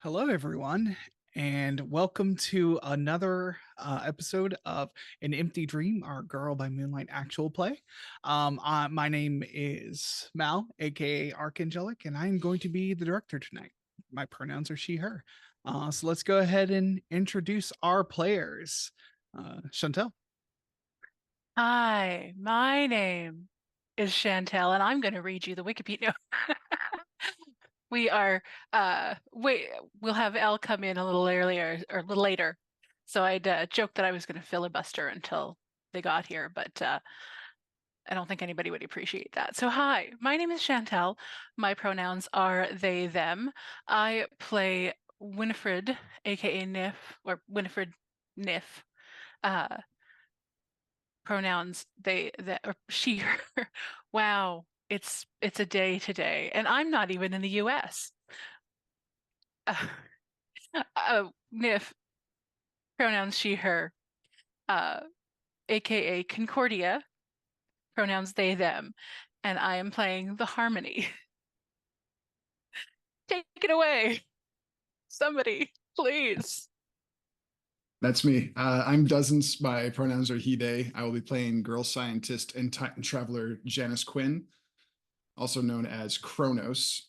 Hello, everyone, and welcome to another episode of An Empty Dream, our Girl by Moonlight actual play. My name is Mal, aka Archangelic, and I'm going to be the director tonight. My pronouns are she, her. So let's go ahead and introduce our players. Chantel. Hi, my name is Chantel, and I'm going to read you the Wikipedia. We are, wait, we'll have Elle come in a little earlier or a little later. So I'd joked that I was going to filibuster until they got here, but I don't think anybody would appreciate that. So, hi, my name is Chantel. My pronouns are they, them. I play Winifred, aka Nif, or Winifred Nif. Uh, Pronouns they that or she her. Wow, it's a day today, and I'm not even in the US. uh, Nif, pronouns she her, uh aka Concordia, pronouns they them, and I am playing the harmony. Take it away, somebody, please. That's me. I'm Dozens. My pronouns are he, they. I will be playing girl scientist and time traveler Janus Quinn, also known as Cronos.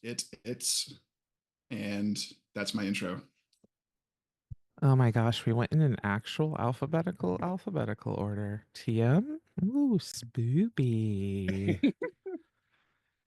And that's my intro. Oh my gosh, we went in an actual alphabetical order. TM? Ooh, spoopy.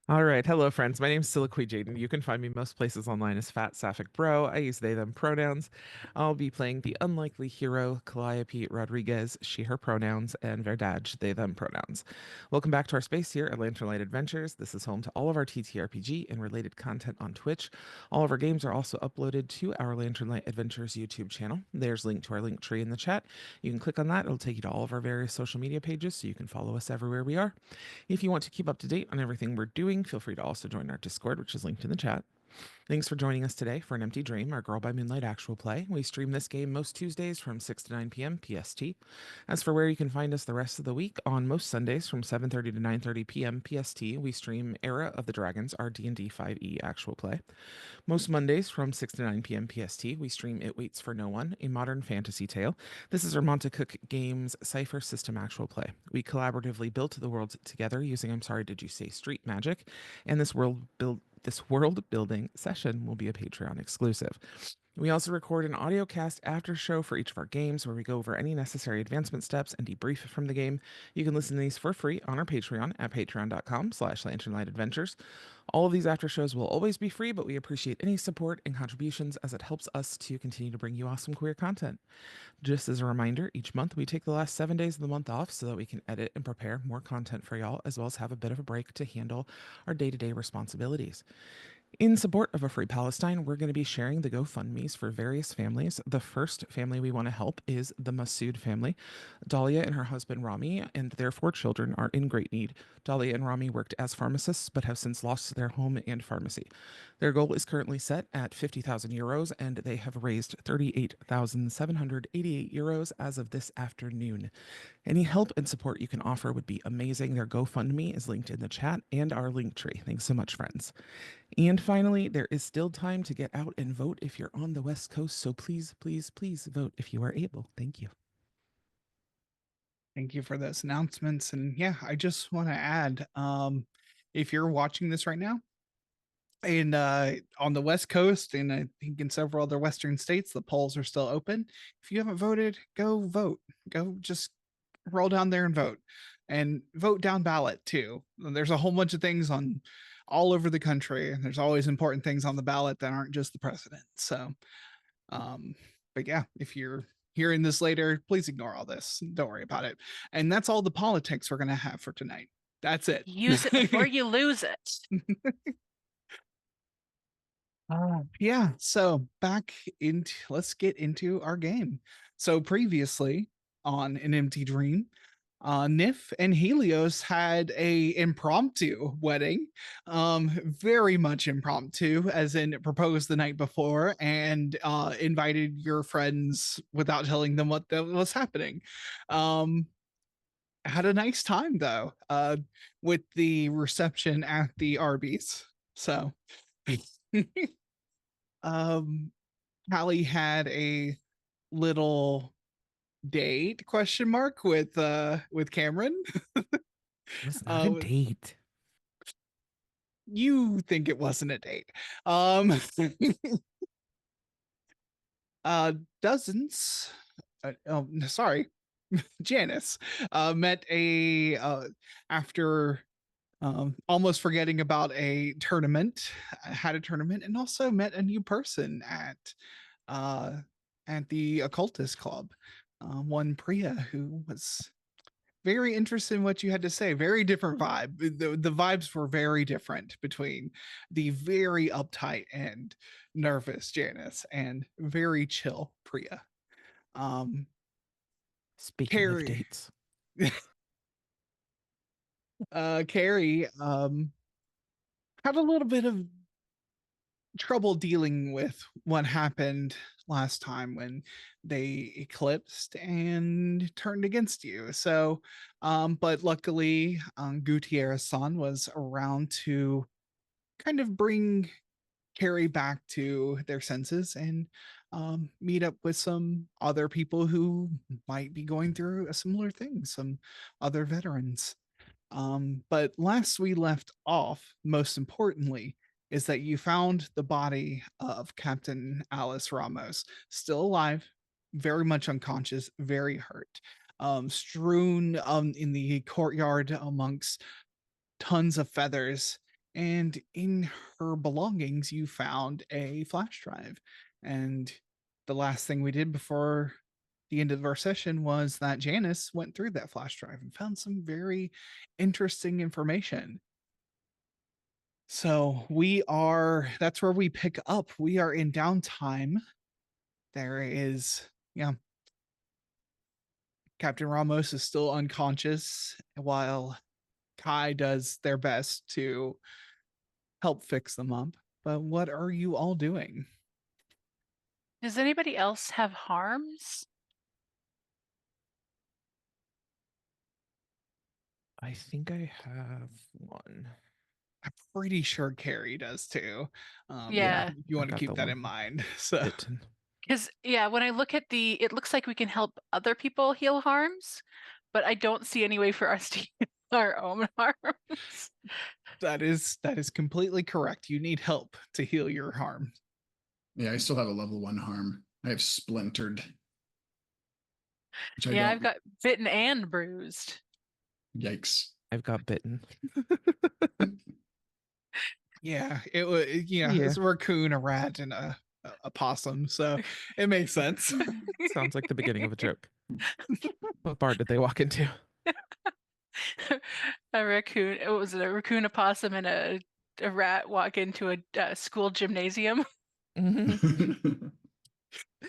All right. Hello, friends. My name is Siliqui Jaden. You can find me most places online as FatSapphicBro. I use they, them pronouns. I'll be playing the unlikely hero, Calliope Rodrigues, she, her pronouns, and Verdade, they, them pronouns. Welcome back to our space here at Lantern Light Adventures. This is home to all of our TTRPG and related content on Twitch. All of our games are also uploaded to our Lantern Light Adventures YouTube channel. There's a link to our link tree in the chat. You can click on that. It'll take you to all of our various social media pages so you can follow us everywhere we are. If you want to keep up to date on everything we're doing, feel free to also join our Discord, which is linked in the chat. Thanks for joining us today for An Empty Dream, our Girl by Moonlight actual play. We stream this game most Tuesdays from 6 to 9 p.m. PST. As for where you can find us the rest of the week, on most Sundays from 7:30 to 9:30 p.m. PST, we stream Era of the Dragons, our D&D 5e actual play. Most Mondays from 6 to 9 p.m. PST, we stream It Waits for No One, a modern fantasy tale. This is our Monte Cook Games Cypher System actual play. We collaboratively built the world together using, I'm sorry, did you say street magic? And this world building session will be a Patreon exclusive. We also record an audio cast after show for each of our games where we go over any necessary advancement steps and debrief from the game. You can listen to these for free on our Patreon at patreon.com/lanternlightadventures. All of these after shows will always be free, but we appreciate any support and contributions as it helps us to continue to bring you awesome queer content. Just as a reminder, each month we take the last 7 days of the month off so that we can edit and prepare more content for y'all, as well as have a bit of a break to handle our day-to-day responsibilities. In support of A Free Palestine, we're going to be sharing the GoFundMes for various families. The first family we want to help is the Masood family. Dahlia and her husband Rami and their 4 children are in great need. Dahlia and Rami worked as pharmacists but have since lost their home and pharmacy. Their goal is currently set at 50,000 euros, and they have raised 38,788 euros as of this afternoon. Any help and support you can offer would be amazing. Their GoFundMe is linked in the chat and our link tree. Thanks so much, friends. And finally, there is still time to get out and vote if you're on the West Coast, so please, please, please vote if you are able. Thank you. Thank you for those announcements. And yeah, I just want to add, if you're watching this right now, and on the West Coast, and I think in several other Western states, the polls are still open. If you haven't voted, go vote. Go just roll down there and vote, and vote down ballot too. There's a whole bunch of things on all over the country, and there's always important things on the ballot that aren't just the president. So, but yeah, if you're hearing this later, please ignore all this. Don't worry about it. And that's all the politics we're gonna have for tonight. That's it. Use it before you lose it. Yeah, so back into let's get into our game. So previously on An Empty Dream, Nif and Helios had a impromptu wedding, very much impromptu, as in proposed the night before and invited your friends without telling them what was happening. Had a nice time though, with the reception at the Arby's. So. um Callie had a little date question mark with Cameron. It's not a Uh, date. you think it wasn't a date. Um Dozens sorry, Janus met a after almost forgetting about a tournament, had a tournament, and also met a new person uh at the occultist club, one Priya, who was very interested in what you had to say. Very different vibe. The vibes were very different between the very uptight and nervous Janice and very chill Priya. Um, Speaking of Cary, dates, Cary had a little bit of trouble dealing with what happened last time when they eclipsed and turned against you. So, but luckily, Gutierrez-san was around to kind of bring Cary back to their senses and meet up with some other people who might be going through a similar thing, some other veterans. But last we left off, most importantly, is that you found the body of Captain Alice Ramos, still alive, very much unconscious, very hurt, strewn in the courtyard amongst tons of feathers. And in her belongings, you found a flash drive. And the last thing we did before the end of our session was that Janice went through that flash drive and found some very interesting information. So that's where we pick up. We are in downtime. There is, yeah, Captain Ramos is still unconscious while Kai does their best to help fix them up. But what are you all doing? Does anybody else have harms? I think I have one. I'm pretty sure Cary does too. Yeah. If you I want to got keep the that one in mind. So bitten. Because, yeah, when I look at it looks like we can help other people heal harms, but I don't see any way for us to heal our own harms. that is completely correct. You need help to heal your harm. Yeah, I still have a level 1 harm. I have splintered. Which I Yeah, don't. I've got bitten and bruised. Yikes. I've got bitten. Yeah, it was. Yeah, it's a raccoon, a rat, and a possum. So it makes sense. Sounds like the beginning of a joke. What bar did they walk into? A raccoon. What was it? A raccoon, a possum, and a rat walk into a school gymnasium.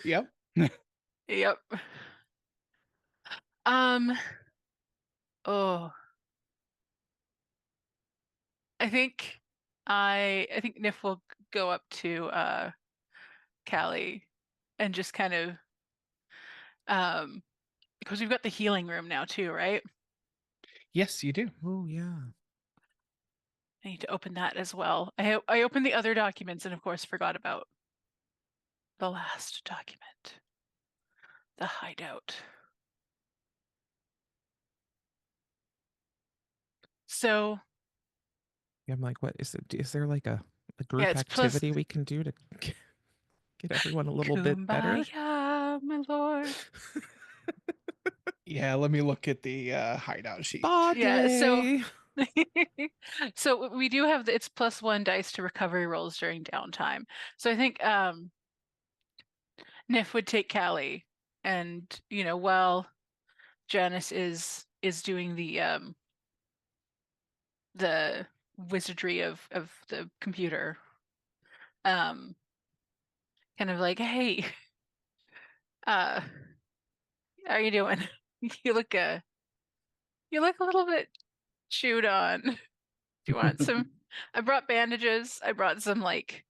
Yep. Yep. Oh, I think I think Nif will go up to Callie and just kind of because we've got the healing room now too, right? Yes, you do. Oh yeah. I need to open that as well. I opened the other documents and of course forgot about the last document. The hideout. So Yeah, I'm like, what is it? Is there like a yeah, group it's plus activity we can do to get everyone a little bit better? Kumbaya, my lord. Yeah, let me look at the hideout sheet. Body. Yeah, so we do have it's +1 dice to recovery rolls during downtime. So I think Nif would take Callie and while Janus is doing the wizardry of the computer, kind of like, hey, how are you doing? You look a little bit chewed on. Do you want some? I brought bandages. I brought some like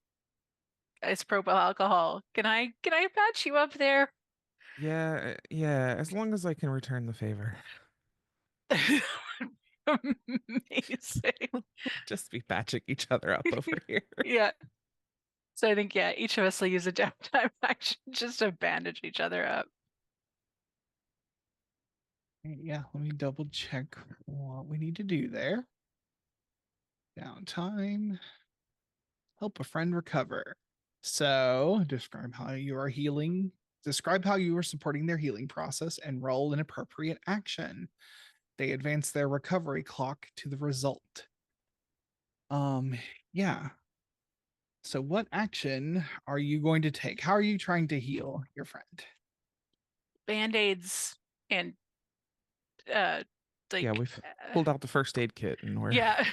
isopropyl alcohol. Can I patch you up there? Yeah, yeah. As long as I can return the favor. Amazing. Just be patching each other up over here. Yeah. So I think, yeah, each of us will use a downtime action just to bandage each other up. Yeah, let me double check what we need to do there. Downtime. Help a friend recover. So describe how you are healing. Describe how you are supporting their healing process and roll an appropriate action. They advance their recovery clock to the result. Yeah. So what action are you going to take? How are you trying to heal your friend? Band-aids and like Yeah, we've pulled out the first aid kit and we're yeah.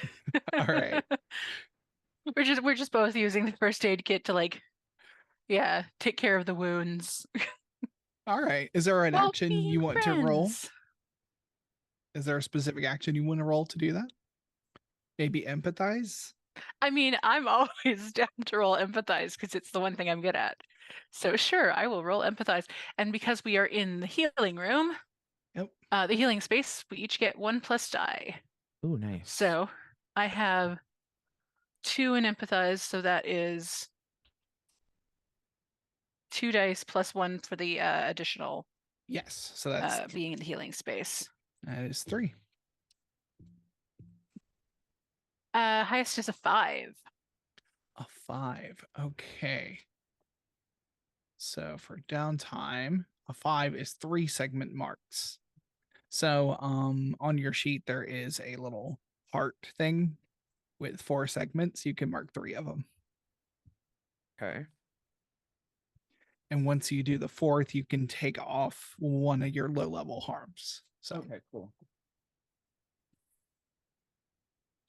All right. We're just both using the first aid kit to like, yeah, take care of the wounds. All right. Is there an While action being you want to roll? friends. Is there a specific action you want to roll to do that? Maybe empathize? I mean, I'm always down to roll empathize because it's the one thing I'm good at. So sure, I will roll empathize. And because we are in the healing room, Yep. The healing space, we each get 1+ die. oh, nice. So I have 2 in empathize, so that is 2 dice plus 1 for the additional Yes. So that's being in the healing space. that is 3. Highest is a 5. A 5. Okay. So for downtime, a 5 is 3 segment marks. So on your sheet there is a little heart thing with 4 segments. You can mark 3 of them. Okay. And once you do the 4th, you can take off one of your low level harms. So Okay, cool.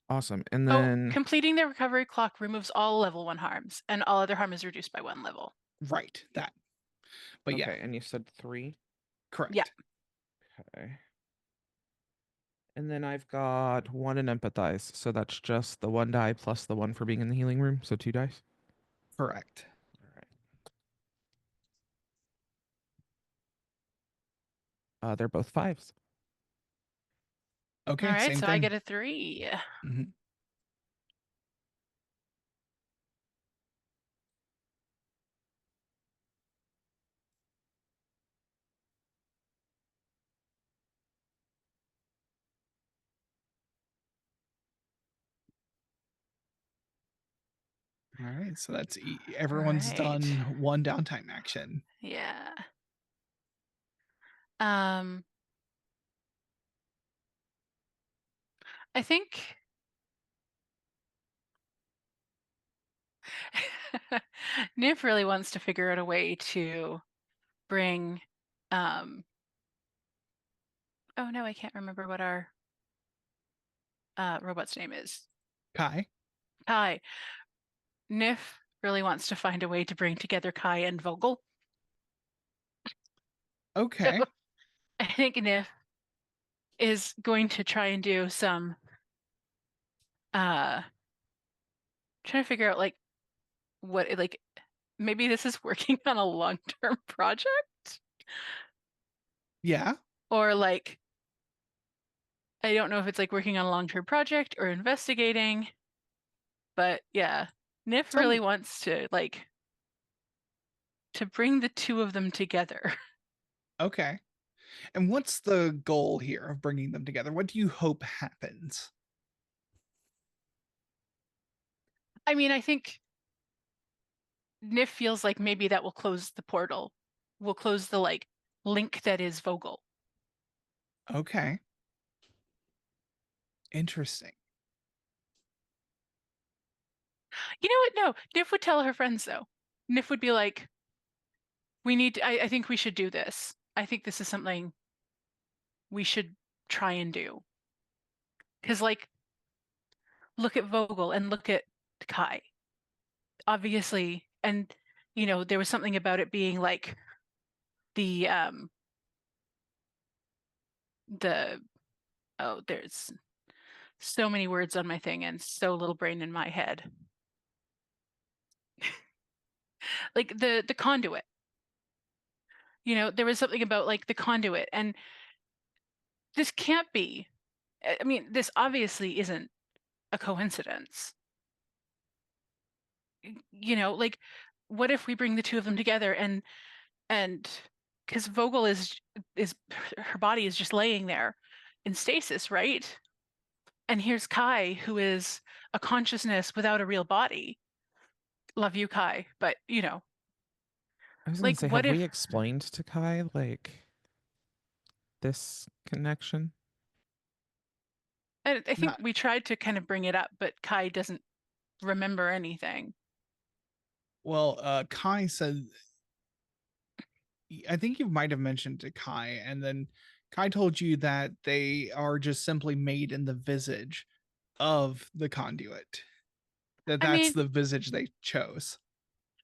Awesome. And Oh, then completing the recovery clock removes all level 1 harms, and all other harm is reduced by 1 level. right, that. But okay, yeah, and you said 3. correct. Yeah. Okay. And then I've got 1 in empathize, so that's just the 1 die plus the 1 for being in the healing room, so 2 dice. Correct. All right. They're both 5s. Okay, All right, same so thing. I get a 3. Mhm. All right, so that's everyone's right. done 1 downtime action. Yeah. I think Nif really wants to figure out a way to bring oh no, I can't remember what our robot's name is. Kai. Kai. Nif really wants to find a way to bring together Kai and Vogel. Okay. So I think Nif is going to try and do some trying to figure out like what like maybe this is working on a long-term project, Yeah. or like I don't know if it's like working on a long-term project or investigating, but yeah, Nif Tell really me. wants to like to bring the 2 of them together. Okay. And what's the goal here of bringing them together? What do you hope happens? I mean, I think Nif feels like maybe that will close the portal, will close the like link that is Vogel. Okay. Interesting. You know what? No, Nif would tell her friends though. Nif would be like, we need to, I think we should do this. I think this is something we should try and do. Because like, look at Vogel and look at Kai. Obviously, and you know, there was something about it being like the oh, there's so many words on my thing and so little brain in my head. Like the conduit. You know, there was something about like the conduit, and this can't be. I mean, this obviously isn't a coincidence. you know, like, what if we bring the two of them together and because Vogel is her body is just laying there in stasis, right? And here's Kai, who is a consciousness without a real body. Love you, Kai, but you know, I was gonna like, say, what have we if? explained to Kai like this connection? I think Not we tried to kind of bring it up, but Kai doesn't remember anything. well. Kai said, I think you might have mentioned to Kai, and then Kai told you that they are just simply made in the visage of the conduit. I That's mean, the visage they chose.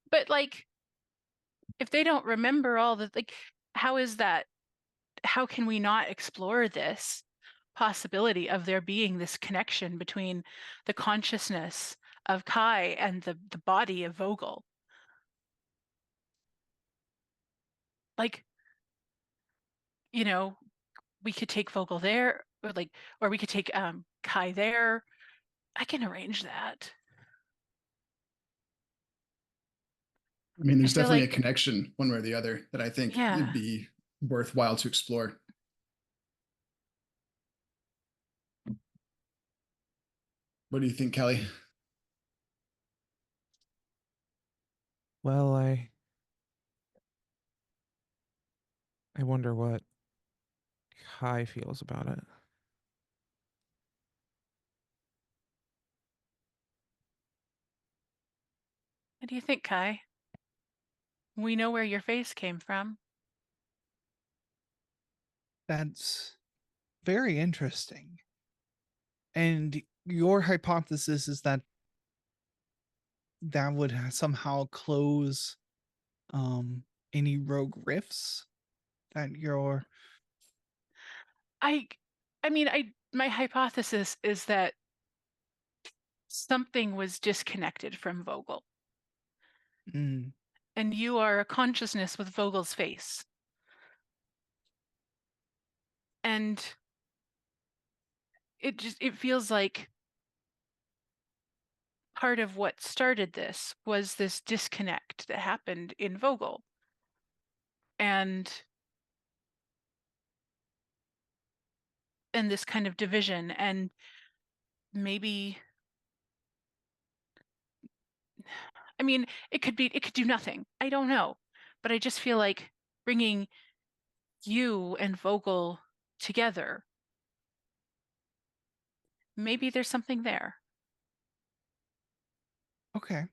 but like, if they don't remember all the, like, how is that? How can we not explore this possibility of there being this connection between the consciousness of Kai and the body of Vogel? Like, you know, we could take Vogel there, or like, or we could take Kai there. I can arrange that. I mean, I there's feel definitely a like, connection one way or the other that I think yeah. it'd be worthwhile to explore. What do you think, Kelly? Well, I wonder what Kai feels about it. What do you think, Kai? We know where your face came from. That's very interesting. And your hypothesis is that that would somehow close any rogue rifts that you're I mean, my hypothesis is that something was disconnected from Vogel, mm, and you are a consciousness with Vogel's face. And it feels like part of what started this was this disconnect that happened in Vogel. And this kind of division, and maybe, I mean, it could do nothing. I don't know. But I just feel like bringing you and Vogel together, maybe there's something there. okay.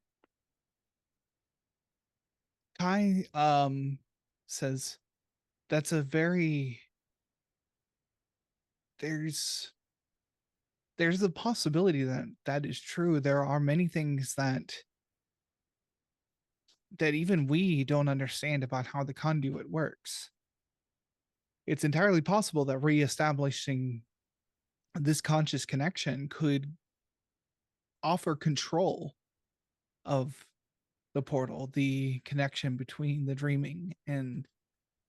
Kai says that's a very there's a possibility that that is true. There are many things that even we don't understand about how the conduit works. It's entirely possible that reestablishing this conscious connection could offer control of the portal, the connection between the dreaming and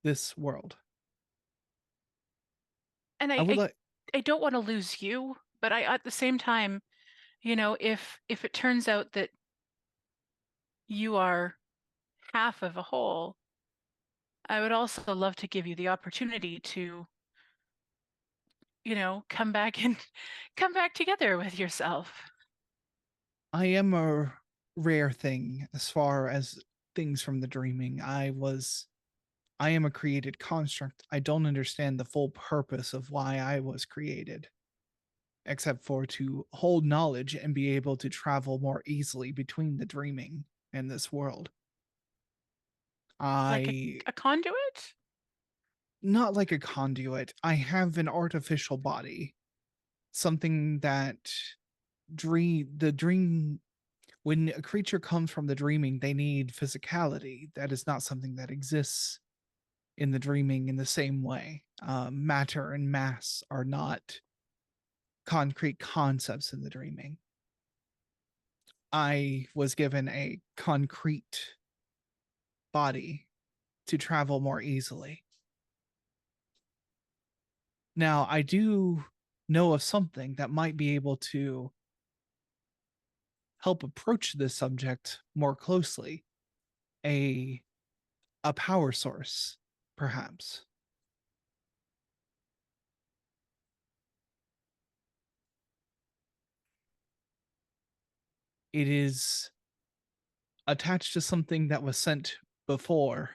this world. And I would like I don't want to lose you, but I, at the same time, you know, if it turns out that you are half of a whole, I would also love to give you the opportunity to, you know, come back and come back together with yourself. I am a rare thing as far as things from the dreaming. I am a created construct. I don't understand the full purpose of why I was created, except for to hold knowledge and be able to travel more easily between the dreaming and this world. Like I a conduit? not like a conduit. I have an artificial body, something that the dream when a creature comes from the dreaming, they need physicality. That is not something that exists in the dreaming in the same way. Matter and mass are not concrete concepts in the dreaming. I was given a concrete body to travel more easily. Now, I do know of something that might be able to help approach this subject more closely. A power source, perhaps. It is attached to something that was sent before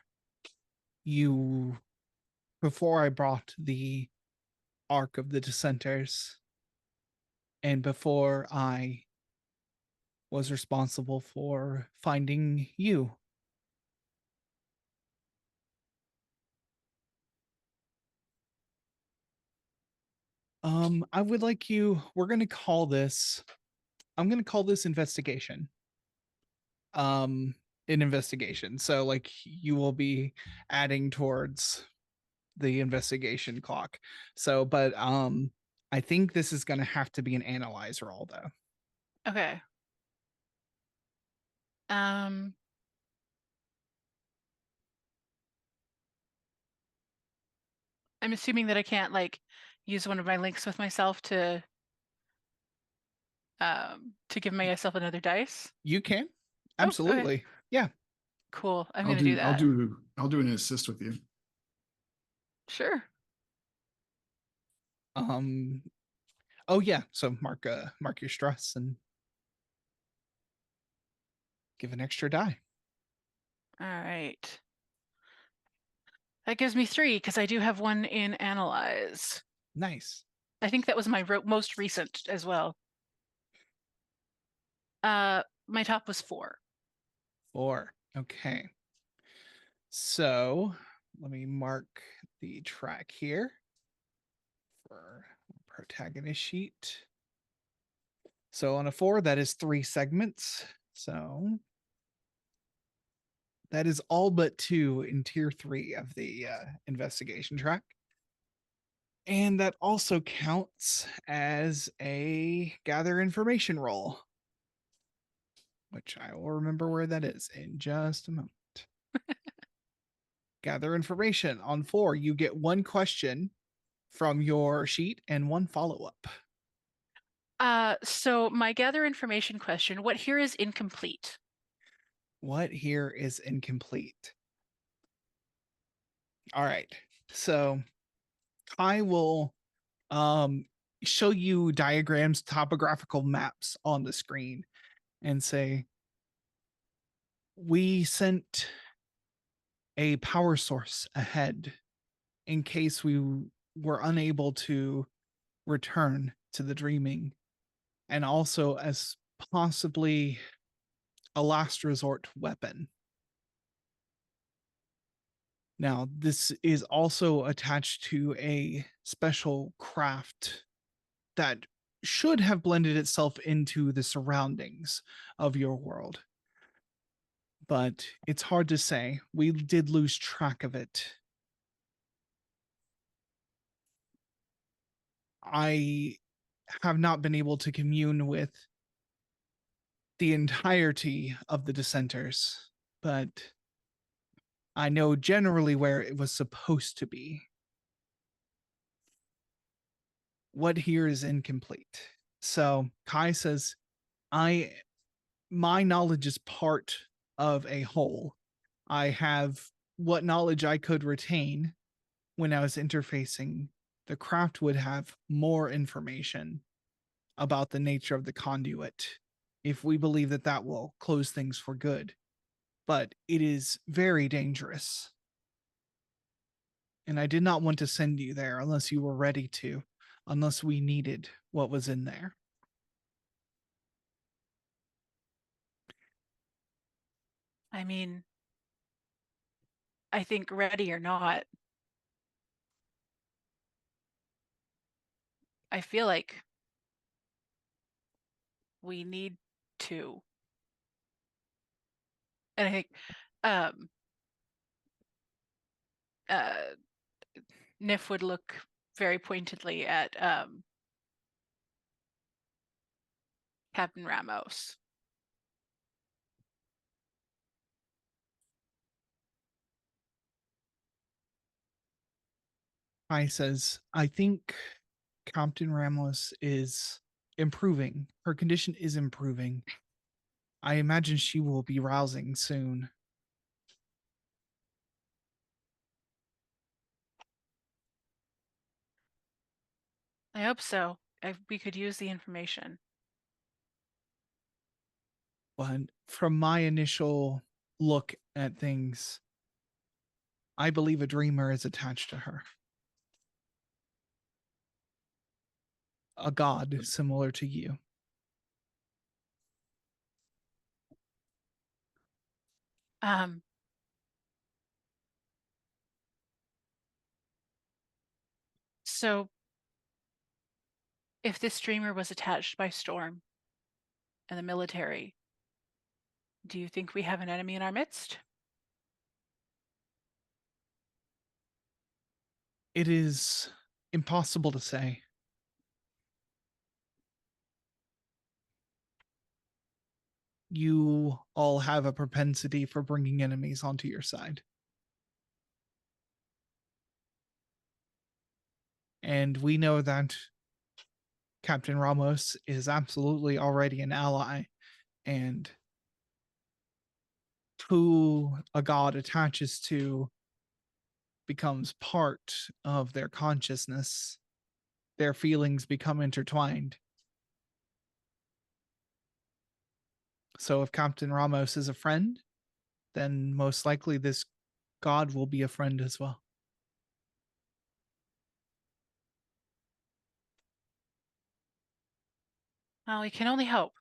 I brought the Ark of the Dissenters, and before I was responsible for finding you. I would like you, I'm going to call this investigation. An investigation. So like you will be adding towards the investigation clock. So, but I think this is going to have to be an analyze roll though. Okay. I'm assuming that I can't like use one of my links with myself to give myself another dice. You can. Oh, okay. Absolutely. Yeah. Cool. I'm gonna do that. I'll do an assist with you. Sure. Oh yeah. So mark your stress and give an extra die. All right. That gives me 3 because I do have one in analyze. Nice. I think that was my most recent as well. My top was 4. 4. Okay. So let me mark the track here for protagonist sheet. So on a 4, that is 3 segments. So that is all but 2 in tier 3 of the investigation track. And that also counts as a gather information roll, which I will remember where that is in just a moment. Gather information on 4. You get 1 question from your sheet and 1 follow-up. So my gather information question, what here is incomplete? What here is incomplete? All right. So I will show you diagrams, topographical maps on the screen and say, we sent a power source ahead in case we were unable to return to the dreaming, and also as possibly a last resort weapon. Now, this is also attached to a special craft that should have blended itself into the surroundings of your world. But it's hard to say. We did lose track of it. I have not been able to commune with the entirety of the dissenters, but I know generally where it was supposed to be. What here is incomplete. So Kai says, my knowledge is part of a whole. I have what knowledge I could retain when I was interfacing. The craft would have more information about the nature of the conduit if we believe that that will close things for good. But it is very dangerous. And I did not want to send you there unless you were ready to, unless we needed what was in there. I mean, I think ready or not, I feel like we need to. And I think Nif would look very pointedly at Captain Ramos. Kai says, I think Captain Ramos is improving. Her condition is improving. I imagine she will be rousing soon. I hope so. We could use the information. But from my initial look at things, I believe a dreamer is attached to her. A god similar to you. So if this dreamer was attached by Storm and the military, do you think we have an enemy in our midst? It is impossible to say. You all have a propensity for bringing enemies onto your side. And we know that Captain Ramos is absolutely already an ally, and who a god attaches to becomes part of their consciousness. Their feelings become intertwined. So if Captain Ramos is a friend, then most likely this god will be a friend as well. Well, we can only hope.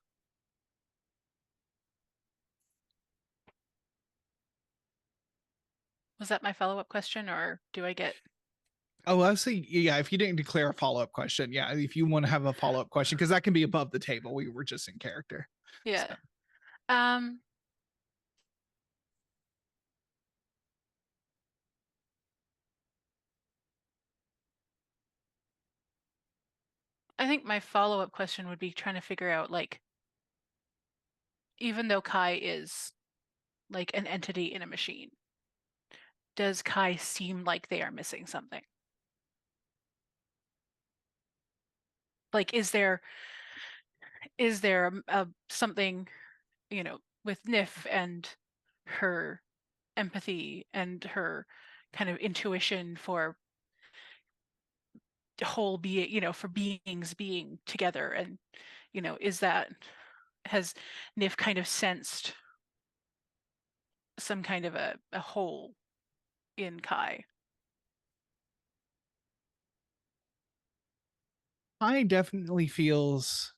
Was that my follow-up question, or do I get... Oh, I was saying, yeah, if you didn't declare a follow-up question, yeah, if you want to have a follow-up question, because that can be above the table. We were just in character. Yeah. So. I think my follow-up question would be trying to figure out, like, even though Kai is like an entity in a machine, does Kai seem like they are missing something? Like, is there something, you know, with Nif and her empathy and her kind of intuition for whole being, you know, for beings being together, and, you know, has Nif kind of sensed some kind of a hole in Kai? I definitely feels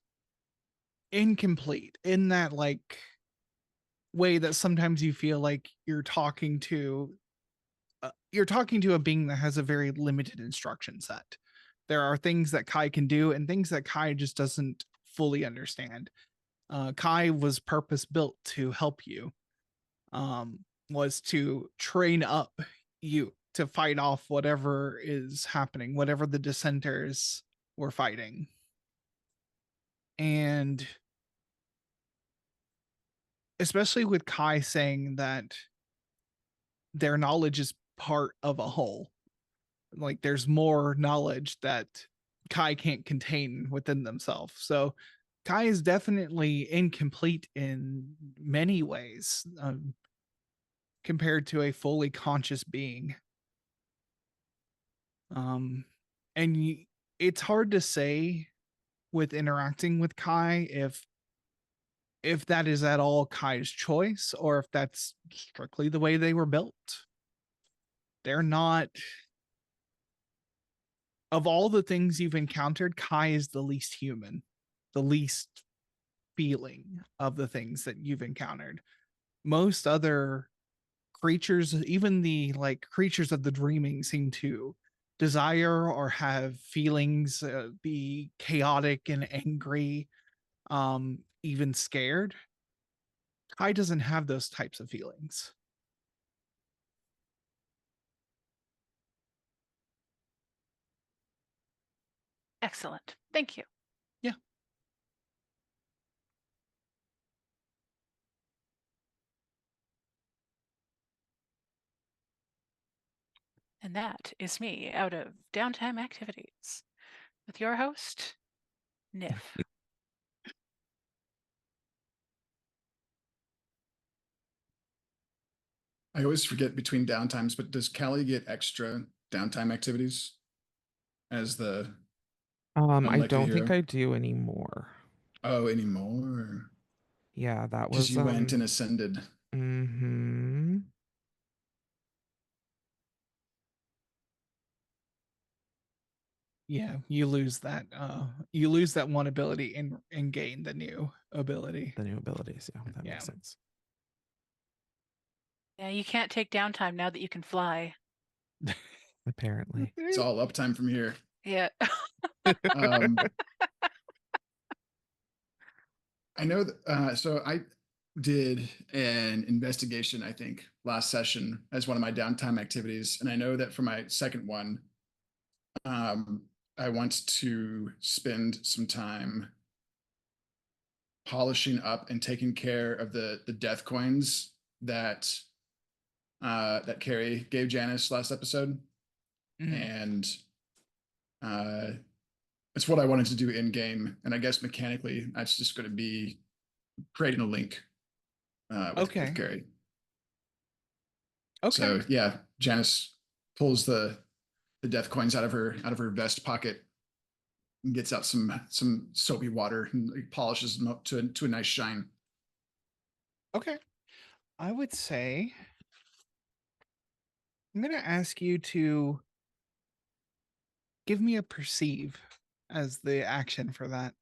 incomplete in that like way that sometimes you feel like you're talking to a being that has a very limited instruction set. There are things that Kai can do and things that Kai just doesn't fully understand. Kai was purpose built to help you, was to train up you to fight off whatever is happening, whatever the dissenters were fighting. And especially with Kai saying that their knowledge is part of a whole, like there's more knowledge that Kai can't contain within themselves. So Kai is definitely incomplete in many ways, compared to a fully conscious being. And it's hard to say with interacting with Kai if that is at all Kai's choice or if that's strictly the way they were built. They're not, of all the things you've encountered, Kai is the least human, the least feeling of the things that you've encountered. Most other creatures, even the like creatures of the dreaming, seem to desire or have feelings, be chaotic and angry, even scared. Kai doesn't have those types of feelings. Excellent. Thank you. Yeah. And that is me out of downtime activities with your host, Nif. I always forget between downtimes, but does Callie get extra downtime activities as the I unlikely don't think hero? I do anymore. Oh, anymore. Yeah, that Because was you went and ascended. Mm-hmm. Yeah, you lose that one ability and gain the new ability. The new abilities. Yeah, that Yeah. makes sense. Yeah, you can't take downtime now that you can fly. Apparently. It's all uptime from here. Yeah. Um, I know that, so I did an investigation, I think, last session as one of my downtime activities. And I know that for my second one, I want to spend some time polishing up and taking care of the death coins that that Cary gave Janus last episode. And it's what I wanted to do in game. And I guess mechanically, that's just going to be creating a link with Cary. Okay. So yeah, Janus pulls the death coins out of her vest pocket and gets out some soapy water and like, polishes them up to a nice shine. Okay. I would say I'm going to ask you to give me a perceive as the action for that.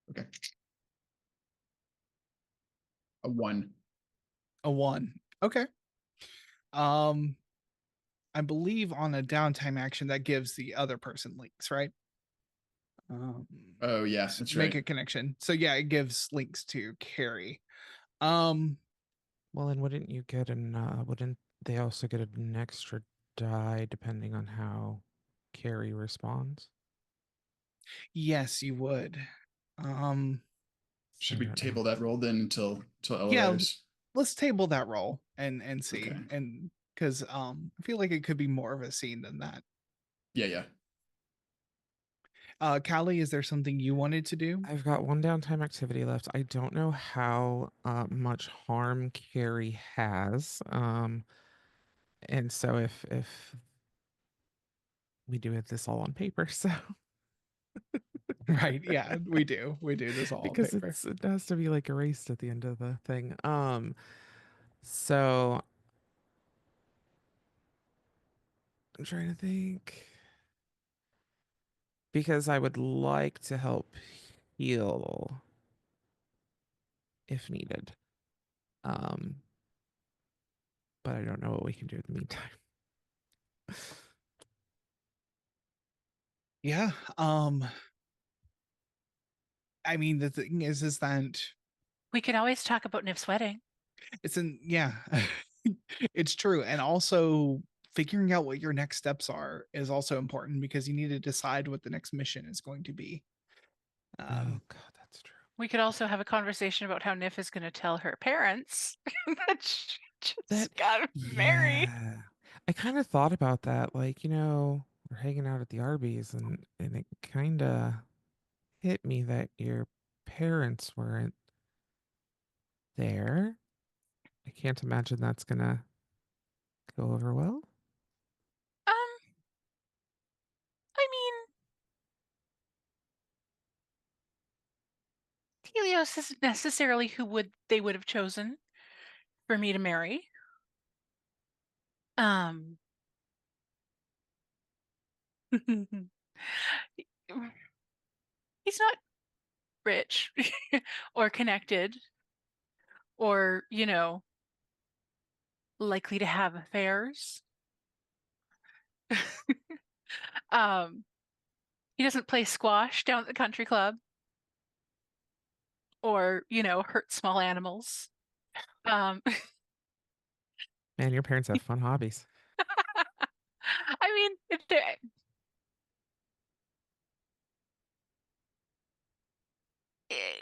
Okay. A 1. A 1. Okay. I believe on a downtime action that gives the other person links, right? Oh yeah, that's make right. a connection. So yeah, it gives links to Cary. Well, and wouldn't you get wouldn't they also get an extra die depending on how Cary responds? Yes, you would. Should we table that roll then until yeah, elevators? let's table that roll and see. Okay. And because I feel like it could be more of a scene than that. Yeah. Callie, is there something you wanted to do? I've got one downtime activity left. I don't know how much harm Cary has. And so if we do this all on paper, so Right, yeah, we do this all because on paper. it has to be like erased at the end of the thing. So I'm trying to think, because I would like to help heal if needed. But I don't know what we can do in the meantime. Yeah. I mean, the thing is that We can always talk about Nif's wedding. it's true. And also figuring out what your next steps are is also important because you need to decide what the next mission is going to be. Oh God, that's true. We could also have a conversation about how Nif is going to tell her parents that she just got married. Yeah. I kind of thought about that, like, we're hanging out at the Arby's and it kind of hit me that your parents weren't there. I can't imagine that's gonna go over well. I mean, Helios isn't necessarily who they would have chosen for me to marry. He's not rich or connected or, likely to have affairs. He doesn't play squash down at the country club or, hurt small animals. Man, your parents have fun hobbies. I mean,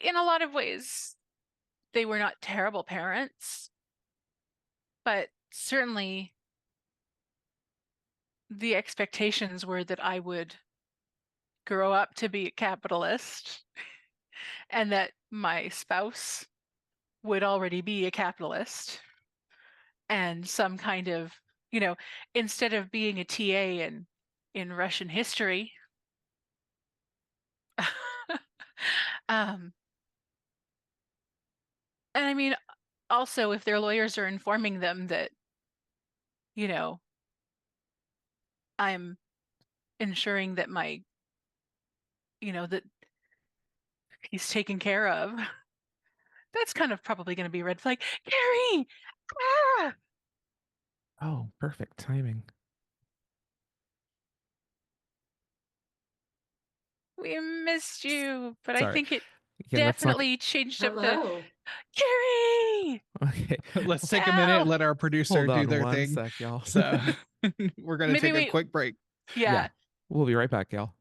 in a lot of ways, they were not terrible parents, but certainly the expectations were that I would grow up to be a capitalist and that my spouse would already be a capitalist and some kind of, instead of being a TA in Russian history, and I mean, also if their lawyers are informing them that, I'm ensuring that that he's taken care of, that's kind of probably going to be a red flag. Cary! Ah! Oh, perfect timing. We missed you, but I Sorry. think it Again, let's not- definitely changed up the Hello. Cary! Okay. Let's take a minute, Ow! let our producer Hold do on their one thing. sec, y'all. So we're gonna Maybe take a quick break. Yeah. We'll be right back, y'all.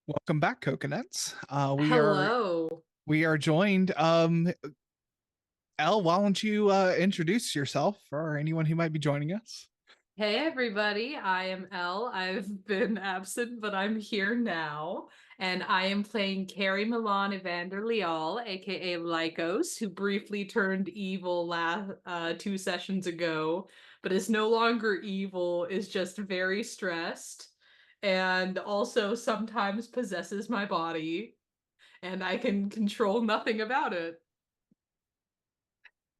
Welcome back, coconuts. We Hello. are joined. Elle, why don't you introduce yourself for anyone who might be joining us? Hey, everybody. I am Elle. I've been absent, but I'm here now. And I am playing Cary Milan Evander Lyall, aka Lykos, who briefly turned evil 2 sessions ago, but is no longer evil, is just very stressed, and also sometimes possesses my body, and I can control nothing about it.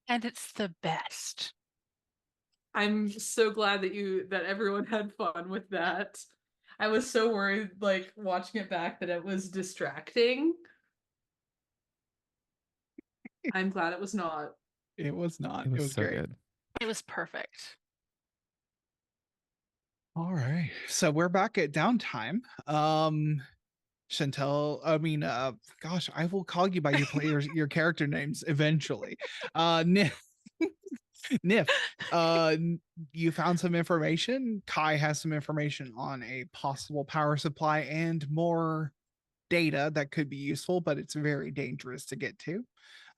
And it's the best. I'm so glad that everyone had fun with that. I was so worried, like, watching it back that it was distracting. I'm glad it was not. It was not. It It was was so great. good. It was perfect. All right. So we're back at downtime. Chantel, gosh, I will call you by your players, your character names eventually. Nif, Nif, you found some information. Kai has some information on a possible power supply and more data that could be useful, but it's very dangerous to get to.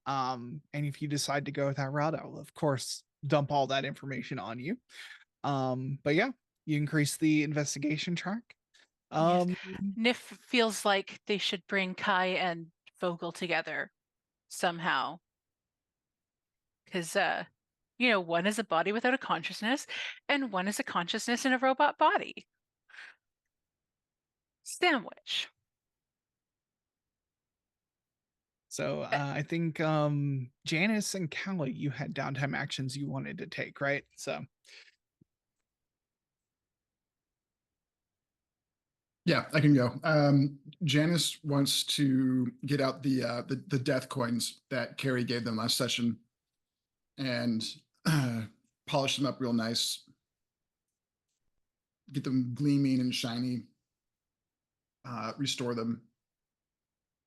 And if you decide to go that route, I will of course dump all that information on you. But yeah, you increase the investigation track. Nif feels like they should bring Kai and Vogel together somehow. Because, one is a body without a consciousness, and one is a consciousness in a robot body. Sandwich. So I think Janus and Callie, you had downtime actions you wanted to take, right? So Yeah, I can go. Janus wants to get out the death coins that Cary gave them last session and polish them up real nice, get them gleaming and shiny, restore them,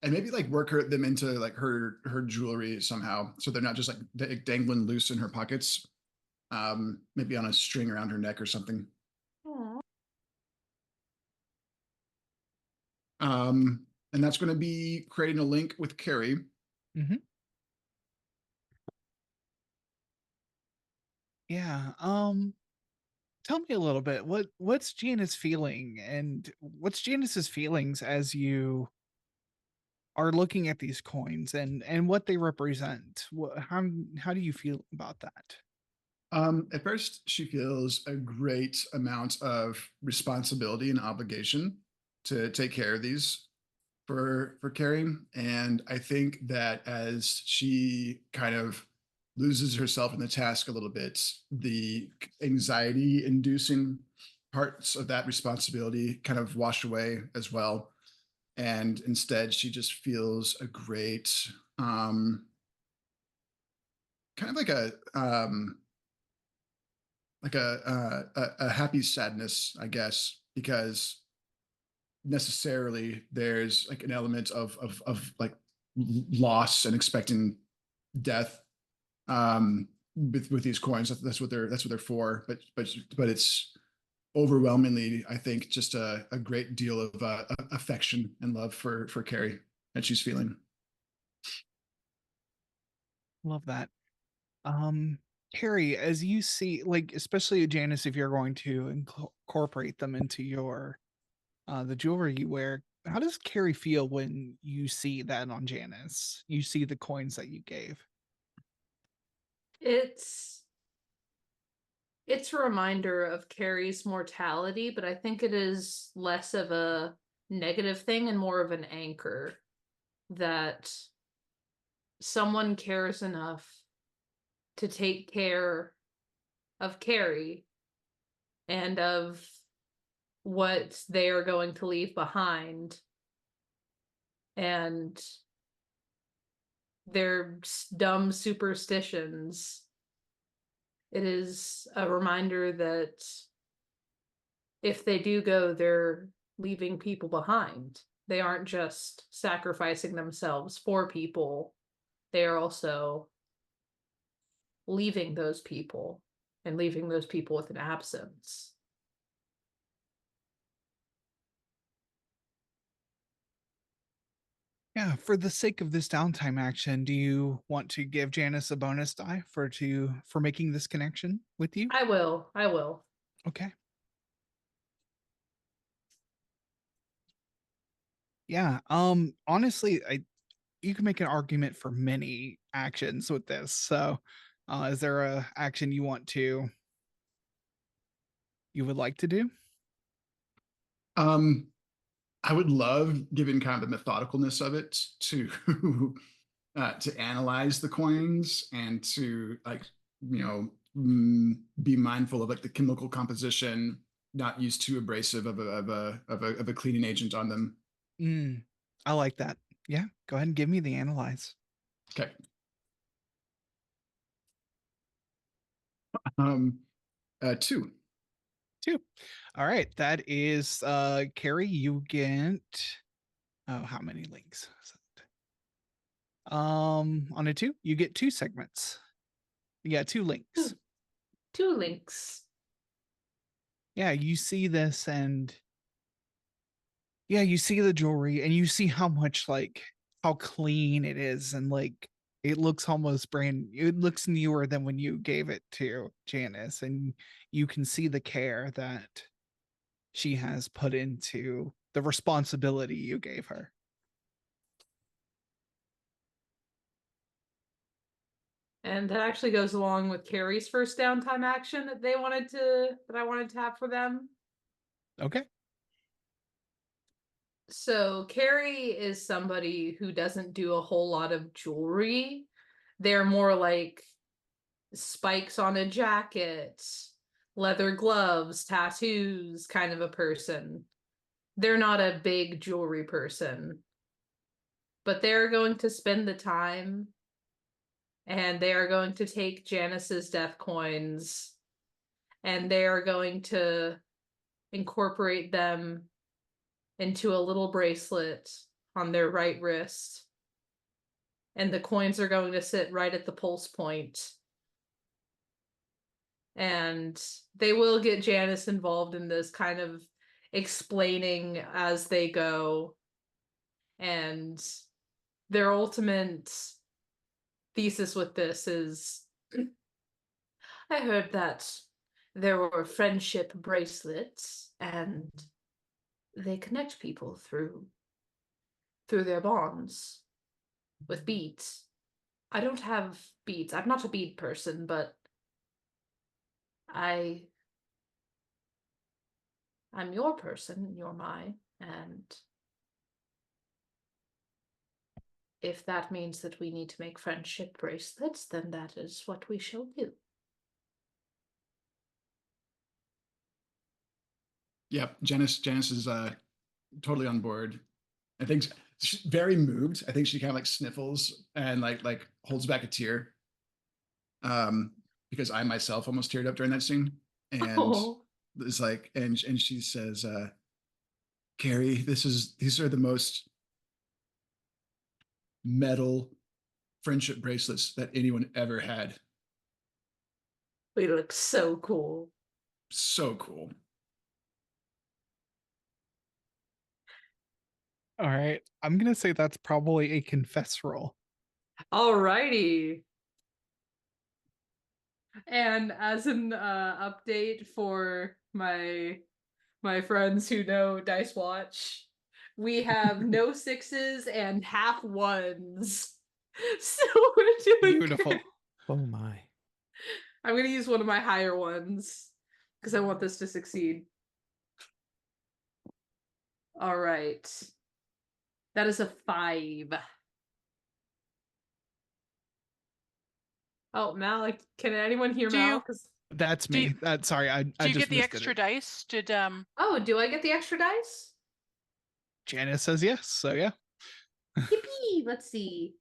and maybe like work them into like her jewelry somehow, so they're not just like dangling loose in her pockets. Maybe on a string around her neck or something. Aww. And that's going to be creating a link with Cary. mm-hmm. Yeah. Tell me a little bit. What's Janus feeling, and what's Janus's feelings as you are looking at these coins and what they represent? How do you feel about that? At first, she feels a great amount of responsibility and obligation to take care of these for Cary. And I think that as she kind of loses herself in the task a little bit, the anxiety inducing parts of that responsibility kind of wash away as well. And instead, she just feels a great, kind of like a happy sadness, I guess, because necessarily there's like an element of like loss and expecting death with these coins. That's what they're for. But it's overwhelmingly, I think, just a great deal of affection and love for Cary that she's feeling. Love that. Cary, as you see, like especially Janus, if you're going to incorporate them into your the jewelry you wear, how does Cary feel when you see that on Janus? You see the coins that you gave. It's a reminder of Cary's mortality, but I think it is less of a negative thing and more of an anchor that someone cares enough to take care of Cary and of what they are going to leave behind and their dumb superstitions. It is a reminder that if they do go, they're leaving people behind. They aren't just sacrificing themselves for people. They are also leaving those people and leaving those people with an absence. Yeah, for the sake of this downtime action, do you want to give Janus a bonus die for making this connection with you? I will. I will. Okay. Yeah. Honestly, you can make an argument for many actions with this. So, is there a action you would like to do? I would love, given kind of the methodicalness of it, to to analyze the coins and to be mindful of like the chemical composition, not use too abrasive of a cleaning agent on them. I like that. Yeah, go ahead and give me the analyze. Okay. 2. 2. All right, that is Cary, you get how many links? On a 2, you get 2 segments. You got 2 links. 2 links. Yeah, you see this and yeah, you see the jewelry and you see how clean it is, and like it looks it looks newer than when you gave it to Janus, and you can see the care that she has put into the responsibility you gave her. And that actually goes along with Cary's first downtime action that I wanted to have for them. Okay. So Cary is somebody who doesn't do a whole lot of jewelry. They're more like spikes on a jacket, leather gloves, tattoos kind of a person. They're not a big jewelry person, but they're going to spend the time and they are going to take Janus's death coins and they are going to incorporate them into a little bracelet on their right wrist. And the coins are going to sit right at the pulse point. And they will get Janus involved in this, kind of explaining as they go. And their ultimate thesis with this is, I heard that there were friendship bracelets and they connect people through their bonds with beads. I don't have beads. I'm not a bead person, but I'm your person, you're mine, and if that means that we need to make friendship bracelets, then that is what we shall do. Yep, Janus is totally on board. I think she's very moved. I think she kind of like sniffles and like holds back a tear. Because I myself almost teared up during that scene. And it's like, and she says, Cary, these are the most metal friendship bracelets that anyone ever had. They look so cool. So cool. All right. I'm going to say that's probably a confess roll. Alrighty. And as an update for my friends who know Dice Watch, we have no 6s and half 1s. So we're doing Beautiful. good. Oh my. I'm going to use one of my higher ones because I want this to succeed. All right. That is a 5. Oh, Mal, can anyone hear Mal? That's me. Sorry, I Do just you get the missed extra it. dice? Oh, do I get the extra dice? Janus says yes, so yeah. Yippee! Let's see.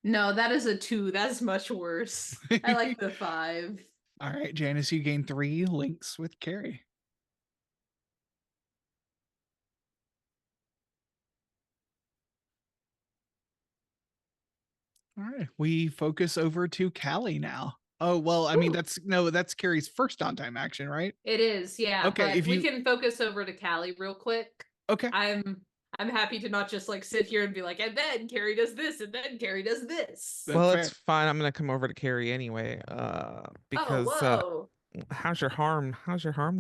No, that is a 2. That's much worse. I like the 5. All right, Janus, you gain 3 links with Cary. All right, we focus over to Callie now. Oh, well, I mean, that's Cary's first downtime action, right? It is, yeah. Okay, but we can focus over to Cally real quick. Okay. I'm I'm happy to not just like sit here and be like, and then Cary does this, and then Cary does this. That's Well, fair. it's fine. I'm gonna come over to Cary anyway. Because whoa. how's your harm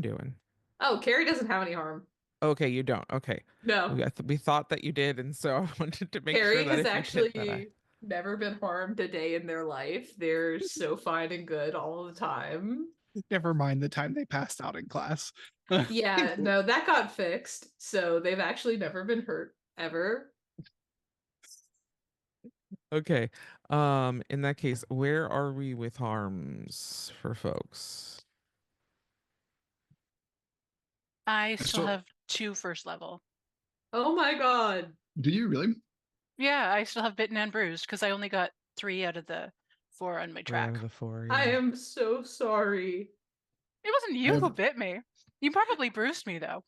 doing? Oh, Cary doesn't have any harm. Okay, you don't. Okay. No. We thought that you did, and so I wanted to make Cary sure that has if you did that, actually never been harmed a day in their life. They're so fine and good all the time. Never mind the time they passed out in class. Yeah, no, that got fixed. So they've actually never been hurt ever. Okay. In that case, where are we with harms for folks? I still still- have 2 first level. Oh my god. Do you really? Yeah, I still have bitten and bruised because I only got 3 out of the 4 on my 3 out track. of the 4. I Yeah. am so sorry. It wasn't you who have- bit me. You probably bruised me though.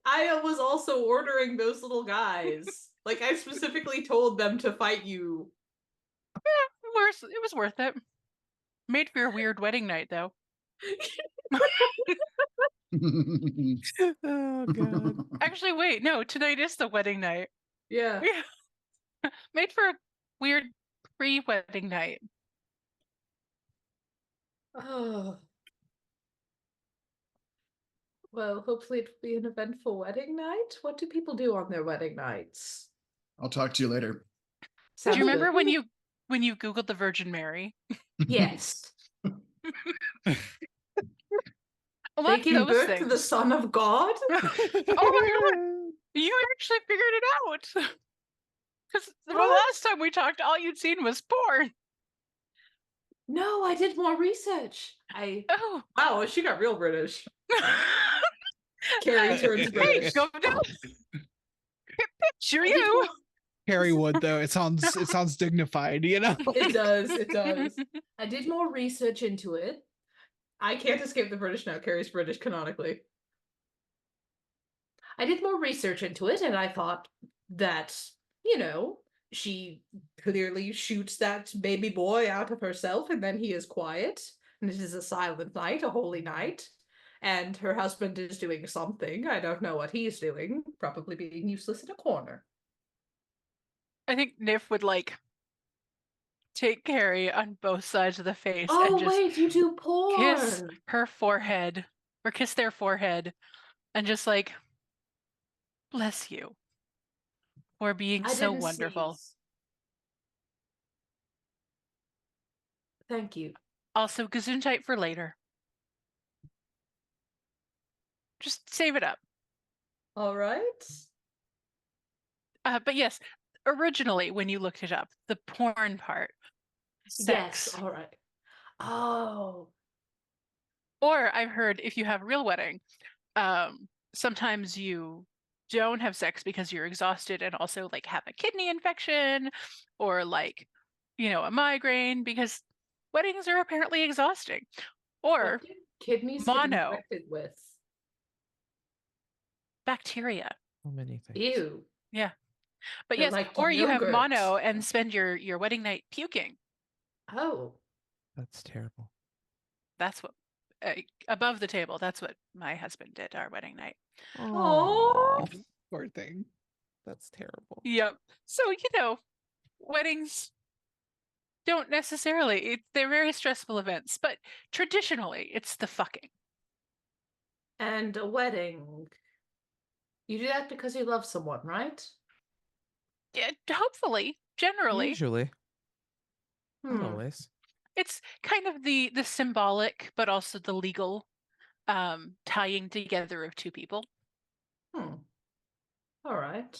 I was also ordering those little guys. Like I specifically told them to fight you. Worse, it was worth it. Made for your weird wedding night though. Oh god. Actually, wait, no, tonight is the wedding night. Yeah. Yeah. Made for a weird pre-wedding night. Oh. Well, hopefully it will be an eventful wedding night. What do people do on their wedding nights? I'll talk to you later. Do Sounds you remember good. when you Googled the Virgin Mary? Yes. A lot Taking of those birth things. to the Son of God? Oh my god! You actually figured it out. Because the last time we talked, all you'd seen was porn. No, I did more research. Oh. Wow, she got real British. Cary turns Hey, British. go down. Picture I did you. more- Harry would though. It sounds dignified, you know. It does. It does. I did more research into it. I can't escape the British now. Cary's British canonically. I did more research into it, and I thought that, she clearly shoots that baby boy out of herself, and then he is quiet, and it is a silent night, a holy night. And her husband is doing something. I don't know what he's doing. Probably being useless in a corner. I think Nif would take Cary on both sides of the face Oh, and just wait, you do porn. kiss her forehead or kiss their forehead and just bless you for being I so didn't wonderful. sneeze. Thank you. Also, gesundheit for later. Just save it up. All right. But yes, originally when you looked it up, the porn part, sex. Yes, all right. Oh. Or I've heard if you have a real wedding, sometimes you don't have sex because you're exhausted and also have a kidney infection or a migraine because weddings are apparently exhausting. Or What do kidneys mono. get infected with? Bacteria. So many things. Ew. Yeah. But They're yes, like or you have yogurt. mono and spend your wedding night puking. Oh. That's terrible. That's what above the table. That's what my husband did our wedding night. Oh. Poor thing. That's terrible. Yep. So weddings don't necessarily. They're very stressful events, but traditionally it's the fucking. And a wedding. You do that because you love someone, right? Yeah, hopefully, generally, Usually. Not Hmm. always. it's kind of the symbolic, but also the legal tying together of two people. Hmm. All right.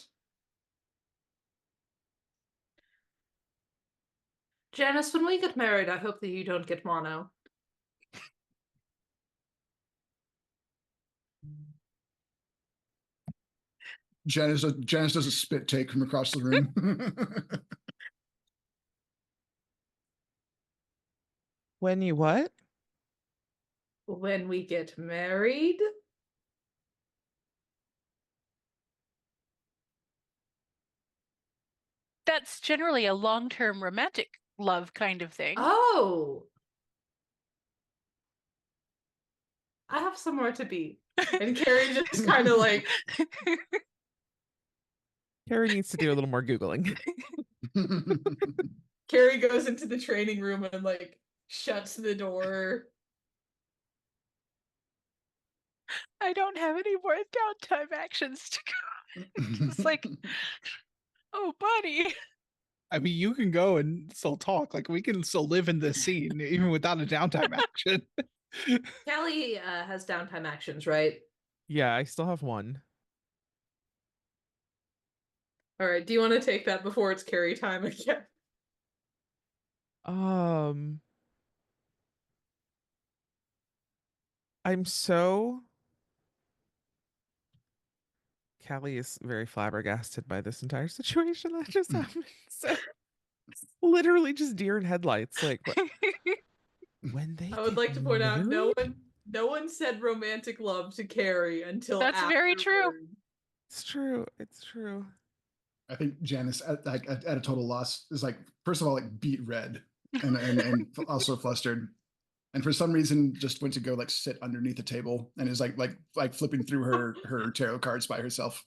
Janus, when we get married, I hope that you don't get mono. Janice does a spit take from across the room. When you what? When we get married? That's generally a long-term romantic love kind of thing. Oh. I have somewhere to be. And Cary just kind of Cary needs to do a little more Googling. Cary goes into the training room and like shuts the door. I don't have any more downtime actions to go. It's like, oh, buddy. I mean, you can go and still talk. Like we can still live in this scene even without a downtime action. Callie has downtime actions, right? Yeah, I still have one. All right. Do you want to take that before it's Cary time again? I'm so Callie is very flabbergasted by this entire situation that just happened. So literally just deer in headlights. Like what? When they I would get like to point out no married? one said romantic love to Cary until That's very true. afterward. It's true. It's true. I think Janus at a total loss is like, first of all, like beat red and also flustered. And for some reason just went to go like sit underneath the table and is like flipping through her tarot cards by herself.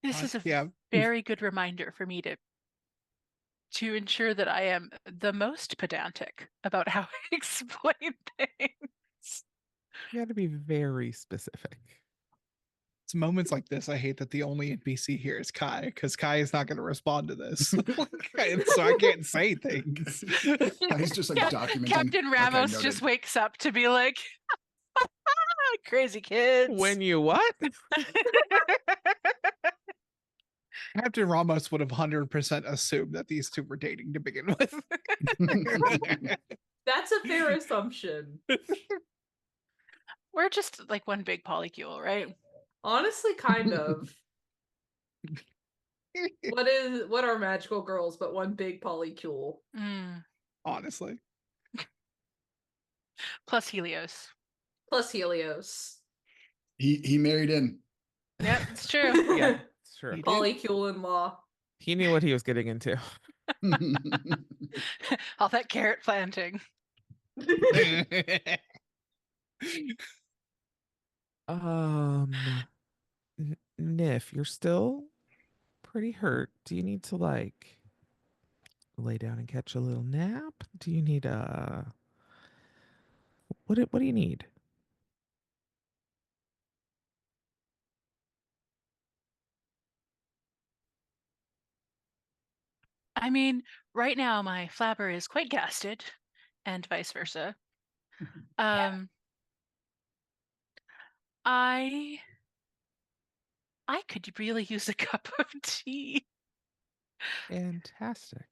This is a Yeah. very good reminder for me to ensure that I am the most pedantic about how I explain things. You got to be very specific. It's moments like this I hate that the only NPC here is Kai, because Kai is not going to respond to this. And so I can't say things. He's just like documenting. Captain Ramos Okay, just wakes up to be like, crazy kids. When you what? Captain Ramos would have 100% assumed that these two were dating to begin with. That's a fair assumption. We're just like one big polycule, right? Honestly, kind of. What are magical girls but one big polycule? Honestly. Plus Helios. Plus Helios. He married in. Yeah, it's true. Yeah, it's true. He did. Polycule in law. He knew what he was getting into. All that carrot planting. Nif, you're still pretty hurt. Do you need to like lay down and catch a little nap? Do you need what do you need? I mean, right now my flabber is quite gasted, and vice versa. I could really use a cup of tea. Fantastic.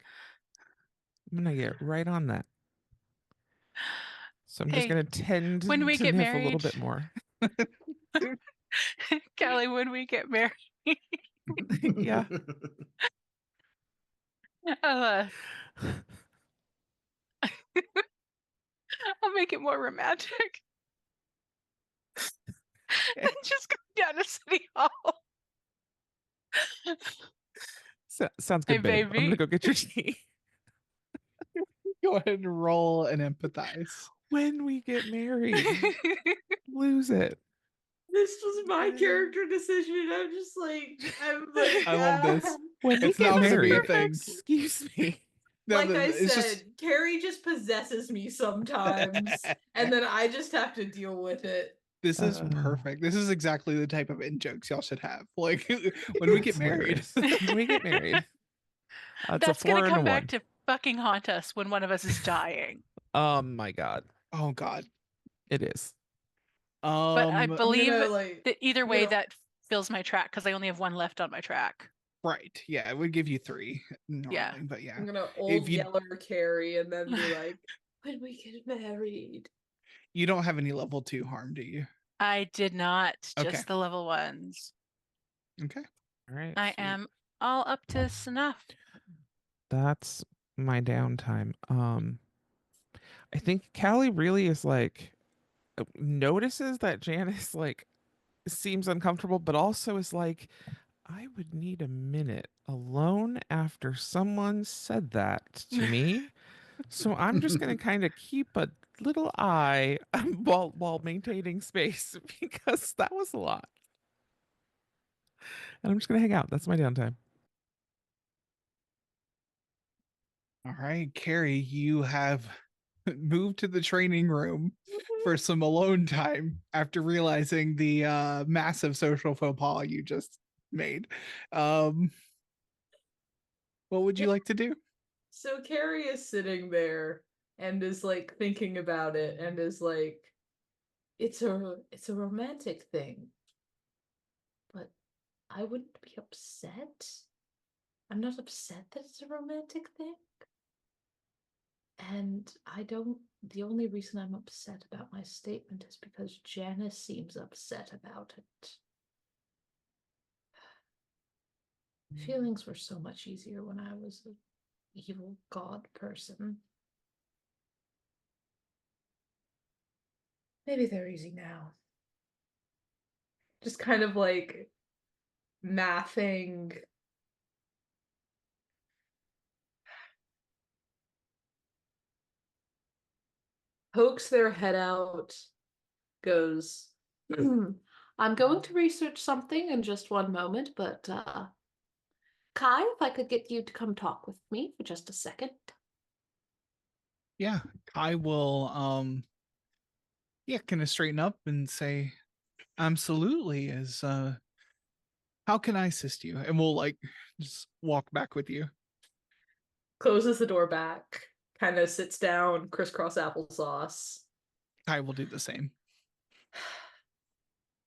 I'm gonna get right on that. So I'm just Hey, gonna tend when we to get Nif a little married- bit more. Callie, when we get married, Yeah. I'll make it more romantic. And just go down to City Hall. Sounds Hey, good, babe. I'm gonna baby. go get your tea. Go ahead and roll and empathize. When we get married, lose it. This was my character decision. I'm like, I love this. When we It's get not gonna be a married, thing. excuse me. No, like no, I it's said, just Cary just possesses me sometimes, and then I just have to deal with it. this is perfect. This is exactly the type of in jokes y'all should have. Like when we get It's married. hilarious. When we get married. It's That's a 4 gonna and a come 1. back to fucking haunt us when one of us is dying. Oh my god. Oh God. It is. But I believe like, that either way gonna- that fills my track because I only have one left on my track. Right. Yeah, it would give you 3 normally, Yeah. but yeah. I'm gonna If you- yeller Cary and then be like, when we get married. You don't have any level 2 harm, do you? I did not, just Okay. the level 1s. Okay. All right. I sweet. am all up to snuff. That's my downtime. I think Callie really is like notices that Janice like seems uncomfortable, but also is like, I would need a minute alone after someone said that to me. So I'm just gonna kind of keep a little eye while maintaining space because that was a lot. And I'm just gonna hang out. That's my downtime. All right, Cary, you have moved to the training room for some alone time after realizing the massive social faux pas you just made. What would you like to do? So Cary is sitting there and is like thinking about it and is like, it's a romantic thing, but I wouldn't be upset. I'm not upset that it's a romantic thing. And the only reason I'm upset about my statement is because Janus seems upset about it. Feelings were so much easier when I was an evil god person. Maybe they're easy now. Just kind of like mathing. Pokes their head out, goes, I'm going to research something in just one moment, but Kai, if I could get you to come talk with me for just a second. Yeah, I will kind of straighten up and say, absolutely, is how can I assist you? And we'll like just walk back with you. Closes the door back, kind of sits down, crisscross applesauce. I will do the same.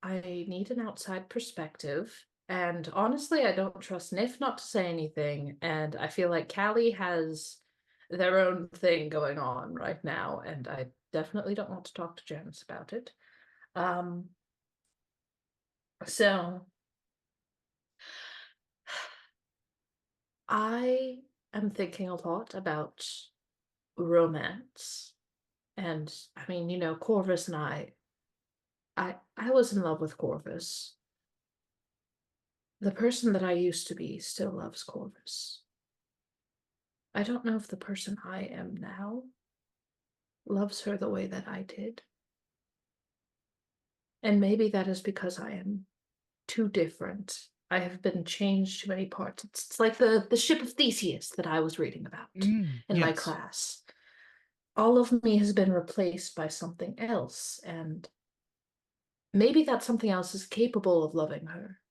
I need an outside perspective. And honestly, I don't trust Nif not to say anything. And I feel like Callie has their own thing going on right now. And I definitely don't want to talk to Janus about it. So I am thinking a lot about romance. And I mean, Corvus and I was in love with Corvus. The person that I used to be still loves Corvus. I don't know if the person I am now loves her the way that I did. And maybe that is because I am too different. I have been changed to many parts. It's like the ship of Theseus that I was reading about in my Yes. class. All of me has been replaced by something else, and maybe that something else is capable of loving her.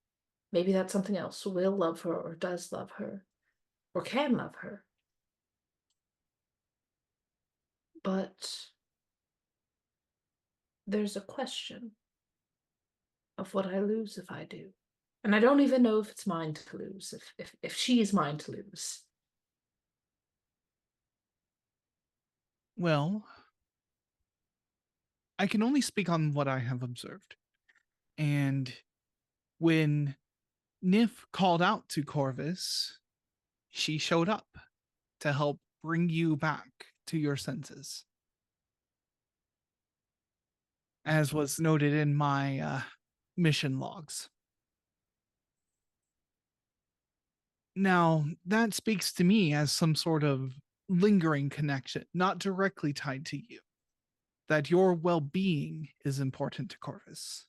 Maybe that something else will love her or does love her or can love her. But there's a question of what I lose if I do. And I don't even know if it's mine to lose, if she's mine to lose. Well, I can only speak on what I have observed. And when Nif called out to Corvus, she showed up to help bring you back to your senses. As was noted in my mission logs. Now, that speaks to me as some sort of lingering connection, not directly tied to you, that your well-being is important to Corvus.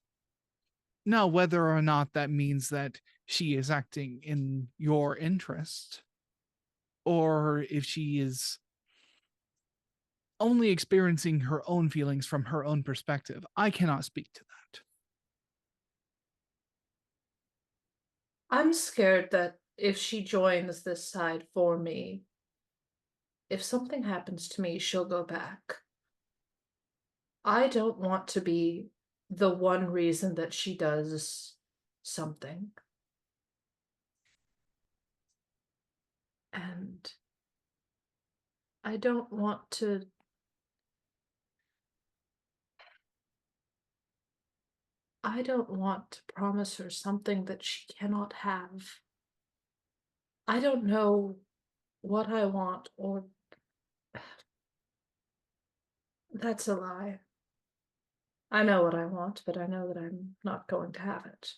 Now, whether or not that means that she is acting in your interest, or if she is only experiencing her own feelings from her own perspective, I cannot speak to that. I'm scared that if she joins this side for me, if something happens to me, she'll go back. I don't want to be the one reason that she does something. And I don't want to promise her something that she cannot have. I don't know what I want, or that's a lie. I know what I want, but I know that I'm not going to have it.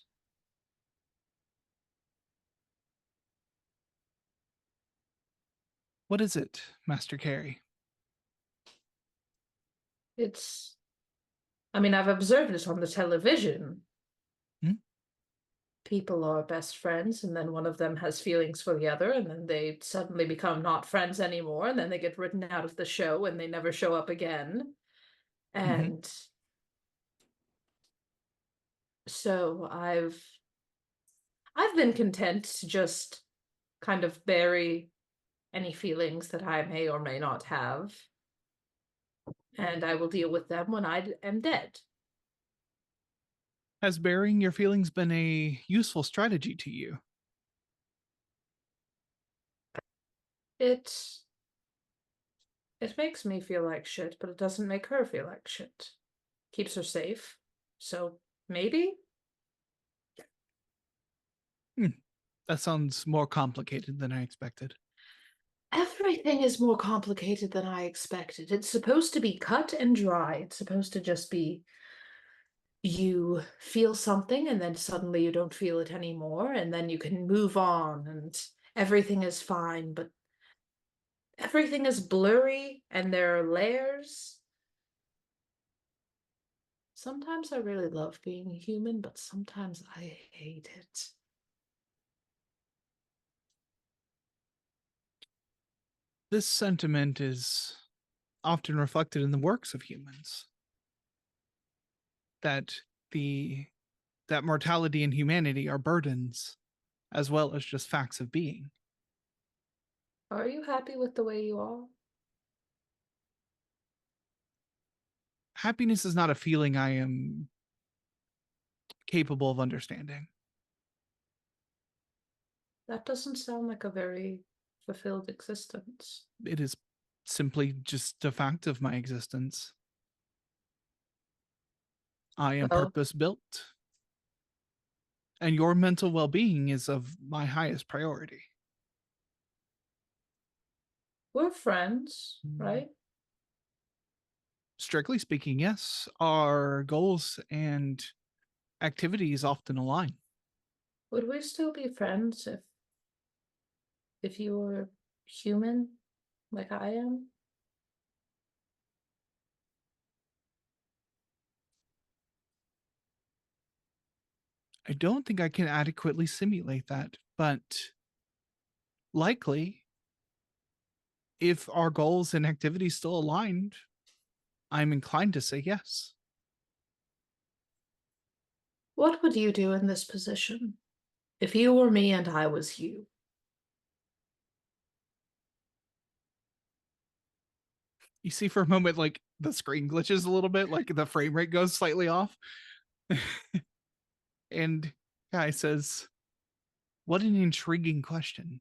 What is it, Master Cary? I mean, I've observed it on the television. Hmm? People are best friends, and then one of them has feelings for the other, and then they suddenly become not friends anymore, and then they get written out of the show and they never show up again. And so I've been content to just kind of bury any feelings that I may or may not have, and I will deal with them when I am dead. Has burying your feelings been a useful strategy to you? It makes me feel like shit, but it doesn't make her feel like shit. Keeps her safe. So maybe? That sounds more complicated than I expected. Everything is more complicated than I expected. It's supposed to be cut and dry. It's supposed to just be you feel something and then suddenly you don't feel it anymore, and then you can move on and everything is fine, but everything is blurry and there are layers. Sometimes I really love being a human, but sometimes I hate it. This sentiment is often reflected in the works of humans. That mortality and humanity are burdens, as well as just facts of being. Are you happy with the way you are? Happiness is not a feeling I am capable of understanding. That doesn't sound like a very fulfilled existence. It is simply just a fact of my existence. I am Well, purpose built. And your mental well-being is of my highest priority. we're friends, right? Strictly speaking, yes. Our goals and activities often align. Would we still be friends if you were human like I am? I don't think I can adequately simulate that, but likely, if our goals and activities still aligned, I'm inclined to say yes. What would you do in this position if you were me and I was you? You see, for a moment, like the screen glitches a little bit, like the frame rate goes slightly off. And guy says, "What an intriguing question."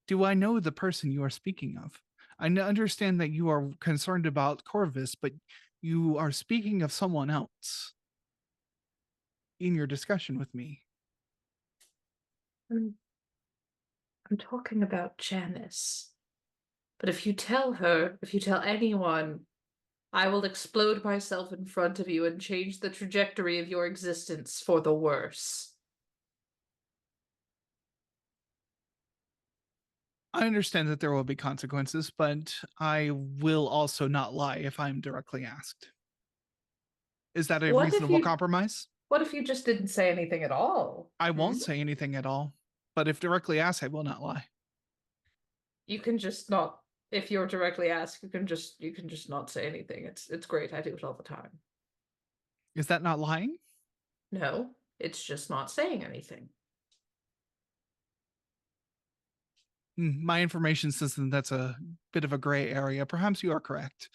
Do I know the person you are speaking of? I understand that you are concerned about Corvus, but you are speaking of someone else in your discussion with me. I'm talking about Janus. But if you tell anyone, I will explode myself in front of you and change the trajectory of your existence for the worse. I understand that there will be consequences, but I will also not lie if I'm directly asked. Is that a reasonable compromise? What if you just didn't say anything at all? I won't say anything at all, but if directly asked, I will not lie. You can just not, if you're directly asked, you can just not say anything. It's great. I do it all the time. Is that not lying? No, it's just not saying anything. My information says that that's a bit of a gray area. Perhaps you are correct.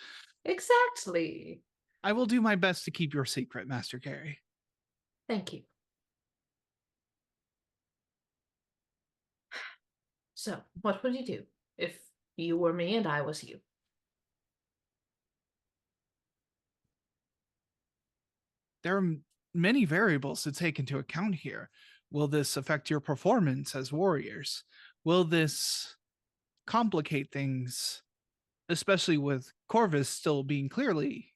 Exactly. I will do my best to keep your secret, Master Cary. Thank you. So, what would you do if you were me and I was you? There are many variables to take into account here. Will this affect your performance as warriors? Will this complicate things, especially with Corvus still being clearly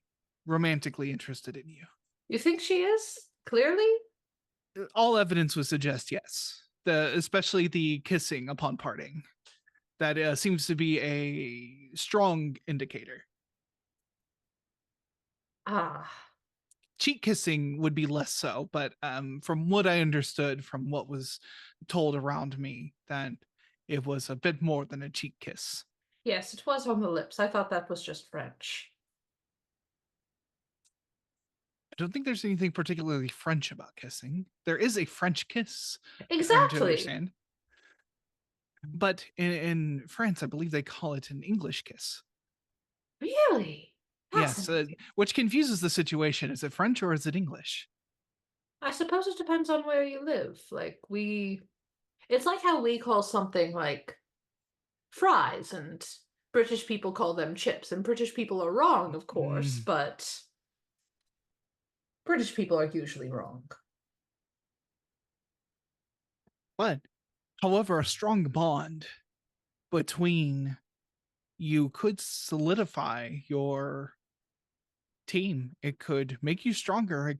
romantically interested in you? You think she is? Clearly? all evidence would suggest yes. Especially the kissing upon parting. That seems to be a strong indicator. Ah, Cheek kissing would be less so, but from what I understood from what was told around me, that it was a bit more than a cheek kiss. yes, it was on the lips. I thought that was just French. I don't think there's anything particularly French about kissing. There is a French kiss, I'm to Exactly. understand. But in France, I believe they call it an English kiss. Really? Yes, Fascinating. which confuses the situation. Is it French or is it English? I suppose it depends on where you live. Like it's like how we call something like fries, and British people call them chips, and British people are wrong, of course, but British people are usually wrong. But, however, a strong bond between you could solidify your team. It could make you stronger.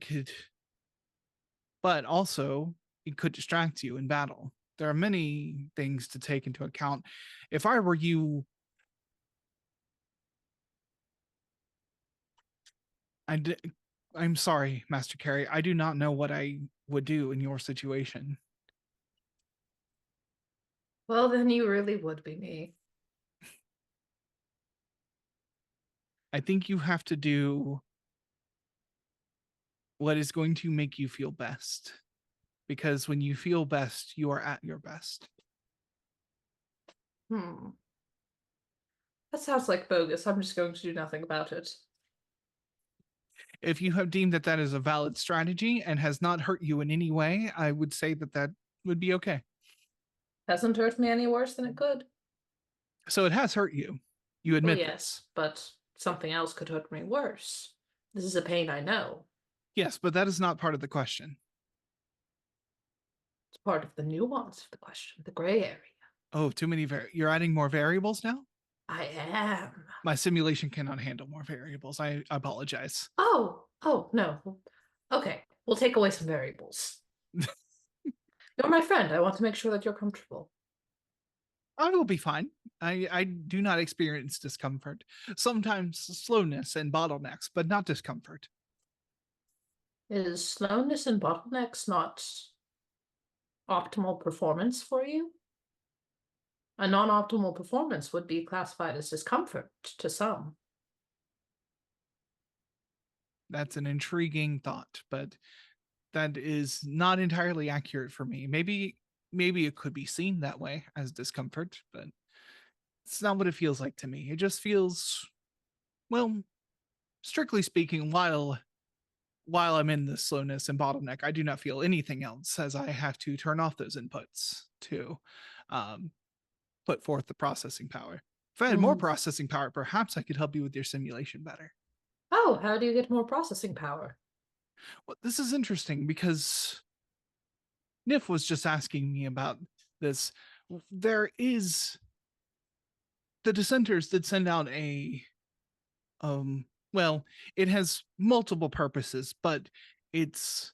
But also it could distract you in battle. There are many things to take into account. If I were you, I'm sorry, Master Cary. I do not know what I would do in your situation. Well, then you really would be me. I think you have to do what is going to make you feel best. Because when you feel best, you are at your best. That sounds like bogus. I'm just going to do nothing about it. If you have deemed that that is a valid strategy and has not hurt you in any way, I would say that that would be okay. Hasn't hurt me any worse than it could. So it has hurt you. You admit Well, yes, but something else could hurt me worse. This is a pain I know. Yes, but that is not part of the question. It's part of the nuance of the question, the gray area. Oh, too many you're adding more variables now? I am. My simulation cannot handle more variables. I apologize. Oh, no. Okay, we'll take away some variables. You're my friend. I want to make sure that you're comfortable. I will be fine. I do not experience discomfort. Sometimes slowness and bottlenecks, but not discomfort. Is slowness and bottlenecks not optimal performance for you? A non-optimal performance would be classified as discomfort to some. That's an intriguing thought, but that is not entirely accurate for me. Maybe it could be seen that way as discomfort, but it's not what it feels like to me. It just feels, well, strictly speaking, while I'm in the slowness and bottleneck, I do not feel anything else, as I have to turn off those inputs to put forth the processing power. If I had more processing power, perhaps I could help you with your simulation better. Oh, how do you get more processing power? Well, this is interesting because Nif was just asking me about this. There is, the dissenters did send out a well, it has multiple purposes, but its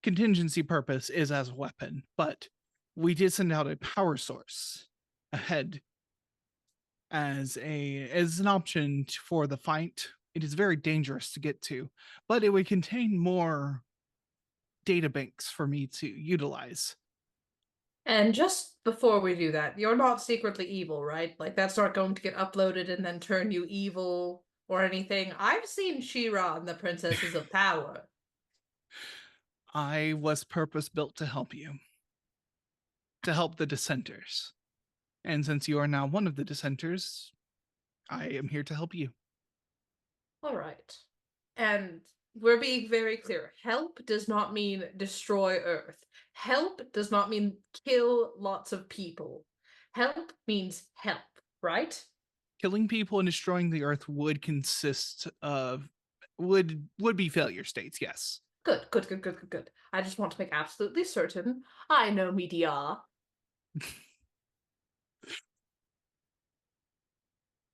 contingency purpose is as a weapon. But we did send out a power source ahead as an option for the fight. It is very dangerous to get to, but it would contain more data banks for me to utilize. And just before we do that, you're not secretly evil, right? Like, that's not going to get uploaded and then turn you evil or anything. I've seen She-Ra and the Princesses of Power. I was purpose built to help you, to help the dissenters. And since you are now one of the dissenters, I am here to help you. All right. And we're being very clear. Help does not mean destroy Earth. Help does not mean kill lots of people. Help means help, right? Killing people and destroying the Earth would consist of would be failure states, yes. Good. I just want to make absolutely certain I know media.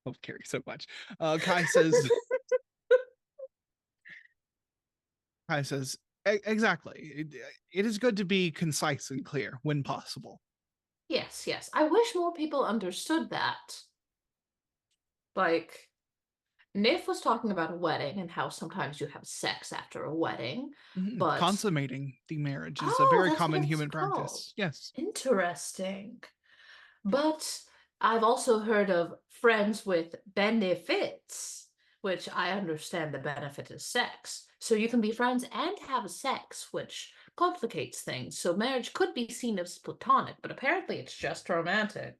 Oh, Cary so much. Kai says, Exactly. It is good to be concise and clear when possible. Yes, yes. I wish more people understood that. Like, Nif was talking about a wedding and how sometimes you have sex after a wedding, but Consummating the marriage is a oh, very that's what common it's human called. practice. Yes. Interesting. But I've also heard of friends with benefits, which I understand the benefit is sex. So you can be friends and have sex, which complicates things. So marriage could be seen as platonic, but apparently it's just romantic.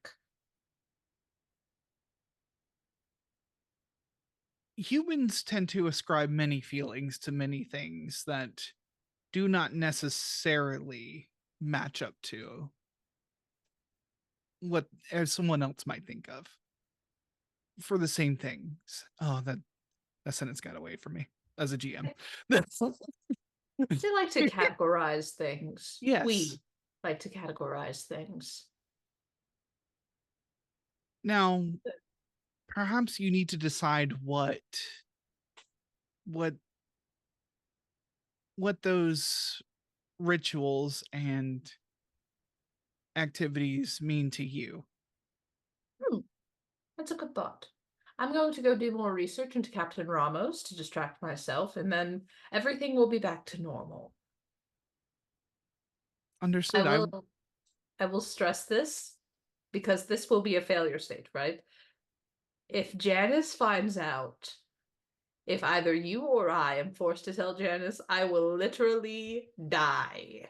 Humans tend to ascribe many feelings to many things that do not necessarily match up to what someone else might think of for the same things. Oh, that sentence got away from me as a GM. They like to categorize things. Yes. We like to categorize things. Now, perhaps you need to decide what those rituals and activities mean to you. That's a good thought. I'm going to go do more research into Captain Ramos to distract myself, and then everything will be back to normal. Understood. I will stress this because this will be a failure state, right? If Janus finds out, if either you or I am forced to tell Janus, I will literally die.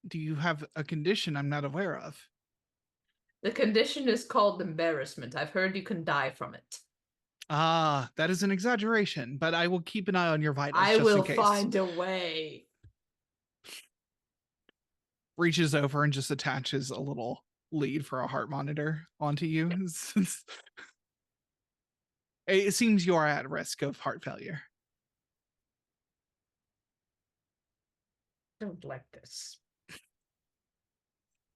Do you have a condition I'm not aware of? The condition is called embarrassment. I've heard you can die from it. Ah, that is an exaggeration, but I will keep an eye on your vitals I just will in case. find a way. Reaches over and just attaches a little lead for a heart monitor onto you. It seems you are at risk of heart failure. Don't like this.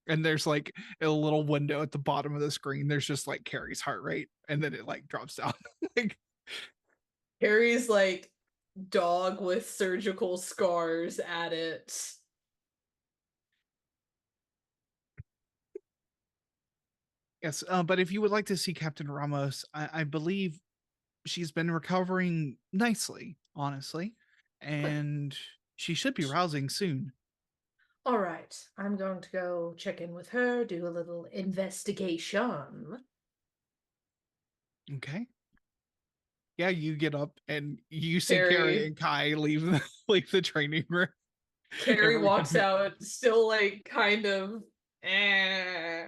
And there's like a little window at the bottom of the screen. There's just like Cary's heart rate, and then it like drops down. Like, Cary's like dog with surgical scars at it. yes, but if you would like to see Captain Ramos, I believe she's been recovering nicely, honestly, and she should be rousing soon. All right, I'm going to go check in with her, do a little investigation. Okay. Yeah, you get up and you see Cary. Cary and Kai leave the training room. Cary walks Everyone- out, still like kind of eh.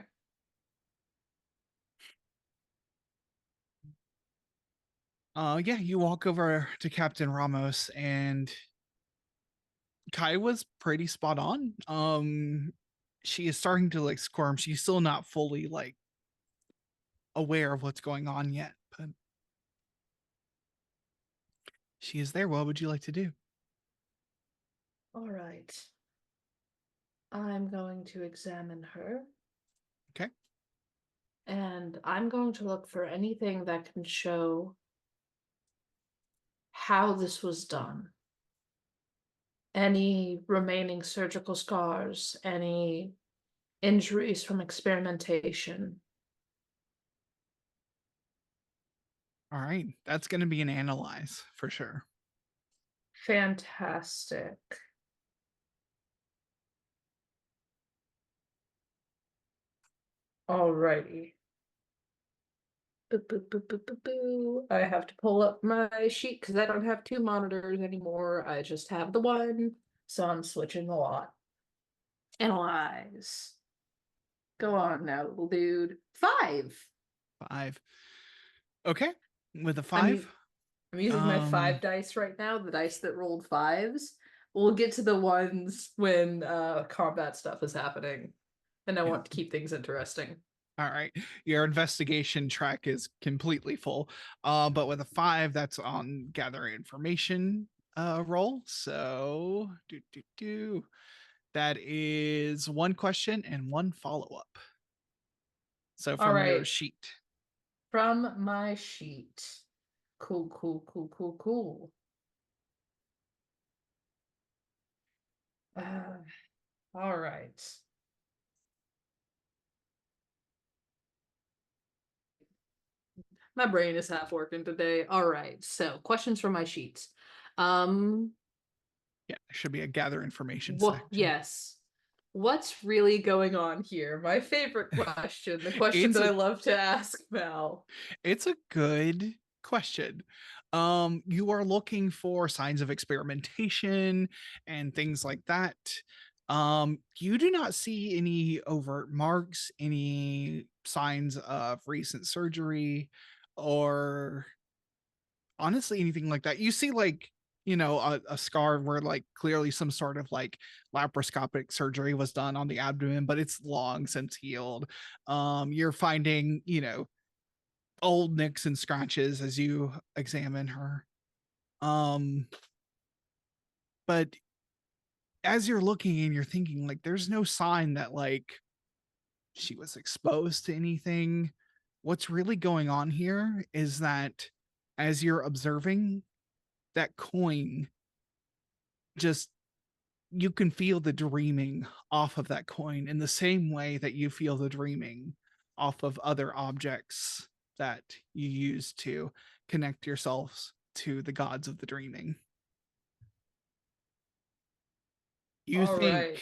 Yeah, you walk over to Captain Ramos, and Kai was pretty spot on. She is starting to like squirm. She's still not fully like aware of what's going on yet, but she is there. What would you like to do? All right. I'm going to examine her. Okay. And I'm going to look for anything that can show how this was done. Any remaining surgical scars, any injuries from experimentation. All right, that's going to be an analyze for sure. Fantastic. Alrighty. Boo, boo, boo, boo, boo, boo. I have to pull up my sheet because I don't have two monitors anymore. I just have the one. So I'm switching a lot. Analyze. Go on now, little dude. 5. 5. Okay, with a I'm 5. using my 5 dice right now, the dice that rolled 5s. We'll get to the ones when combat stuff is happening. And I want to keep things interesting. All right, your investigation track is completely full, but with a 5, that's on gather information roll. So that is 1 question and 1 follow-up. So from your sheet. From my sheet. Cool. All right. My brain is half working today. All right. So, questions from my sheets. Yeah, there should be a gather information What? section. Yes. What's really going on here? My favorite question, the question It's that I a- love to ask Val. It's a good question. You are looking for signs of experimentation and things like that. You do not see any overt marks, any signs of recent surgery, or honestly anything like that. You see like, you know, a scar where like clearly some sort of like laparoscopic surgery was done on the abdomen, but it's long since healed. You're finding, you know, old nicks and scratches as you examine her. But as you're looking and you're thinking, like, there's no sign that like she was exposed to anything. What's really going on here is that as you're observing, that coin just, you can feel the dreaming off of that coin in the same way that you feel the dreaming off of other objects that you use to connect yourselves to the gods of the dreaming. You All right.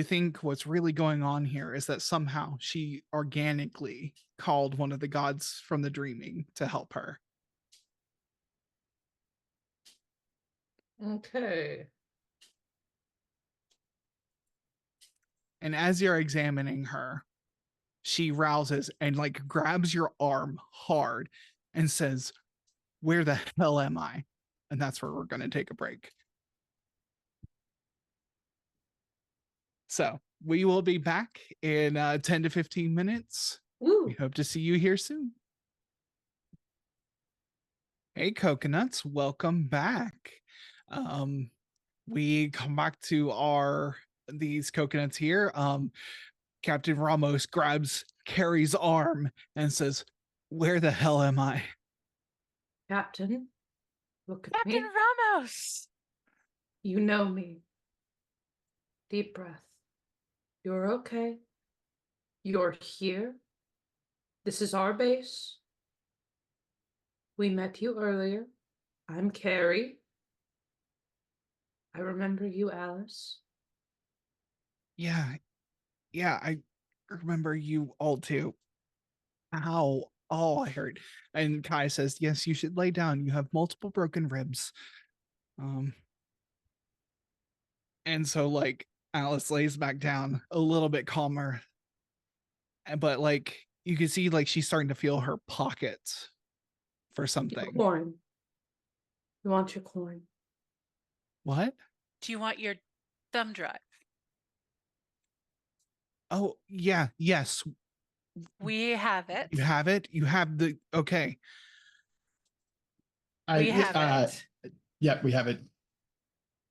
think what's really going on here is that somehow she organically called one of the gods from the dreaming to help her. Okay. And as you're examining her, she rouses and like grabs your arm hard and says, "Where the hell am I?" And that's where we're going to take a break. So we will be back in 10 to 15 minutes. Woo. We hope to see you here soon. Hey, coconuts, welcome back. We come back to these coconuts here. Captain Ramos grabs Cary's arm and says, "Where the hell am I?" Captain, look at Captain me. Ramos! You know me. Deep breath. You're okay. You're here. This is our base. We met you earlier. I'm Cary. I remember you, Alice. Yeah, I remember you all too. Ow. Oh, I heard. And Kai says, "Yes, you should lay down. You have multiple broken ribs." And so like Alice lays back down a little bit calmer. But like you can see like she's starting to feel her pockets for Your something. coin. You want your coin. What? Do you want your thumb drive? Oh, yeah, yes. We have it. You have it? You have the okay. We have it. Yeah, we have it.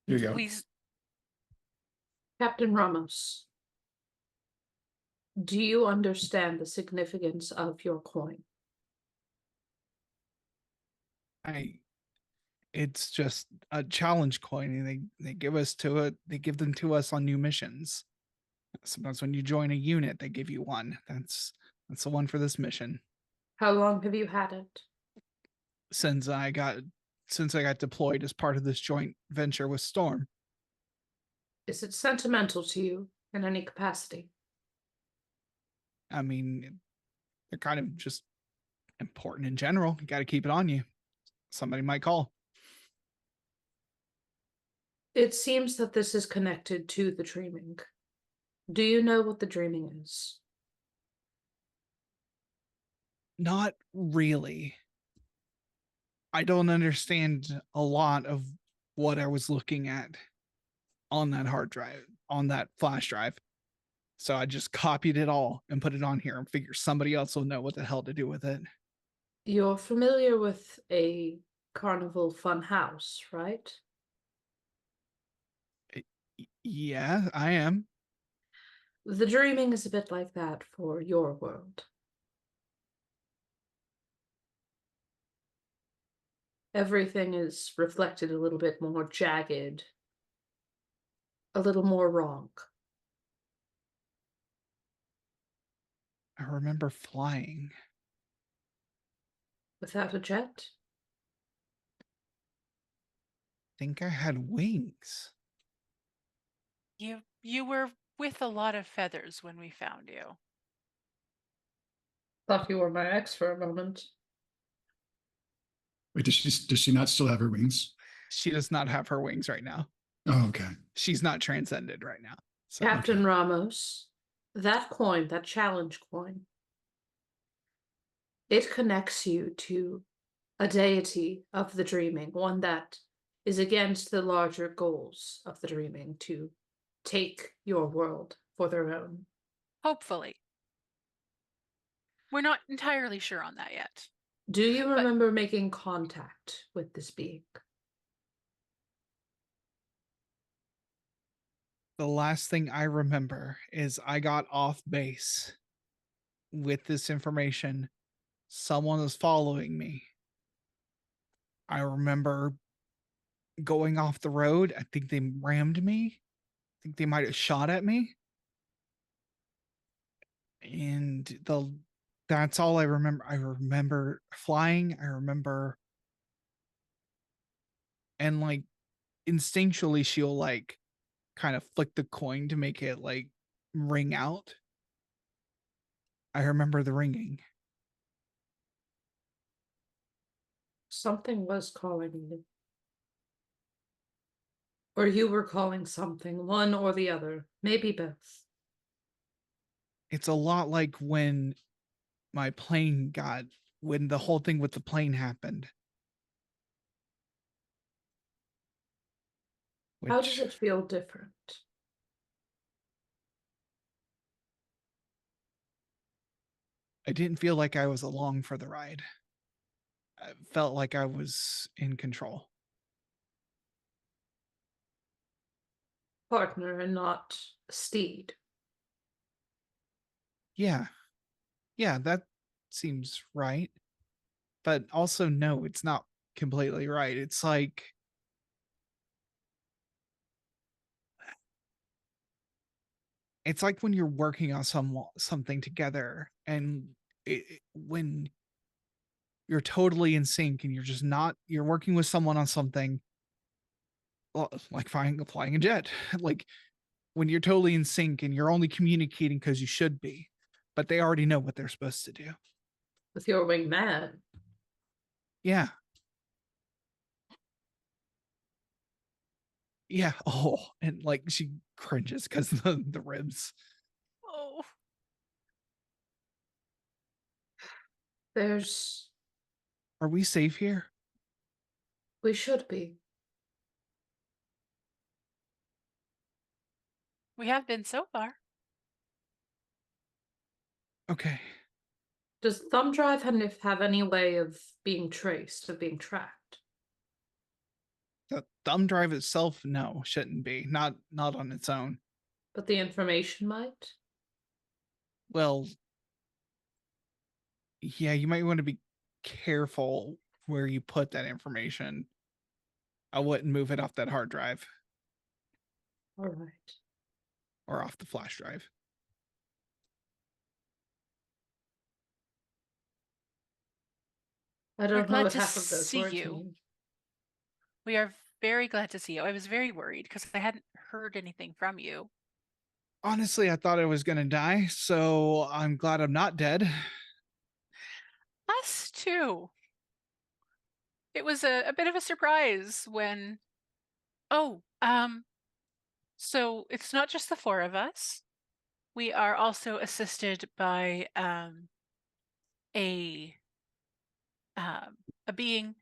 Here you go. Captain Ramos, do you understand the significance of your coin? It's just a challenge coin, and they give them to us on new missions. Sometimes when you join a unit, they give you one. That's the one for this mission. How long have you had it? Since I got deployed as part of this joint venture with Storm. Is it sentimental to you in any capacity? I mean, they're kind of just important in general. You got to keep it on you. Somebody might call. It seems that this is connected to the dreaming. Do you know what the dreaming is? Not really. I don't understand a lot of what I was looking at on that hard drive, on that flash drive. So I just copied it all and put it on here and figure somebody else will know what the hell to do with it. You're familiar with a carnival fun house, right? Yeah, I am. The dreaming is a bit like that for your world. Everything is reflected a little bit more jagged. a little more wrong? I remember flying. Without a jet? Think I had wings. You were with a lot of feathers when we found you. Thought you were my ex for a moment. Wait, does she not still have her wings? She does not have her wings right now. Oh, okay. She's not transcended right now. So Captain Ramos, that coin, that challenge coin, it connects you to a deity of the dreaming, one that is against the larger goals of the dreaming to take your world for their own. Hopefully. We're not entirely sure on that yet. Do you remember making contact with this being? the last thing I remember is I got off base with this information. Someone was following me. I remember going off the road. I think they rammed me. I think they might have shot at me. And that's all I remember. I remember flying. I remember, and like instinctually she'll like kind of flick the coin to make it like ring out. I remember the ringing. Something was calling you. Or you were calling something, one or the other, maybe both. It's a lot like when my plane when the whole thing with the plane happened. How does it feel different? I didn't feel like I was along for the ride. I felt like I was in control. Partner and not steed. Yeah. Yeah, that seems right. But also, no, it's not completely right. It's like, when you're working on something together, and when you're totally in sync and you're working with someone on something, well, like flying a jet, like when you're totally in sync and you're only communicating because you should be, but they already know what they're supposed to do. With your wingman. Yeah. Yeah. Oh, and like she cringes because the ribs. Oh. Are we safe here? We should be. We have been so far. Okay. Does thumb drive have any way of being traced, of being tracked? The thumb drive itself, no, shouldn't be. Not on its own. But the information might? Well, yeah, you might want to be careful where you put that information. I wouldn't move it off that hard drive. All right. Or off the flash drive. I don't know glad what to half of those see words you. mean. We are very glad to see you. I was very worried because I hadn't heard anything from you. Honestly, I thought I was going to die, so I'm glad I'm not dead. Us too. It was a bit of a surprise when, so it's not just the four of us. We are also assisted by a being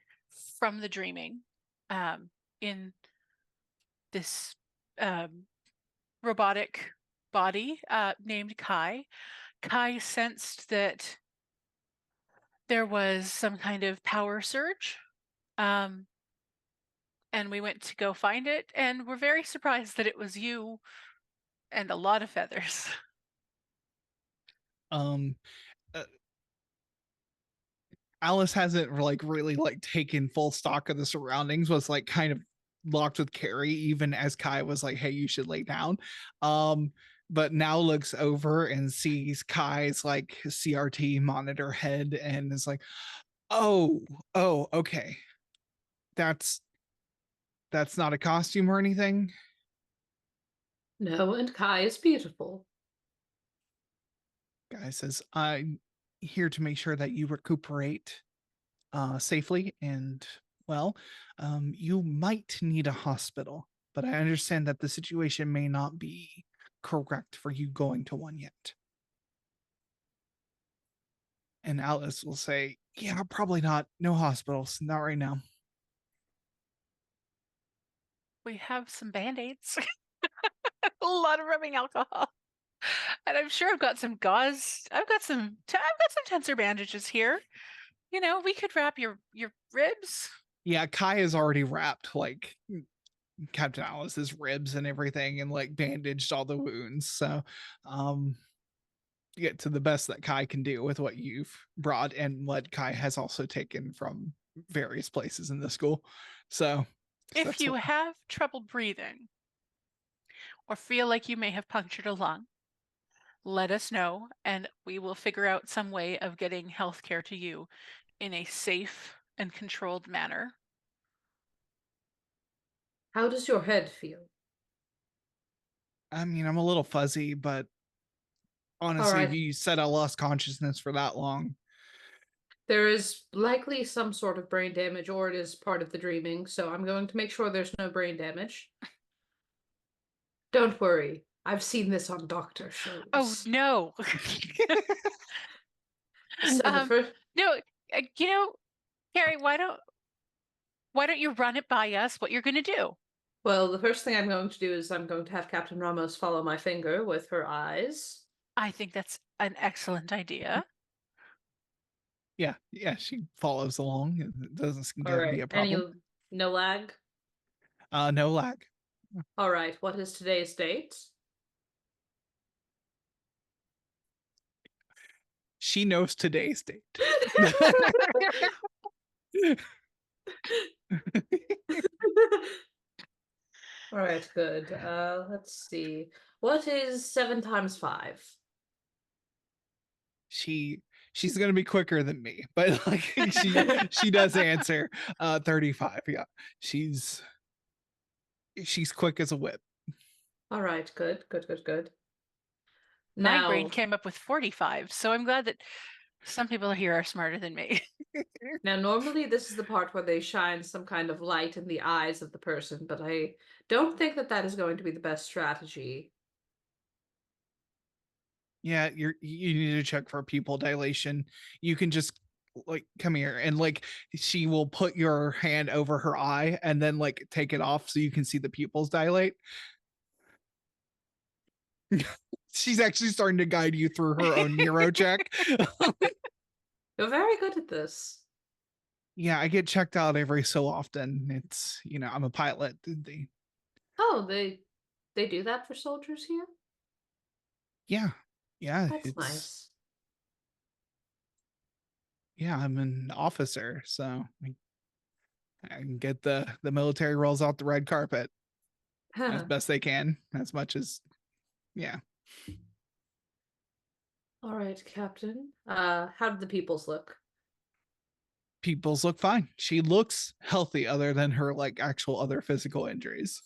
from the dreaming in this robotic body named Kai. Kai sensed that there was some kind of power surge, and we went to go find it, and we're very surprised that it was you and a lot of feathers. Alice hasn't like really like taken full stock of the surroundings, was like kind of locked with Cary, even as Kai was like, hey, you should lay down. But now looks over and sees Kai's like CRT monitor head and is like, oh, okay. That's not a costume or anything. No, and Kai is beautiful. Guy says, I'm here to make sure that you recuperate safely, and well, you might need a hospital, but I understand that the situation may not be correct for you going to one yet. And Alice will say, yeah, probably not. No hospitals, not right now. We have some band-aids. A lot of rubbing alcohol. And I'm sure I've got some gauze. I've got some tensor bandages here. You know, we could wrap your ribs. Yeah, Kai has already wrapped like Captain Alice's ribs and everything and like bandaged all the wounds. So get to the best that Kai can do with what you've brought and what Kai has also taken from various places in the school. So if you have trouble breathing or feel like you may have punctured a lung, let us know and we will figure out some way of getting healthcare to you in a safe and controlled manner. How does your head feel? I mean, I'm a little fuzzy, but honestly, right. if you said I lost consciousness for that long, There is likely some sort of brain damage, or it is part of the dreaming, so I'm going to make sure there's no brain damage. Don't worry, I've seen this on doctor shows. Oh no. So the first... No, you know, Cary, why don't you run it by us what you're going to do? Well, the first thing I'm going to do is I'm going to have Captain Ramos follow my finger with her eyes. I think that's an excellent idea. yeah, she follows along. It doesn't seem to be a problem. No lag? No lag. All right, what is today's date? She knows today's date. All right, good. Let's see. What is 7 times 5? She's gonna be quicker than me, but like she does answer 35. Yeah, she's quick as a whip. All right, good. My brain came up with 45, so I'm glad that some people here are smarter than me. Now, normally this is the part where they shine some kind of light in the eyes of the person, but I don't think that is going to be the best strategy. Yeah, you need to check for pupil dilation. You can just like come here and like she will put your hand over her eye and then like take it off so you can see the pupils dilate. She's actually starting to guide you through her own neuro check. You're very good at this. Yeah, I get checked out every so often. It's, I'm a pilot. Oh, they do that for soldiers here? Yeah. That's nice. Yeah, I'm an officer, so I can get the military rolls out the red carpet as best they can, as much as, yeah. All right, Captain. How did the pupils look? Pupils look fine. She looks healthy other than her like actual other physical injuries.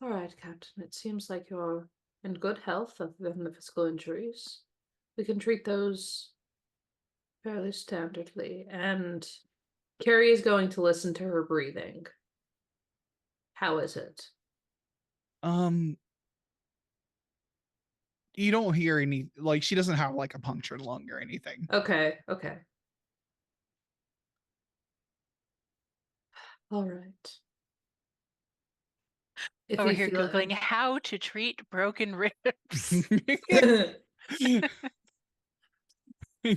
All right, Captain. It seems like you're in good health other than the physical injuries. We can treat those fairly standardly. And Cary is going to listen to her breathing. How is it? You don't hear any, like, she doesn't have like a punctured lung or anything. Okay. All right. If Over you here feel Googling how to treat broken ribs.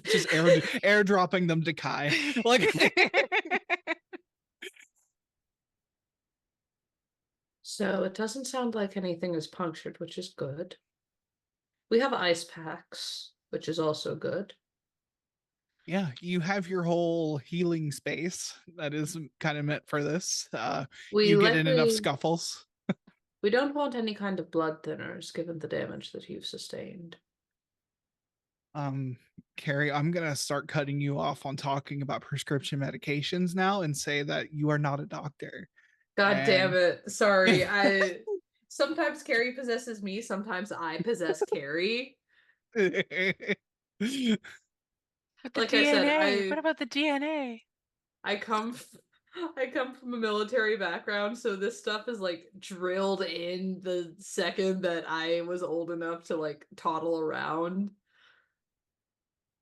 Just airdropping them to Kai. Like So it doesn't sound like anything is punctured, which is good. We have ice packs, which is also good. Yeah, you have your whole healing space that is kind of meant for this. We You get in enough likely scuffles. we don't want any kind of blood thinners given the damage that you've sustained. Cary, I'm gonna start cutting you off on talking about prescription medications now and say that you are not a doctor. God damn And it. Sorry. I sometimes Cary possesses me, sometimes I possess Cary. With the Like I said, DNA. What about the DNA? I come from a military background, so this stuff is like drilled in the second that I was old enough to like toddle around.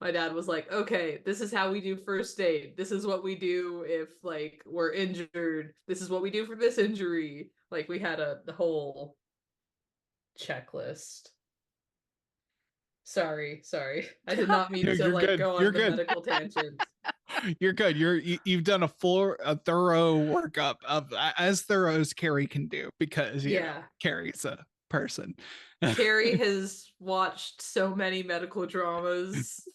My dad was like, okay, this is how we do first aid. This is what we do if like we're injured. This is what we do for this injury. Like we had the whole checklist. Sorry. I did not mean No, to you're like good. go on You're the good. medical tangent. You're good. You've done a thorough workup of as thorough as Cary can do because you know Yeah. Cary's a person. Cary has watched so many medical dramas.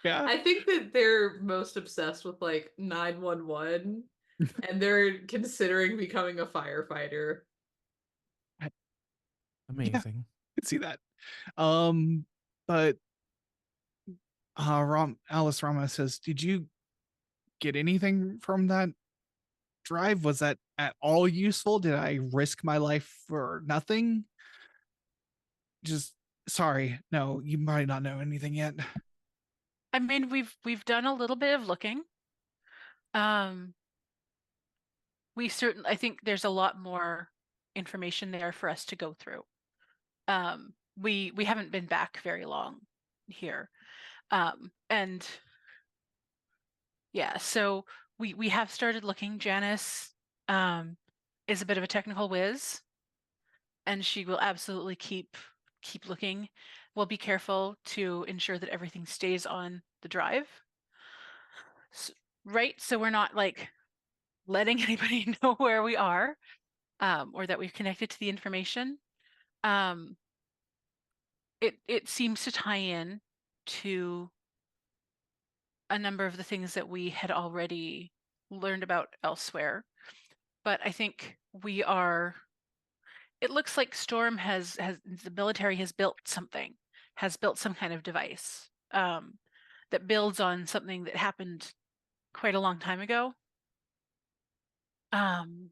Yeah. I think that they're most obsessed with like 911 and they're considering becoming a firefighter. Amazing. I can see that. But Alice Rama says, did you get anything from that drive? Was that at all useful? Did I risk my life for nothing? Just sorry. No, you might not know anything yet. I mean, we've done a little bit of looking. I think there's a lot more information there for us to go through. We haven't been back very long here. And yeah, so we have started looking. Janus is a bit of a technical whiz, and she will absolutely keep looking. We'll be careful to ensure that everything stays on the drive. Right? So we're not like letting anybody know where we are, or that we've connected to the information. It seems to tie in to a number of the things that we had already learned about elsewhere. But I think it looks like Storm has the military has built some kind of device that builds on something that happened quite a long time ago. And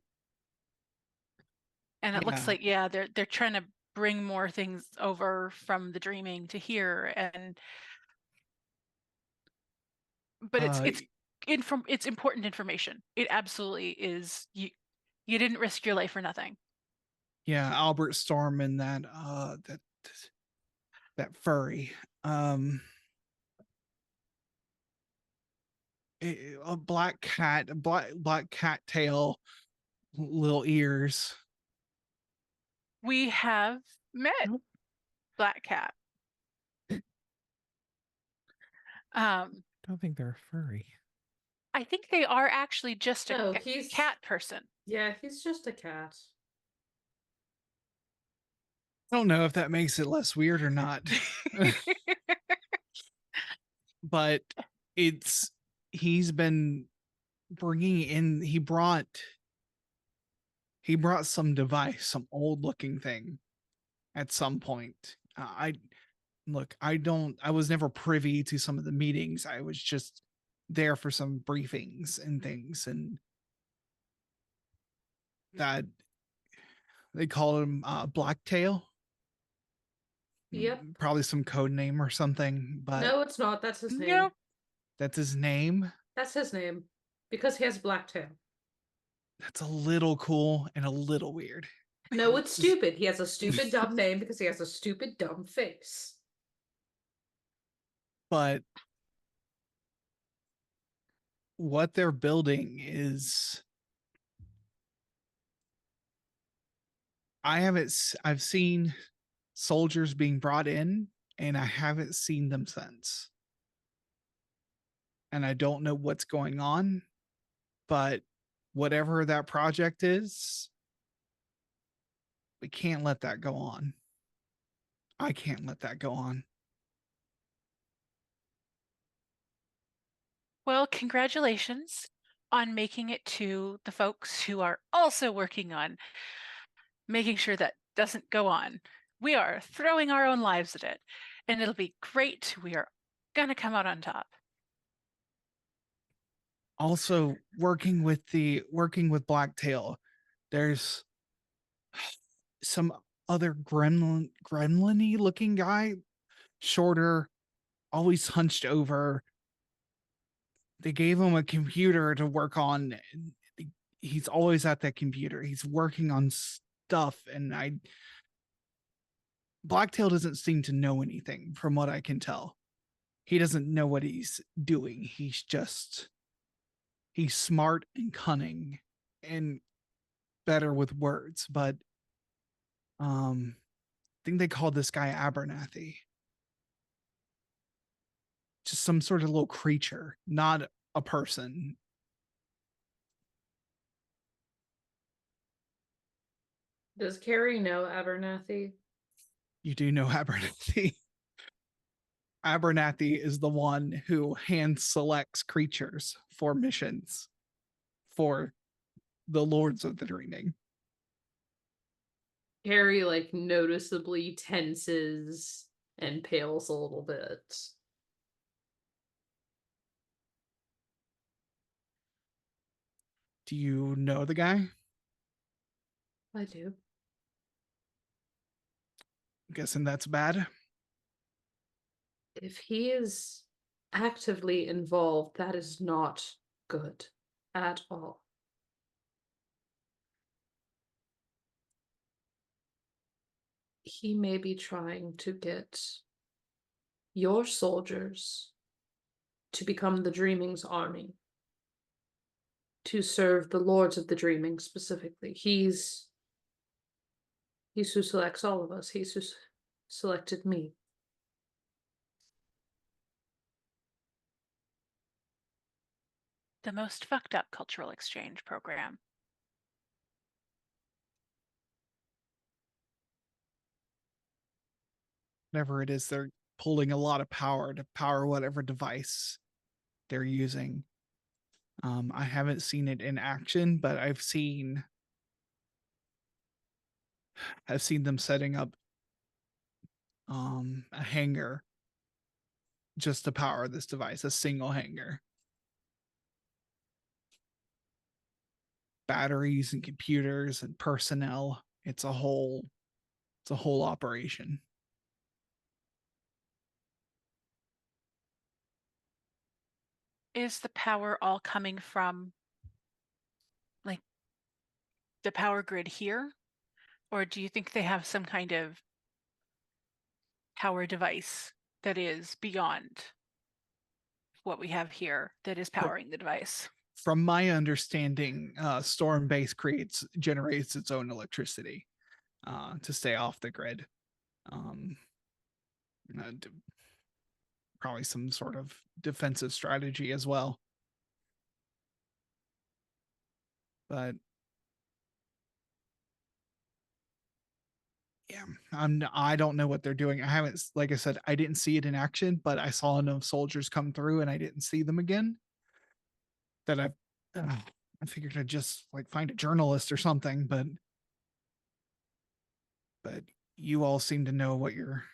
it looks like, yeah, they're trying to bring more things over from the dreaming to here, but it's important information. It absolutely is. You didn't risk your life for nothing. Yeah, Albert Storm and that furry. A black cat, black cat tail, little ears. We have met Black Cat. Don't think they're furry. I think they are actually just No, a he's cat person. Yeah, he's just a cat. I don't know if that makes it less weird or not. But he's been bringing in, he brought some device, some old looking thing at some point. I was never privy to some of the meetings. I was just there for some briefings and things, and that they call him Blacktail. Yep. Probably some code name or something, but No, it's not. That's his name. Nope. that's his name. That's his name. Because he has black tail. That's a little cool and a little weird. No, it's stupid. He has a stupid dumb name because he has a stupid dumb face. But what they're building is, I've seen soldiers being brought in and I haven't seen them since. And I don't know what's going on, but whatever that project is, we can't let that go on. I can't let that go on. Well, congratulations on making it to the folks who are also working on making sure that doesn't go on. We are throwing our own lives at it, and it'll be great. We are going to come out on top. Also, working with Blacktail, there's some other gremlin-y looking guy, shorter, always hunched over. They gave him a computer to work on. He's always at that computer. He's working on stuff, and Blacktail doesn't seem to know anything from what I can tell. He doesn't know what he's doing. He's smart and cunning and better with words, but I think they called this guy Abernathy. Just some sort of little creature, not a person. Does Cary know Abernathy? You do know Abernathy. Abernathy is the one who hand selects creatures for missions for the Lords of the Dreaming. Cary like noticeably tenses and pales a little bit. Do you know the guy? I do. I'm guessing that's bad. If he is actively involved, that is not good at all. He may be trying to get your soldiers to become the Dreaming's army, to serve the Lords of the Dreaming specifically. He's who selects all of us. He's who selected me. The most fucked up cultural exchange program. Whatever it is, they're pulling a lot of power to power whatever device they're using. I haven't seen it in action, but I've seen them setting up a hangar just to power this device, a single hangar. Batteries and computers and personnel. It's a whole operation. Is the power all coming from like the power grid here? Or do you think they have some kind of power device that is beyond what we have here that is powering the device? From my understanding, Storm Base generates its own electricity to stay off the grid. Probably some sort of defensive strategy as well. But yeah, I don't know what they're doing. I haven't, like I said, I didn't see it in action, but I saw enough soldiers come through and I didn't see them again. That I figured I'd just like find a journalist or something, but you all seem to know what you're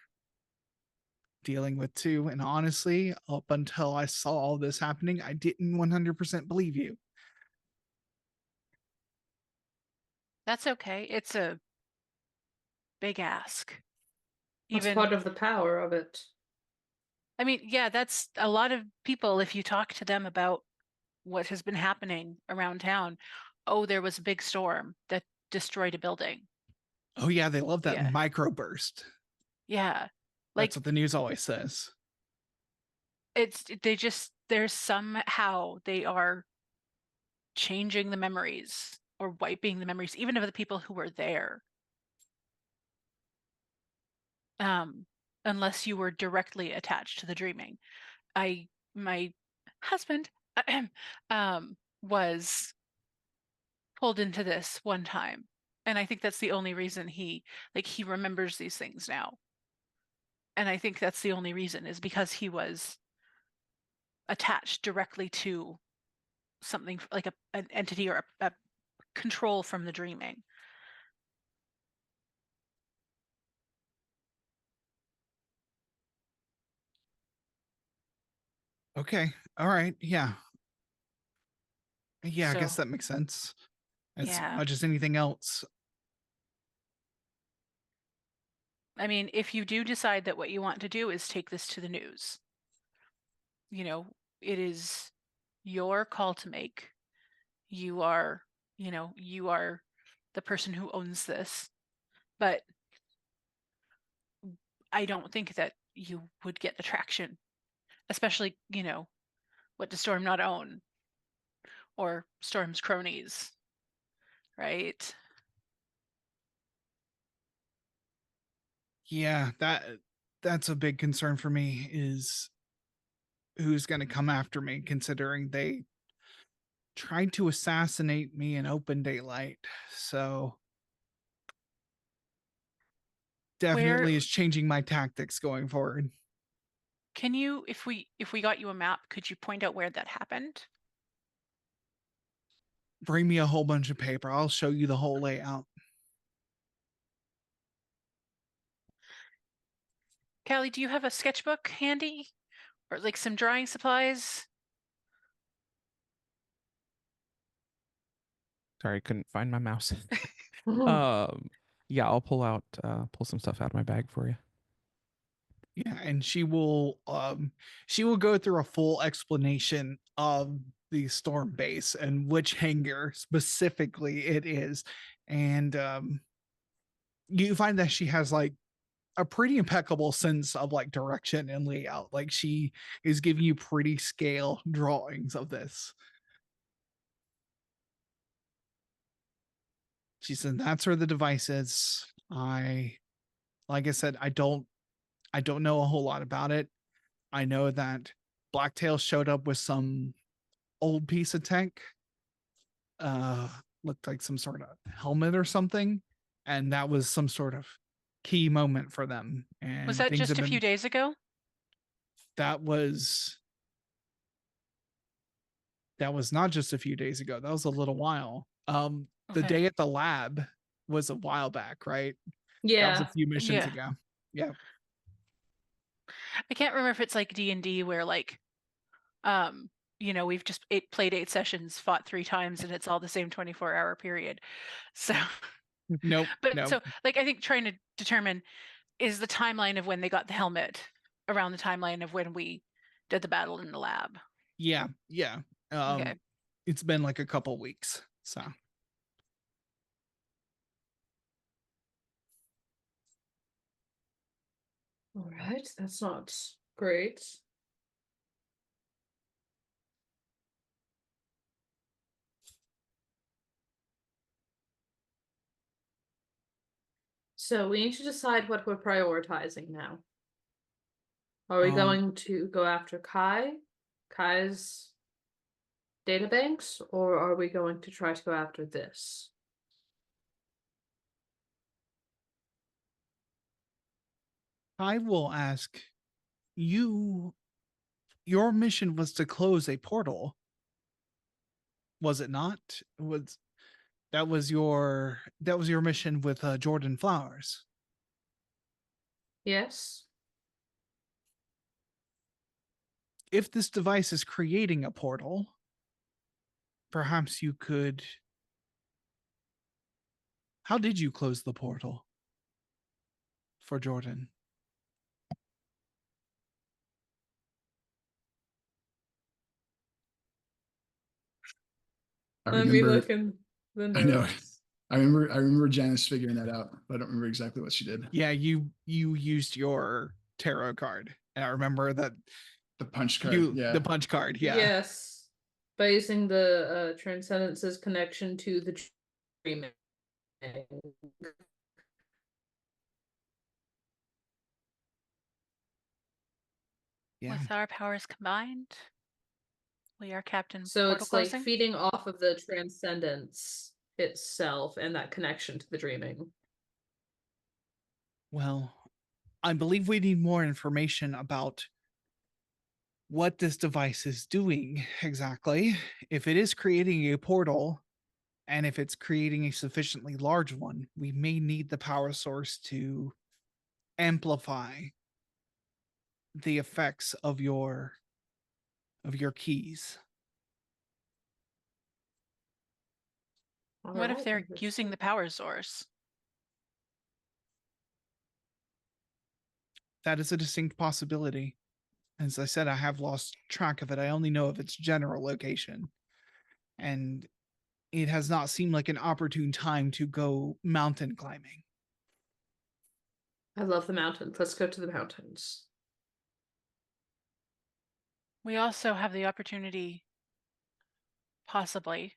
dealing with too. And honestly, up until I saw all this happening, I didn't 100% believe you. That's okay. It's a big ask. That's part of the power of it. I mean, yeah, that's a lot of people. If you talk to them about what has been happening around town, oh, there was a big storm that destroyed a building. Oh yeah, they love that microburst. Yeah. That's what the news always says. There's somehow they are changing the memories or wiping the memories, even of the people who were there. Unless you were directly attached to the dreaming. My husband was pulled into this one time, and I think that's the only reason he remembers these things now. And I think that's the only reason is because he was attached directly to something like an entity or a control from the dreaming. Okay. All right. Yeah. Yeah, I guess So, that makes sense. As yeah. much as anything else. I mean, if you do decide that what you want to do is take this to the news, you know, it is your call to make. You are, you are the person who owns this. But I don't think that you would get the traction, especially, what does Storm not own? Or Storm's cronies, right? Yeah, that's a big concern for me is who's going to come after me, considering they tried to assassinate me in open daylight. So definitely is changing my tactics going forward. Can you, if we got you a map, could you point out where that happened? Bring me a whole bunch of paper. I'll show you the whole layout. Callie, do you have a sketchbook handy? Or like some drawing supplies? Sorry, couldn't find my mouse. Oh, Yeah, I'll pull some stuff out of my bag for you. Yeah, and she will go through a full explanation of the storm base and which hangar specifically it is. And you find that she has like a pretty impeccable sense of like direction and layout. Like she is giving you pretty scale drawings of this. She said that's where the device is. Like I said, I don't know a whole lot about it. I know that Blacktail showed up with some old piece of tech. Looked like some sort of helmet or something. And that was some sort of key moment for them. And Was that things just have a been, few days ago? that was not just a few days ago. That was a little while. The Okay. day at the lab was a while back, right? That was a yeah. few missions Yeah. ago. Yeah. I can't remember if it's like D&D where like, we've just played 8 sessions, fought 3 times, and it's all the same 24-hour period. So, Nope. but No. so like I think trying to determine is the timeline of when they got the helmet around the timeline of when we did the battle in the lab. Yeah. Yeah. Okay. It's been like a couple weeks. So All right, that's not great. So we need to decide what we're prioritizing now. Are we going to go after Kai's databanks, or are we going to try to go after this? I will ask you, your mission was to close a portal. Was it not? That was your mission with Jordan Flowers. Yes. If this device is creating a portal, perhaps you could. How did you close the portal for Jordan? Let me look in the notes. I know. I remember Janus figuring that out, but I don't remember exactly what she did. Yeah, you used your tarot card. And I remember that The punch card. Yeah. the punch card. Yeah. Yes. By using the Transcendence's connection to the dreaming. Yeah. With our powers combined, we are Captain So Portal it's like Closing. feeding off of the Transcendence itself and that connection to the dreaming. Well, I believe we need more information about what this device is doing exactly. If it is creating a portal, and if it's creating a sufficiently large one, we may need the power source to amplify the effects of your keys. What if they're using the power source? That is a distinct possibility. As I said, I have lost track of it. I only know of its general location. And it has not seemed like an opportune time to go mountain climbing. I love the mountains. Let's go to the mountains. We also have the opportunity, possibly,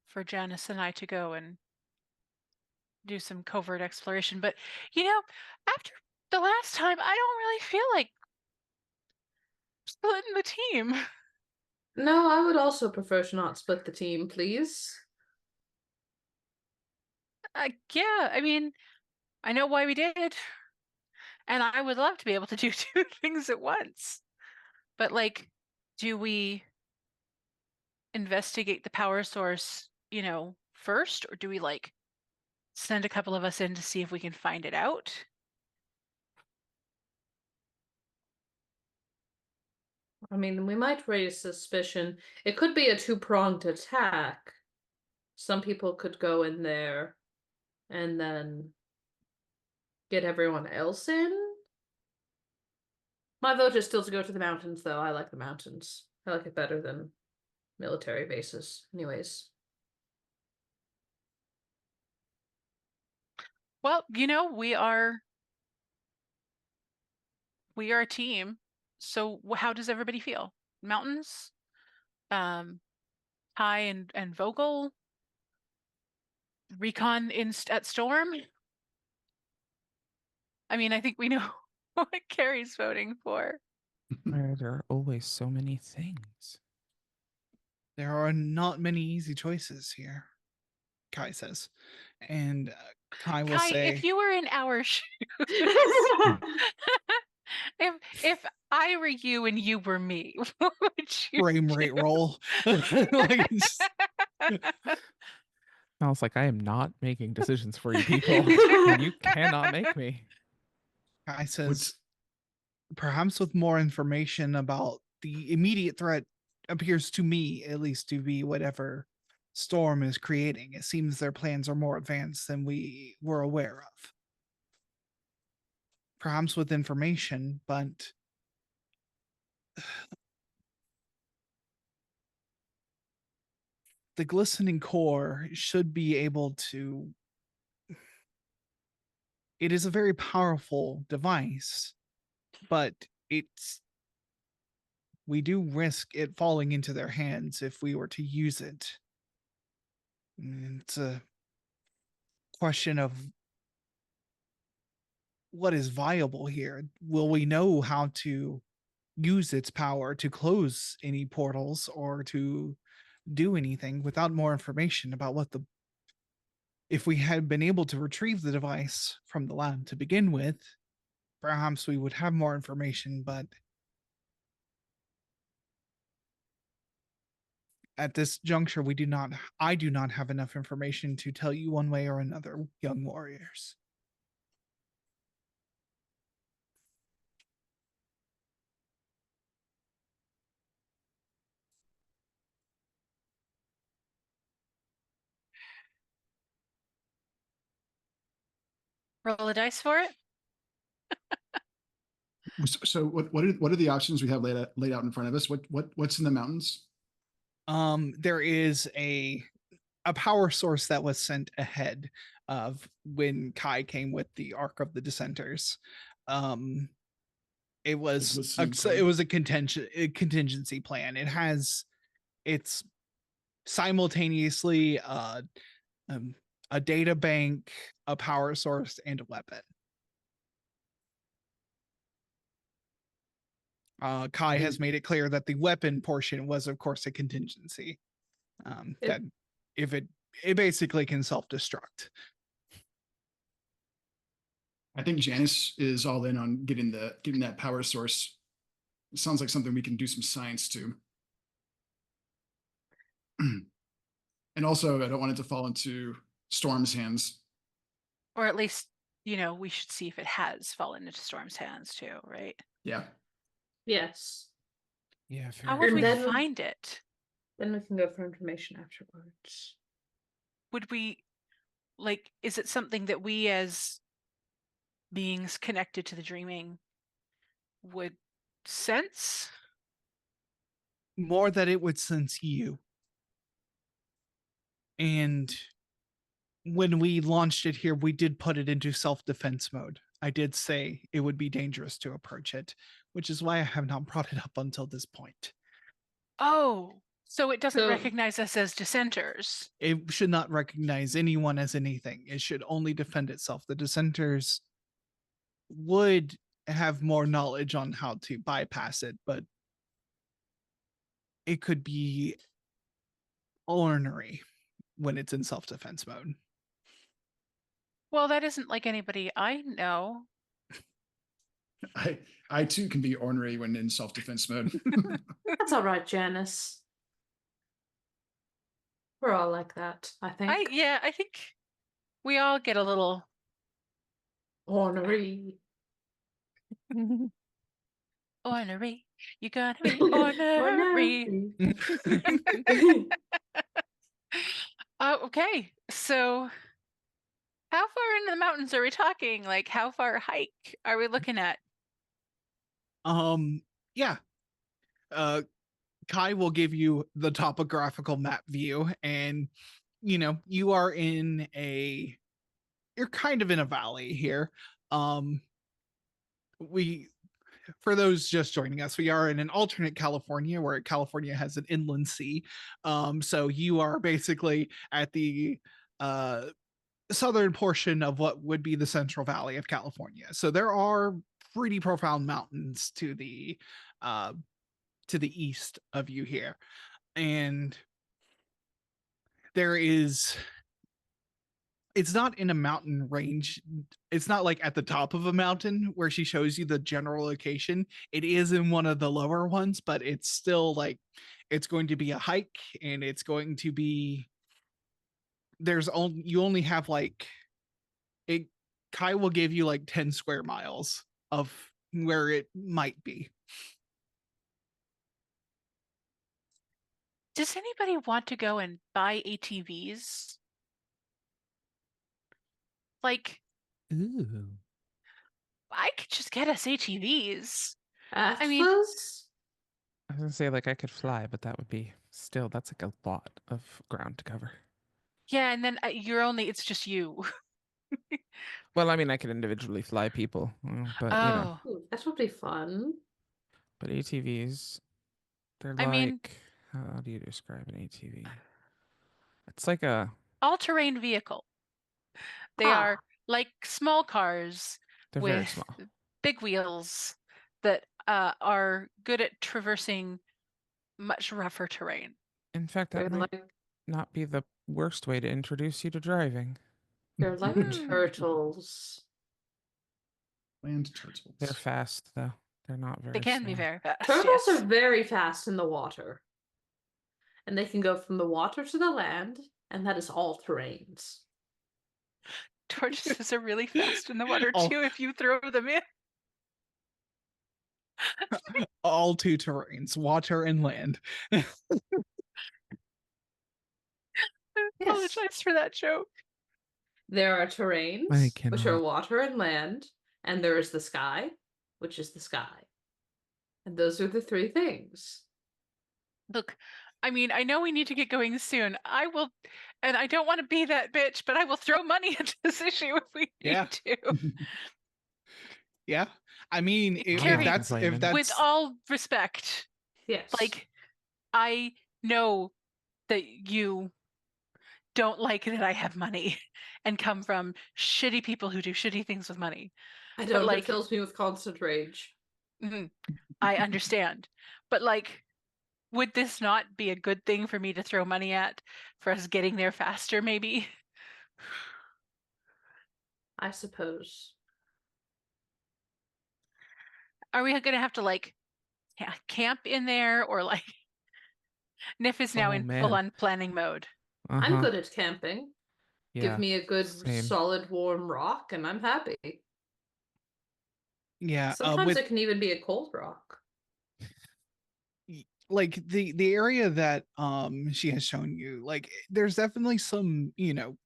for Janus and I to go and do some covert exploration. But, you know, after the last time, I don't really feel like splitting the team. No, I would also prefer to not split the team, please. Yeah, I mean, I know why we did. And I would love to be able to do two things at once. But, like, do we investigate the power source, you know, first? Or do we, like, send a couple of us in to see if we can find it out? I mean, we might raise suspicion. It could be a two-pronged attack. Some people could go in there and then get everyone else in. My vote is still to go to the mountains, though. I like the mountains. I like it better than military bases, anyways. Well, you know, we are a team. So how does everybody feel? Mountains? High and Vogel? Recon at Storm? I mean, I think we know what Cary's voting for. There are always so many things. There are not many easy choices here, Kai says. And Kai will Kai, say, if you were in our shoes, if I were you and you were me, what would you frame rate roll. Like, I was like, I am not making decisions for you people. And you cannot make me. Kai says, perhaps with more information about the immediate threat appears to me, at least, to be whatever Storm is creating. It seems their plans are more advanced than we were aware of. Perhaps with information, but the glistening core should be able to. It is a very powerful device, but we do risk it falling into their hands if we were to use it. It's a question of what is viable here. Will we know how to use its power to close any portals or to do anything without more information about what if we had been able to retrieve the device from the lab to begin with, perhaps we would have more information, but at this juncture, I do not have enough information to tell you one way or another, young warriors. roll a dice for it? So what are the options we have laid out in front of us? What's in the mountains? There is a power source that was sent ahead of when Kai came with the Ark of the Dissenters. It was a contingency plan. It's simultaneously a data bank, a power source, and a weapon. Kai has made it clear that the weapon portion was, of course, a contingency. That if it basically can self-destruct. I think Janus is all in on getting that power source It sounds like something we can do some science to. And also, I don't want it to fall into Storm's hands. Or at least, we should see if it has fallen into Storm's hands too, right? Yeah. Yes. Yeah, How fair. would And we then- find it? Then we can go for information afterwards. Would we, is it something that we as beings connected to the dreaming would sense? More that it would sense you. And when we launched it here, we did put it into self-defense mode. I did say it would be dangerous to approach it, which is why I have not brought it up until this point. Oh, so it doesn't So- recognize us as dissenters. It should not recognize anyone as anything. It should only defend itself. The dissenters would have more knowledge on how to bypass it, but it could be ornery when it's in self-defense mode. Well, that isn't like anybody I know. I too can be ornery when in self-defense mode. That's all right, Janus. We're all like that, I think. I think we all get a little Ornery. ornery. You gotta be ornery. Okay, so how far into the mountains are we talking? Like, how far hike are we looking at? Yeah. Kai will give you the topographical map view, and you are you're kind of in a valley here. For those just joining us, we are in an alternate California where California has an inland sea. So you are basically at the southern portion of what would be the Central Valley of California. So there are pretty profound mountains to the east of you here. And it's not in a mountain range. It's not like at the top of a mountain where she shows you the general location. It is in one of the lower ones, but it's still it's going to be a hike, and it's going to be, you only have Kai will give you 10 square miles of where it might be. Does anybody want to go and buy ATVs? Ooh. I could just get us ATVs. I mean- mean, I was gonna say I could fly, but that would be that's a lot of ground to cover. Yeah, and then it's just you. Well, I mean, I could individually fly people, but Oh, that would be fun. but ATVs, they're I mean- how do you describe an ATV? It's like a all-terrain vehicle. They are like small cars they're very with small. big wheels that are good at traversing much rougher terrain. In fact, They're that might like not be the worst way to introduce you to driving. they're like Hmm. turtles. Land turtles. They're fast though. They're not very. They can be slow. very fast. Turtles yes. are very fast in the water. And they can go from the water to the land, and that is all terrains. Tortoises are really fast in the water Oh. too if you throw them in. All two terrains, water and land. I apologize for that joke. There are terrains, I which are cannot. water and land, and there is the sky, which is the sky. And those are the three things. Look, I mean, I know we need to get going soon. I will, and I don't want to be that bitch, but I will throw money into this issue if we Yeah. need to. Yeah. I mean, if Cary, that's complaining. With all respect, Yes. I know that you don't like that I have money and come from shitty people who do shitty things with money. I don't, like- it fills me with constant rage. Mhm. I understand. But would this not be a good thing for me to throw money at for us getting there faster, maybe? I suppose. Are we going to have to camp in there, or like Nif is now Oh, in man. full-on planning mode. I'm Uh-huh. good at camping. Yeah. Give me a good same. solid warm rock and I'm happy. Yeah, Sometimes with it can even be a cold rock. like the area that she has shown you, like there's definitely some,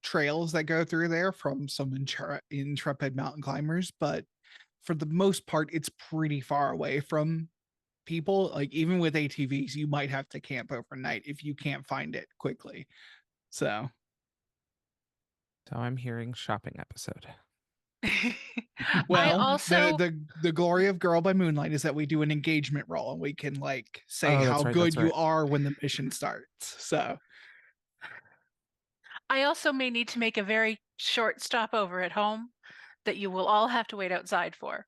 trails that go through there from some intrepid mountain climbers, but for the most part it's pretty far away from people. Like even with ATVs you might have to camp overnight if you can't find it quickly. So I'm hearing shopping episode. well, also- the glory of Girl by Moonlight is that we do an engagement roll and we can like say Oh, that's how right, good that's you right. are when the mission starts. So I also may need to make a very short stopover at home that you will all have to wait outside for.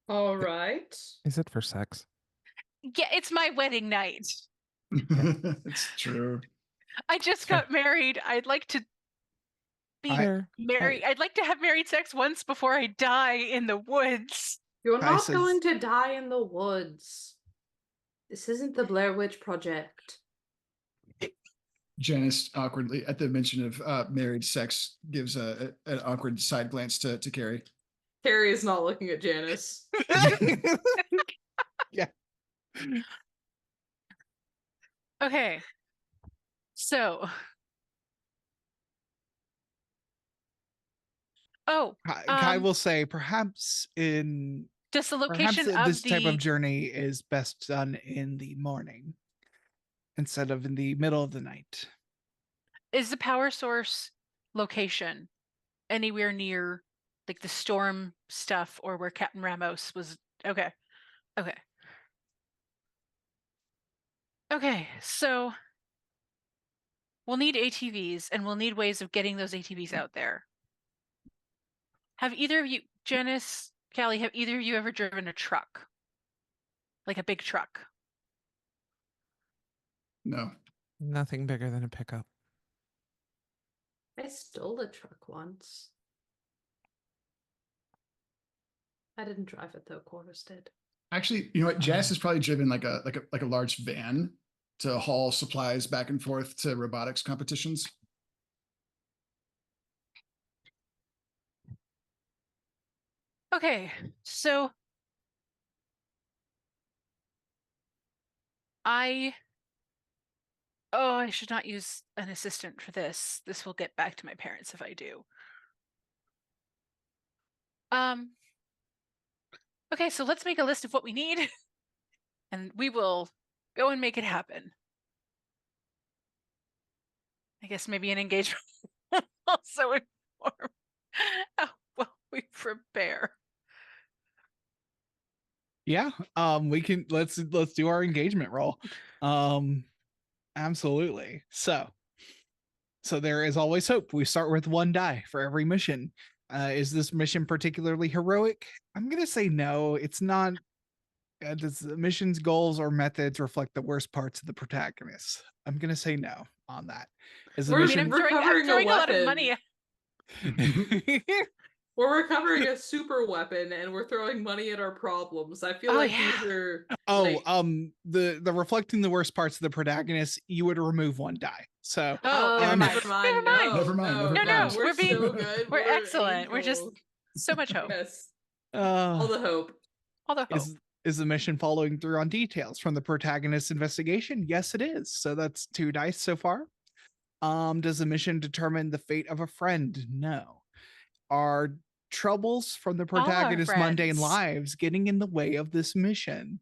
All right. Is it for sex? Yeah, it's my wedding night. It's true. I just got married. I'd like to be Sure. married. I'd like to have married sex once before I die in the woods. You're Kai not says- going to die in the woods. This isn't the Blair Witch Project. Janus awkwardly, at the mention of married sex, gives an awkward side glance to Cary. Cary is not looking at Janus. yeah. Okay. So. Oh, Kai will say perhaps just the perhaps location of this the type of journey is best done in the morning instead of in the middle of the night. is the power source location anywhere near like the storm stuff or where Captain Ramos was? Okay. So we'll need ATVs and we'll need ways of getting those ATVs out there. Have either of you, Janus, Callie, have either of you ever driven a truck? Like a big truck? No. Nothing bigger than a pickup. I stole a truck once. I didn't drive it though, Corvus did. Actually, you know what? Janus has probably driven like a large van to haul supplies back and forth to robotics competitions. Okay, so I should not use an assistant for this. This will get back to my parents if I do. Okay, so let's make a list of what we need and we will go and make it happen. I guess maybe an engagement also inform how well we prepare. Yeah, we can let's do our engagement roll. Absolutely. So there is always hope. We start with 1 die for every mission. Is this mission particularly heroic? I'm gonna say no. It's not. Does the mission's goals or methods reflect the worst parts of the protagonist? I'm gonna say no on that. Is the We're mission? I'm recovering throwing a a lot of weapon. money. We're recovering a super weapon and we're throwing money at our problems. I feel Oh, like yeah. these are Oh, like, the reflecting the worst parts of the protagonist, you would remove 1 die. So Oh, oh, never mind. never mind. Never mind. No, Never mind, never No, mind. we're being- so good. we're excellent. We're just- angels. So much hope. Yes, all the hope. All the hope. is the mission following through on details from the protagonist's investigation? Yes, it is. So that's 2 dice so far. Does the mission determine the fate of a friend? No. Are troubles from the All our protagonist's mundane friends. lives getting in the way of this mission?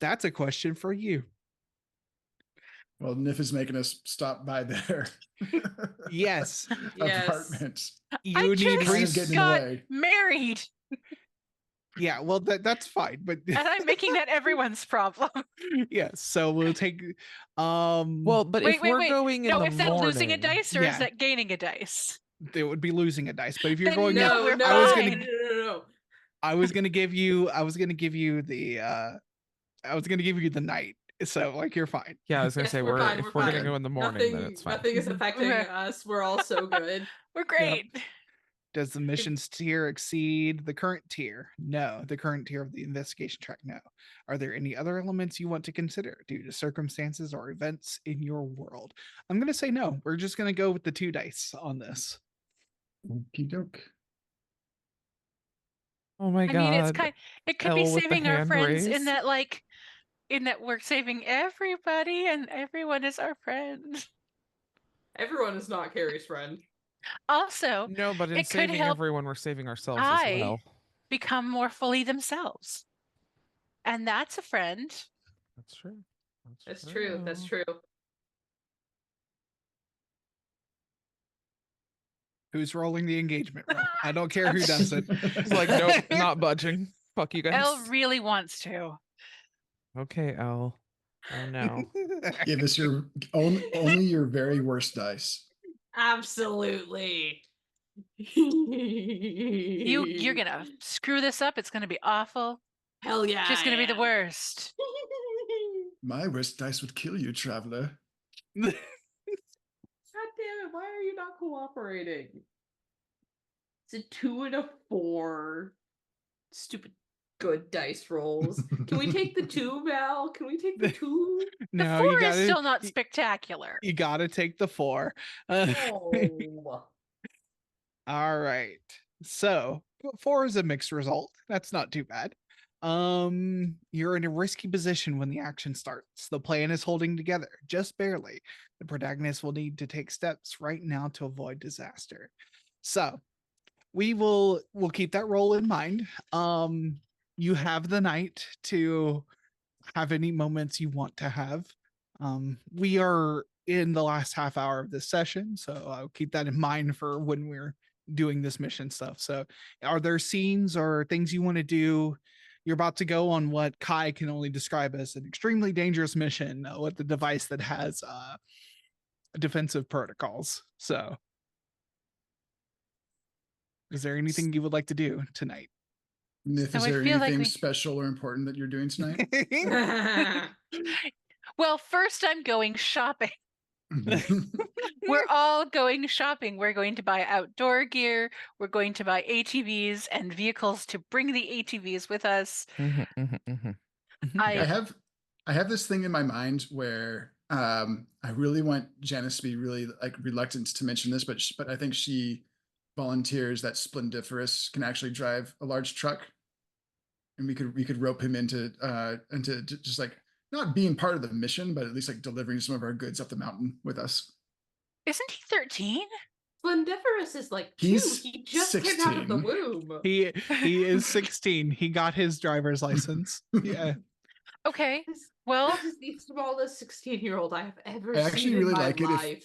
That's a question for you. Well, Nif is making us stop by their Yes. Yes. apartment. You need Kind of just getting in the got way. married, yeah, well that's fine, but and I'm making that everyone's problem. yes, so we'll take Well, but Wait, if we're wait. going in No, the is that losing a morning- dice or Yeah. is that gaining a dice? they would be losing a dice, but if you're Then going no, we're I was fine. gonna no. I was gonna give you the night. So like you're fine. Yeah, I was gonna Yes, say we're fine, if we're we're gonna fine. go in the morning, then it's fine. Nothing is affecting Okay. us. We're all so good. We're great. Does the mission's tier exceed the current tier? No. The current tier of the investigation track? No. Are there any other elements you want to consider due to circumstances or events in your world? I'm going to say no. We're just going to go with the 2 dice on this. Okie doke. Oh my I god. mean, it could be Elle with the saving our hand friends in raised. that, like, in that we're saving everybody and everyone is our friend. Everyone is not Cary's friend. Also, No, but in it could saving help everyone, we're saving ourselves as well. become more fully themselves. And that's a friend. That's true. That's true. That's true. Who's rolling the engagement roll? I don't care who does it. He's like, nope, not budging. Fuck you guys. Elle really wants to. Okay, Elle. Oh no. Give us your only your very worst dice. Absolutely. You're gonna screw this up. It's gonna be awful. Hell yeah. Just gonna I be the am. worst. My worst dice would kill you, traveler. God damn it, why are you not cooperating? It's a 2 and a 4. Stupid good dice rolls. Can we take the 2, Val? Can we take the 2? The No, 4 you is gotta, still not spectacular. you gotta take the 4. Oh. All right. So 4 is a mixed result. That's not too bad. You're in a risky position when the action starts. The plan is holding together, just barely. The protagonist will need to take steps right now to avoid disaster. So we'll keep that role in mind. You have the night to have any moments you want to have. We are in the last half hour of this session, so I'll keep that in mind for when we're doing this mission stuff. So are there scenes or things you want to do? You're about to go on what Kai can only describe as an extremely dangerous mission with the device that has defensive protocols. So is there anything you would like to do tonight? Nith, So is I there feel like anything we- special or important that you're doing tonight? Well, first I'm going shopping. We're all going shopping. We're going to buy outdoor gear. We're going to buy ATVs and vehicles to bring the ATVs with us. I have this thing in my mind where I really want Janus to be really like reluctant to mention this, but I think she volunteers that Splendiferous can actually drive a large truck, and we could rope him into just like not being part of the mission, but at least like delivering some of our goods up the mountain with us. Isn't he 13? Splendiferous is like 2. He's He just came out of the 16. womb. He is 16. He got his driver's license. Yeah. Okay. Well, This is the smallest 16-year-old I have ever I actually seen really in my like it if life.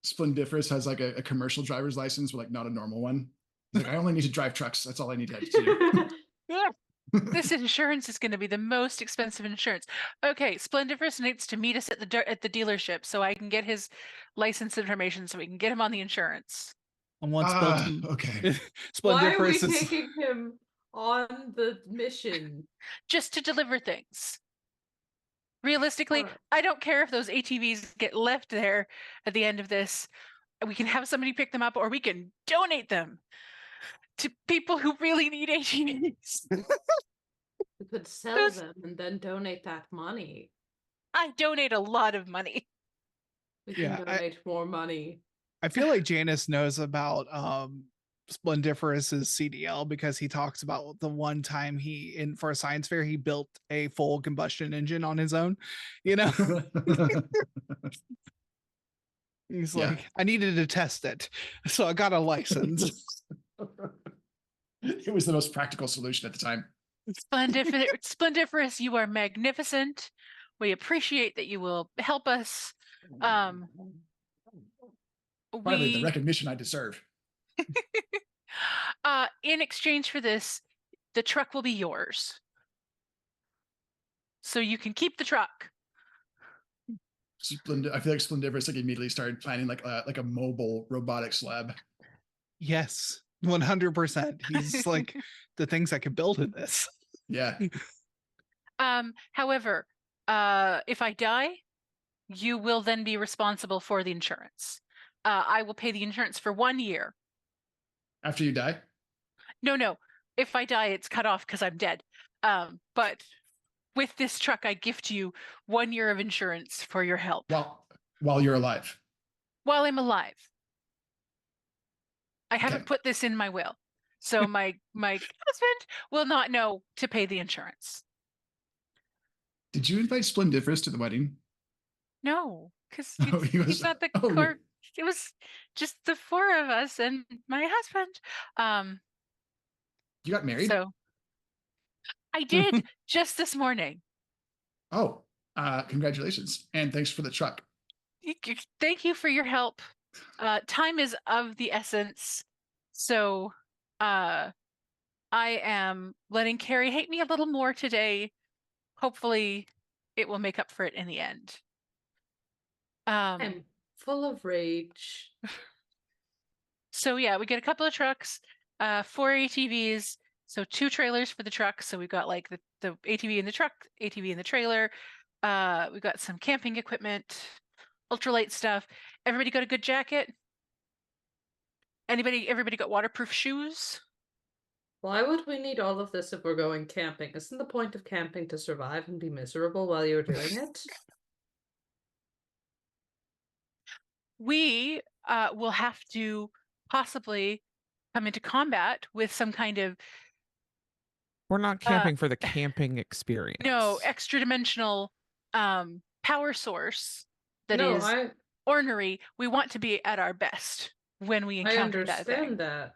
Splendiferous has like a commercial driver's license, but like not a normal one. He's like, I only need to drive trucks. That's all I need to do. this insurance is going to be the most expensive insurance. Okay, Splendiferous needs to meet us at the dealership so I can get his license information so we can get him on the insurance. And once Okay. Why are we Splendiferous is taking him on the mission? Just to deliver things. Realistically, Alright. I don't care if those ATVs get left there at the end of this. We can have somebody pick them up or we can donate them to people who really need ATVs. We could sell Those- them and then donate that money. I donate a lot of money. We can Yeah, donate more money. I feel like Janus knows about Splendiferous's CDL because he talks about the one time for a science fair he built a full combustion engine on his own. You know, he's Yeah. like, I needed to test it, so I got a license. It was the most practical solution at the time. Splendiferous, you are magnificent. We appreciate that you will help us. Finally, the recognition I deserve. In exchange for this, the truck will be yours. So you can keep the truck. I feel like Splendiferous like immediately started planning like a mobile robotics lab. Yes, 100%. He's like the things I could build in this. Yeah. However, if I die, you will then be responsible for the insurance. I will pay the insurance for 1 year. After you die? No. If I die, it's cut off because I'm dead. But with this truck, I gift you 1 year of insurance for your help While you're alive. while I'm alive. I Okay. haven't put this in my will, so my husband will not know to pay the insurance. Did you invite Splendiferous to the wedding? No, because Oh, he's not the oh, core. It was just the 4 of us and my husband. You got married? So I did just this morning. Oh, congratulations. And thanks for the truck. Thank you for your help. Time is of the essence. So I am letting Cary hate me a little more today. Hopefully it will make up for it in the end. I'm full of rage. So yeah, we get a couple of trucks, 4 ATVs, so 2 trailers for the truck. So we've got like the ATV in the truck, ATV in the trailer. We've got some camping equipment, ultralight stuff. Everybody got a good jacket? Everybody got waterproof shoes? Why would we need all of this if we're going camping? Isn't the point of camping to survive and be miserable while you're doing it? We will have to possibly come into combat with some kind of We're not camping for the camping experience. no extra dimensional power source that is ornery. We want to be at our best when we encounter that thing. I understand that.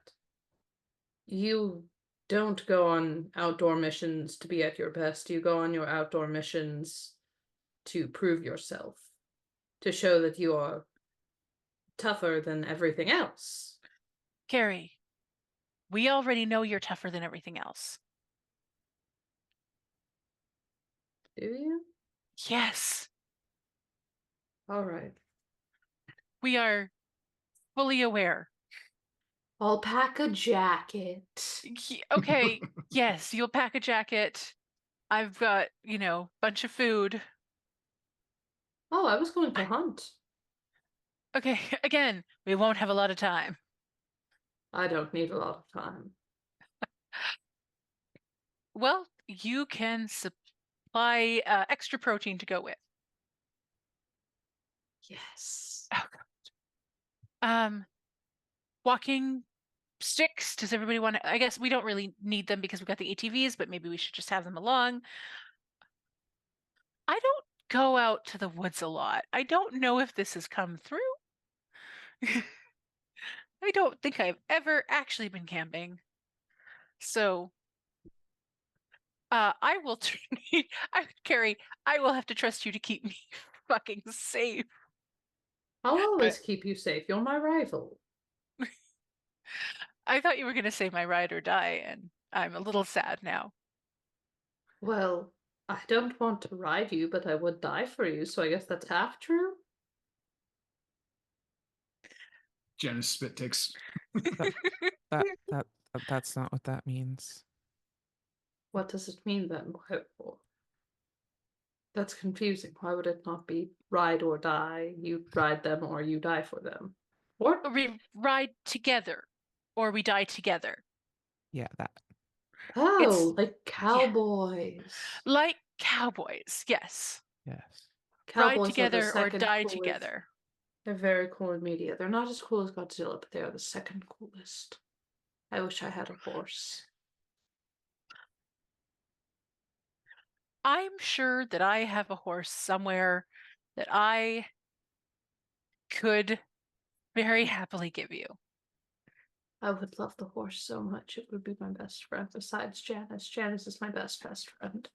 You don't go on outdoor missions to be at your best. You go on your outdoor missions to prove yourself, to show that you are tougher than everything else. Cary, we already know you're tougher than everything else. Do you? Yes. All right. We are fully aware. I'll pack a jacket. Okay, yes, you'll pack a jacket. I've got, bunch of food. Oh, I was going to hunt. Okay, again, we won't have a lot of time. I don't need a lot of time. Well, you can supply extra protein to go with. Yes. Oh, God. Walking sticks. Does everybody want to? I guess we don't really need them because we've got the ATVs, but maybe we should just have them along. I don't go out to the woods a lot. I don't know if this has come through. I don't think I've ever actually been camping. So I will Cary, I will have to trust you to keep me fucking safe. I'll always keep you safe. You're my rival. I thought you were going to say my ride or die, and I'm a little sad now. Well, I don't want to ride you, but I would die for you, so I guess that's half true. Janus spit takes. That's not what that means. What does it mean then? That's confusing. Why would it not be ride or die? You ride them or you die for them. Or we ride together, or we die together. Yeah, that. Oh, like cowboys. Yeah. Like cowboys, yes. Yes. Cowboys ride together or die coolest. together. They're very cool in media. They're not as cool as Godzilla, but they are the second coolest. I wish I had a horse. I'm sure that I have a horse somewhere that I could very happily give you. I would love the horse so much. It would be my best friend besides Janus. Janus is my best friend.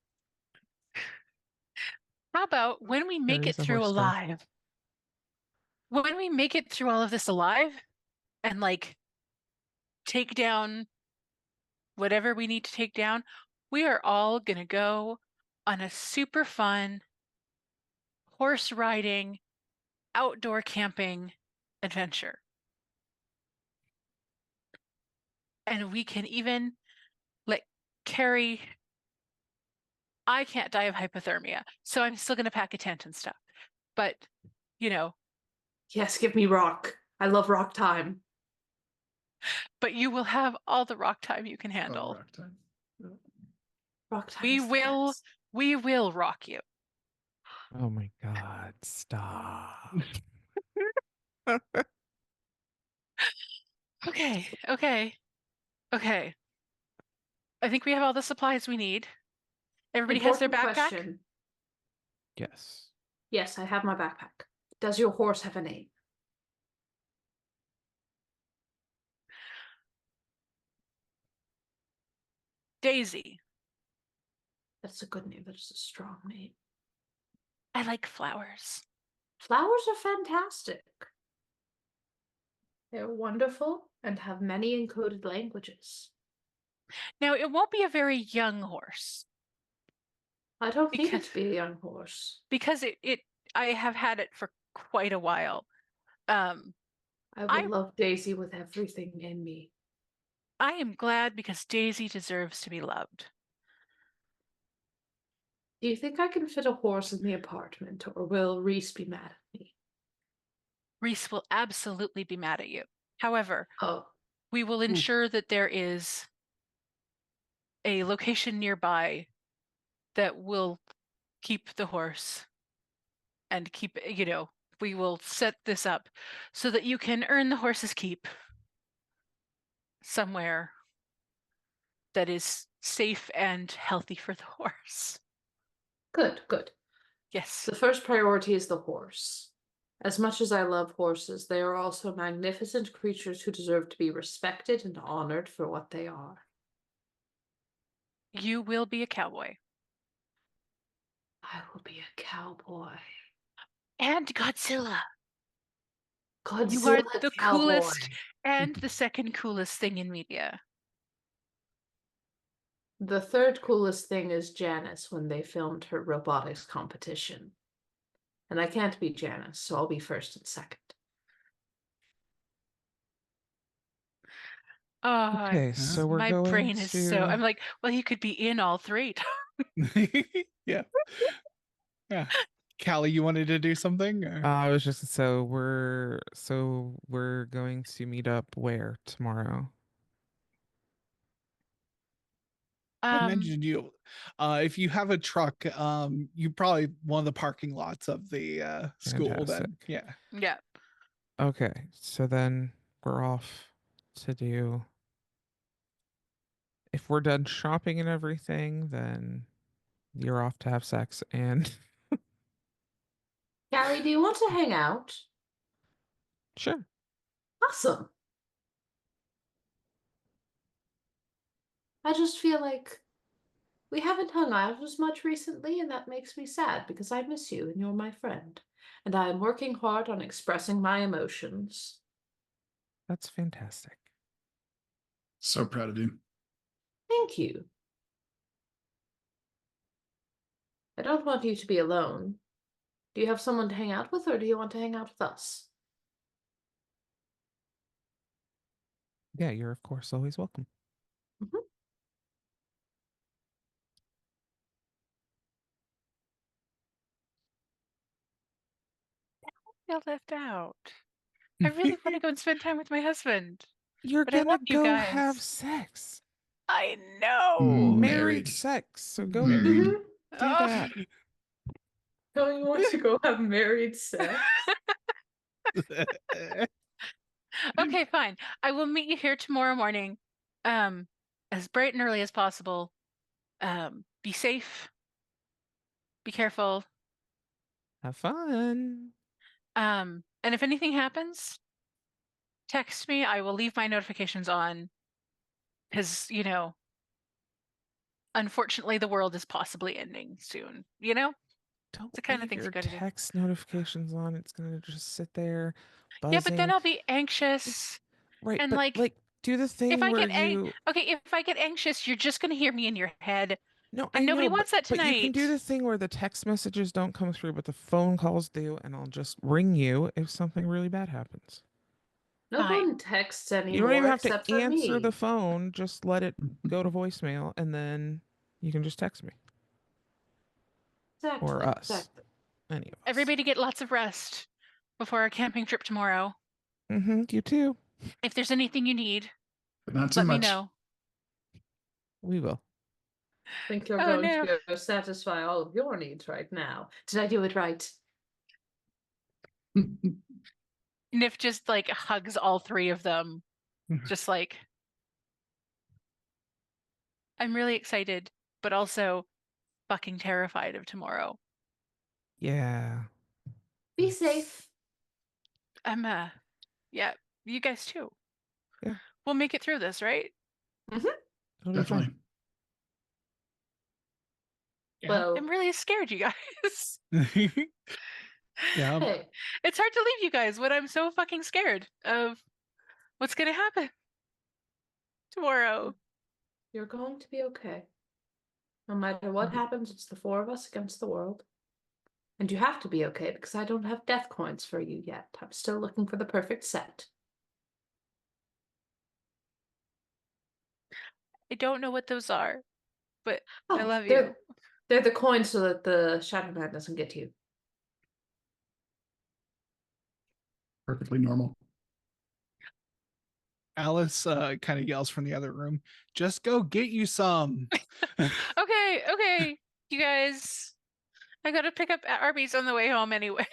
How about when we make it through alive? When we make it through all of this alive and take down whatever we need to take down, we are all going to go on a super fun horse riding, outdoor camping adventure. And we can even let Cary. I can't die of hypothermia, so I'm still going to pack a tent and stuff. But, Yes, give me rock. I love rock time. but you will have all the rock time you can Oh, handle. rock time. Yeah. Rock time We is the will best. we will rock you. Oh my God, stop. Okay, okay, okay. I think we have all the supplies we need. Everybody has their Important backpack? question. Yes. Yes, I have my backpack. Does your horse have a name? Daisy. That's a good name. That is a strong name. I like flowers. Flowers are fantastic. They're wonderful and have many encoded languages. Now, it won't be a very young horse I don't need it because to be a young horse. because I have had it for quite a while. Um, I would I love Daisy with everything in me. I am glad because Daisy deserves to be loved. Do you think I can fit a horse in the apartment, or will Reese be mad at me? Reese will absolutely be mad at you. However, Oh, we will ensure that there is a location nearby that will keep the horse and keep, we will set this up so that you can earn the horse's keep somewhere that is safe and healthy for the horse. good, good. Yes. The first priority is the horse. As much as I love horses, they are also magnificent creatures who deserve to be respected and honored for what they are. You will be a cowboy. I will be a cowboy. And Godzilla. Godzilla You are the cowboy. coolest and the second coolest thing in media. The third coolest thing is Janus when they filmed her robotics competition. And I can't be Janus, so I'll be first and second. Oh, Okay, so we're my going brain is so. I'm to. like, well, you could be in all three. Yeah. Yeah. Callie, you wanted to do something? Or? I was just we're going to meet up where tomorrow? I mentioned you if you have a truck, you probably one of the parking lots of the school then. Fantastic. Yeah. Yeah. Okay, so then we're off to do. If we're done shopping and everything, then you're off to have sex and Cary, do you want to hang out? sure. Awesome. I just feel like we haven't hung out as much recently, and that makes me sad because I miss you and you're my friend. And I am working hard on expressing my emotions. That's fantastic. So proud of you. Thank you. I don't want you to be alone. Do you have someone to hang out with, or do you want to hang out with us? Yeah, you're of course always welcome. Mhm. Feel left out. I really want to go and spend time with my husband. You're But I gonna love you go guys. have sex. I know. Married Married. sex. So go Married. do Oh. that. Don't you want to go have married sex? Okay, fine. I will meet you here tomorrow morning, as bright and early as possible. Be safe. Be careful. Have fun. And if anything happens, text me. I will leave my notifications on because, unfortunately, the world is possibly ending soon. Don't It's the kind of leave things your you gotta do. text notifications on. It's gonna just sit there Yeah, but then buzzing. I'll be anxious. Right, And but like, do the if thing I where get you. okay, if I get anxious, you're just gonna hear me in your head, No, and I nobody know, wants that but you can do tonight. the thing where the text messages don't come through, but the phone calls do, and I'll just ring you if something really bad happens. No Fine. one texts You don't anymore even have except to for answer me. the phone. Just let it go to voicemail, and then you can just text me Exactly. or us, Exactly. any of us. Everybody get lots of rest before our camping trip tomorrow. You too. If there's anything you need, But not too let me much. know. We will. Think you're Oh, going no. to go satisfy all of your needs right now. Did I do it right? Nif just like hugs all three of them. Just like, I'm really excited, but also fucking terrified of tomorrow. Yeah. Be safe. I'm, yeah, you guys too. Yeah. We'll make it through this, right? It'll be Definitely. fine. Yeah. Well, I'm really scared, you guys. Yeah. hey, It's hard to leave you guys when I'm so fucking scared of what's gonna happen tomorrow. you're going to be okay. No matter what happens, it's the four of us against the world. And you have to be okay because I don't have death coins for you yet. I'm still looking for the perfect set. I don't know what those are, but I Oh, love you. they're the coins so that the Shadow Man doesn't get you. Perfectly normal. Alice kind of yells from the other room, just go get you some. Okay, you guys. I gotta pick up Arby's on the way home anyway.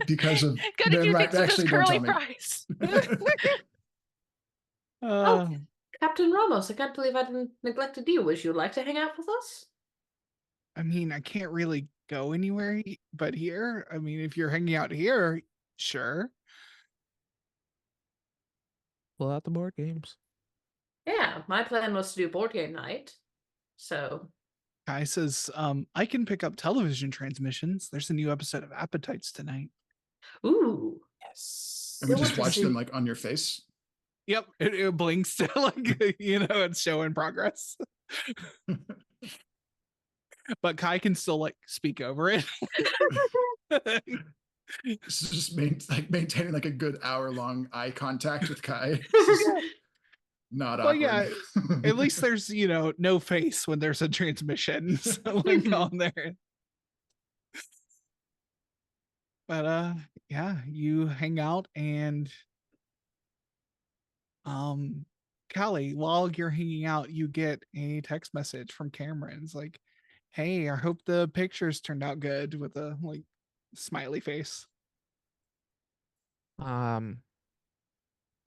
Because of Gotta them do right, things with actually those don't curly tell me. fries. Uh, Captain Ramos, I can't believe I didn't neglected you. Would you like to hang out with us? I mean, I can't really go anywhere but here. I mean, if you're hanging out here, sure. Pull out the board games. Yeah, my plan was to do board game night. So, Kai says, I can pick up television transmissions. There's a new episode of Appetites tonight. ooh. Yes. And we I want just to watch see- them like on your face. Yep, it blinks to like, it's show in progress. But Kai can still like speak over it. This is just maintaining like a good hour-long eye contact with Kai. Not Well, awkward. yeah, at least there's, no face when there's a transmission. So like on there. But yeah, you hang out and Callie, while you're hanging out, you get a text message from Cameron. It's like, hey, I hope the pictures turned out good with a like smiley face. I'll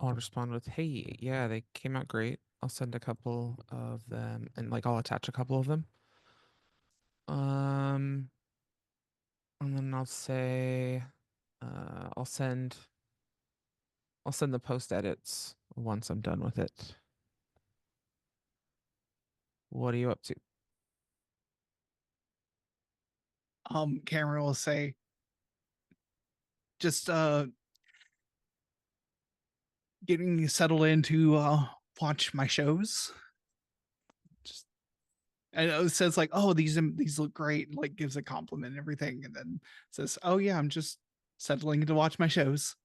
respond with, hey, yeah, they came out great. I'll send a couple of them and like I'll attach a couple of them. And then I'll say I'll send the post edits once I'm done with it. What are you up to? Cameron will say, just getting settled in to watch my shows. Just and it says like, oh, these look great, like gives a compliment and everything, and then says, oh yeah, I'm just settling in to watch my shows.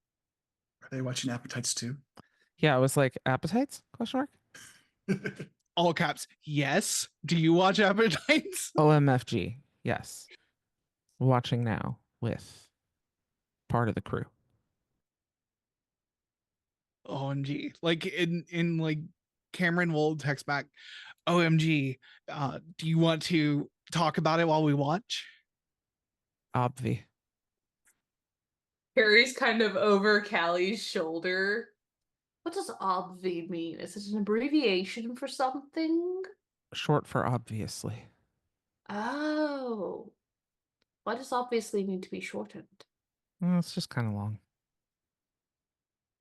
Are they watching Appetites too? Yeah, I was like, appetites? Question mark. All caps, yes. Do you watch Appetites? OMFG. Yes. Watching now with part of the crew. OMG. Like in like Cameron will text back, OMG, do you want to talk about it while we watch? Obvi. Harry's kind of over Callie's shoulder. What does obvi mean? Is it an abbreviation for something? Short for obviously. Oh. Why does obviously need to be shortened? Well, it's just kind of long.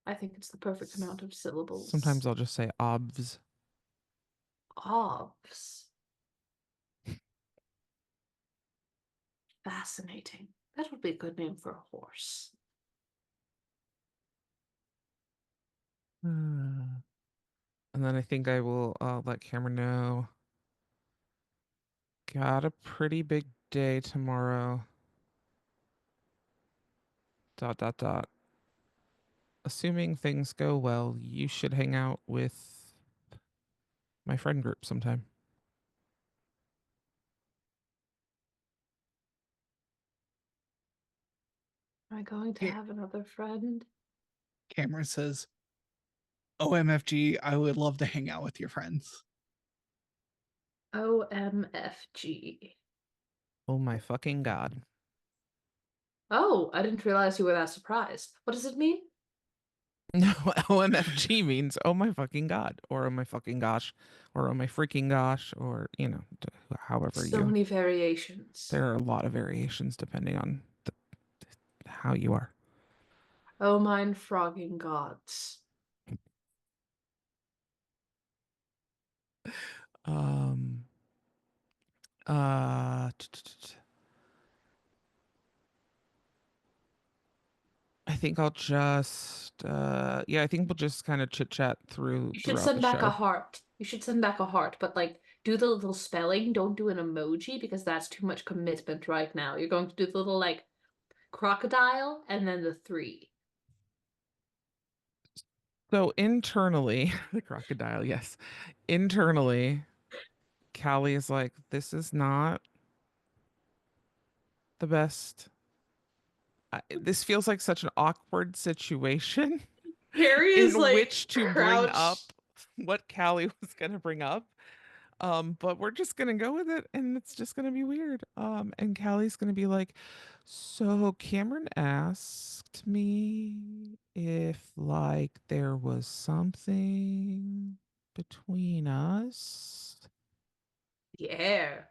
I think it's the perfect amount of syllables. Sometimes I'll just say obvs. Obs. Fascinating. That would be a good name for a horse. And then I think I will let Cameron know. Got a pretty big day tomorrow. ... Assuming things go well, you should hang out with my friend group sometime. Am I going to Yeah. have another friend? Cameron says, OMFG, I would love to hang out with your friends. OMFG. Oh my fucking god. Oh, I didn't realize you were that surprised. What does it mean? No, OMFG means oh my fucking god, or oh my fucking gosh, or oh my freaking gosh, or however So many variations. There are a lot of variations depending on how you are. Oh, mine frogging gods. Um. Uh. I think I'll just. Yeah, I think we'll just kind of chit chat You should throughout the send back a show. heart. You should send back a heart, but like do the little spelling. Don't do an emoji because that's too much commitment right now. You're going to do the little like crocodile and then the 3. So internally, the crocodile, yes. Internally, Callie is like, this is not the best. This feels like such an awkward situation Cary is in like which to bring up crouched. what Callie was going to bring up. But we're just gonna go with it, and it's just gonna be weird. And Callie's gonna be like, "So Cameron asked me if like there was something between us, Yeah.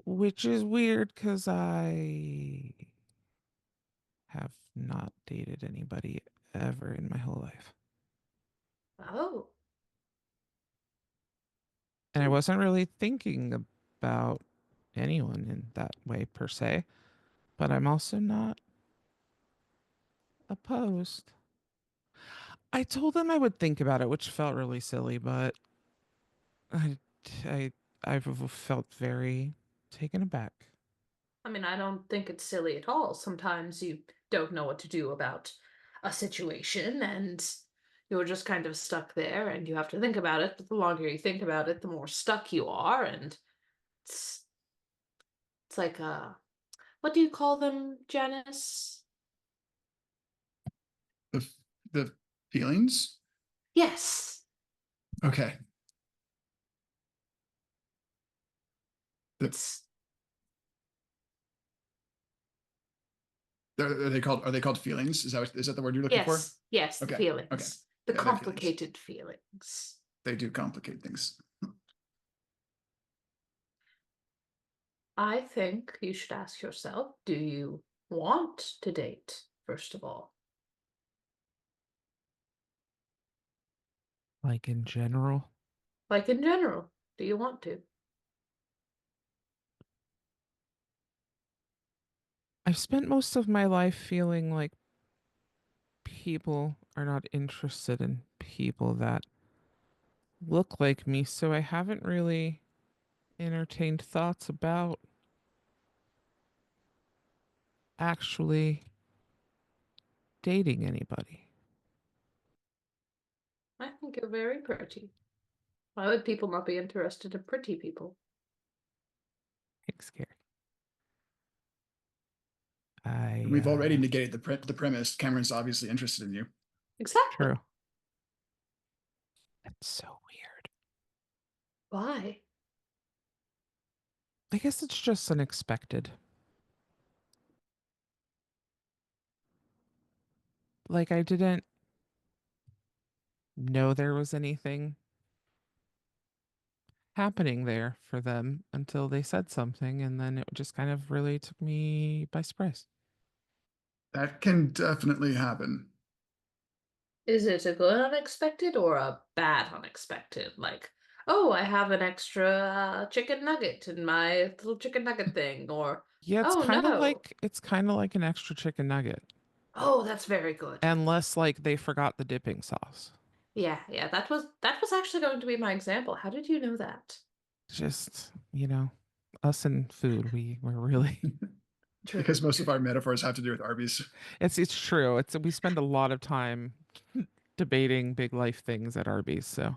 which is weird because I have not dated anybody ever in my whole life, Oh. and I wasn't really thinking about anyone in that way per se. But I'm also not opposed. I told them I would think about it, which felt really silly, but I, I, I felt very taken aback. I mean, I don't think it's silly at all. Sometimes you don't know what to do about a situation and you're just kind of stuck there and you have to think about it. But the longer you think about it, the more stuck you are. And it's, it's like, what do you call them, Janus? The feelings. Yes. Okay. It's Are they called feelings? Is that the word you're looking for? yes, the Okay, feelings. okay. The Yeah, they're feelings. complicated feelings. They do complicate things. I think you should ask yourself, do you want to date, first of all? Like in general, Like in general, do you want to? I've spent most of my life feeling like people are not interested in people that look like me, so I haven't really entertained thoughts about actually dating anybody. I think you're very pretty. Why would people not be interested in pretty people? Thanks, Cary. I We've already negated the premise. Cameron's obviously interested in you. Exactly. true. That's so weird. Why? I guess it's just unexpected. Like I didn't know there was anything happening there for them until they said something, and then it just kind of really took me by surprise. That can definitely happen. Is it a good unexpected or a bad unexpected? Like, oh, I have an extra chicken nugget in my little chicken nugget thing, or Yeah, oh no. it's kind of like an extra chicken nugget, Oh, that's very good. unless like they forgot the dipping sauce. Yeah, yeah, that was actually going to be my example. How did you know that? Just us and food, we're really True. Because most of our metaphors have to do with Arby's. it's true. It's we spend a lot of time debating big life things at Arby's, so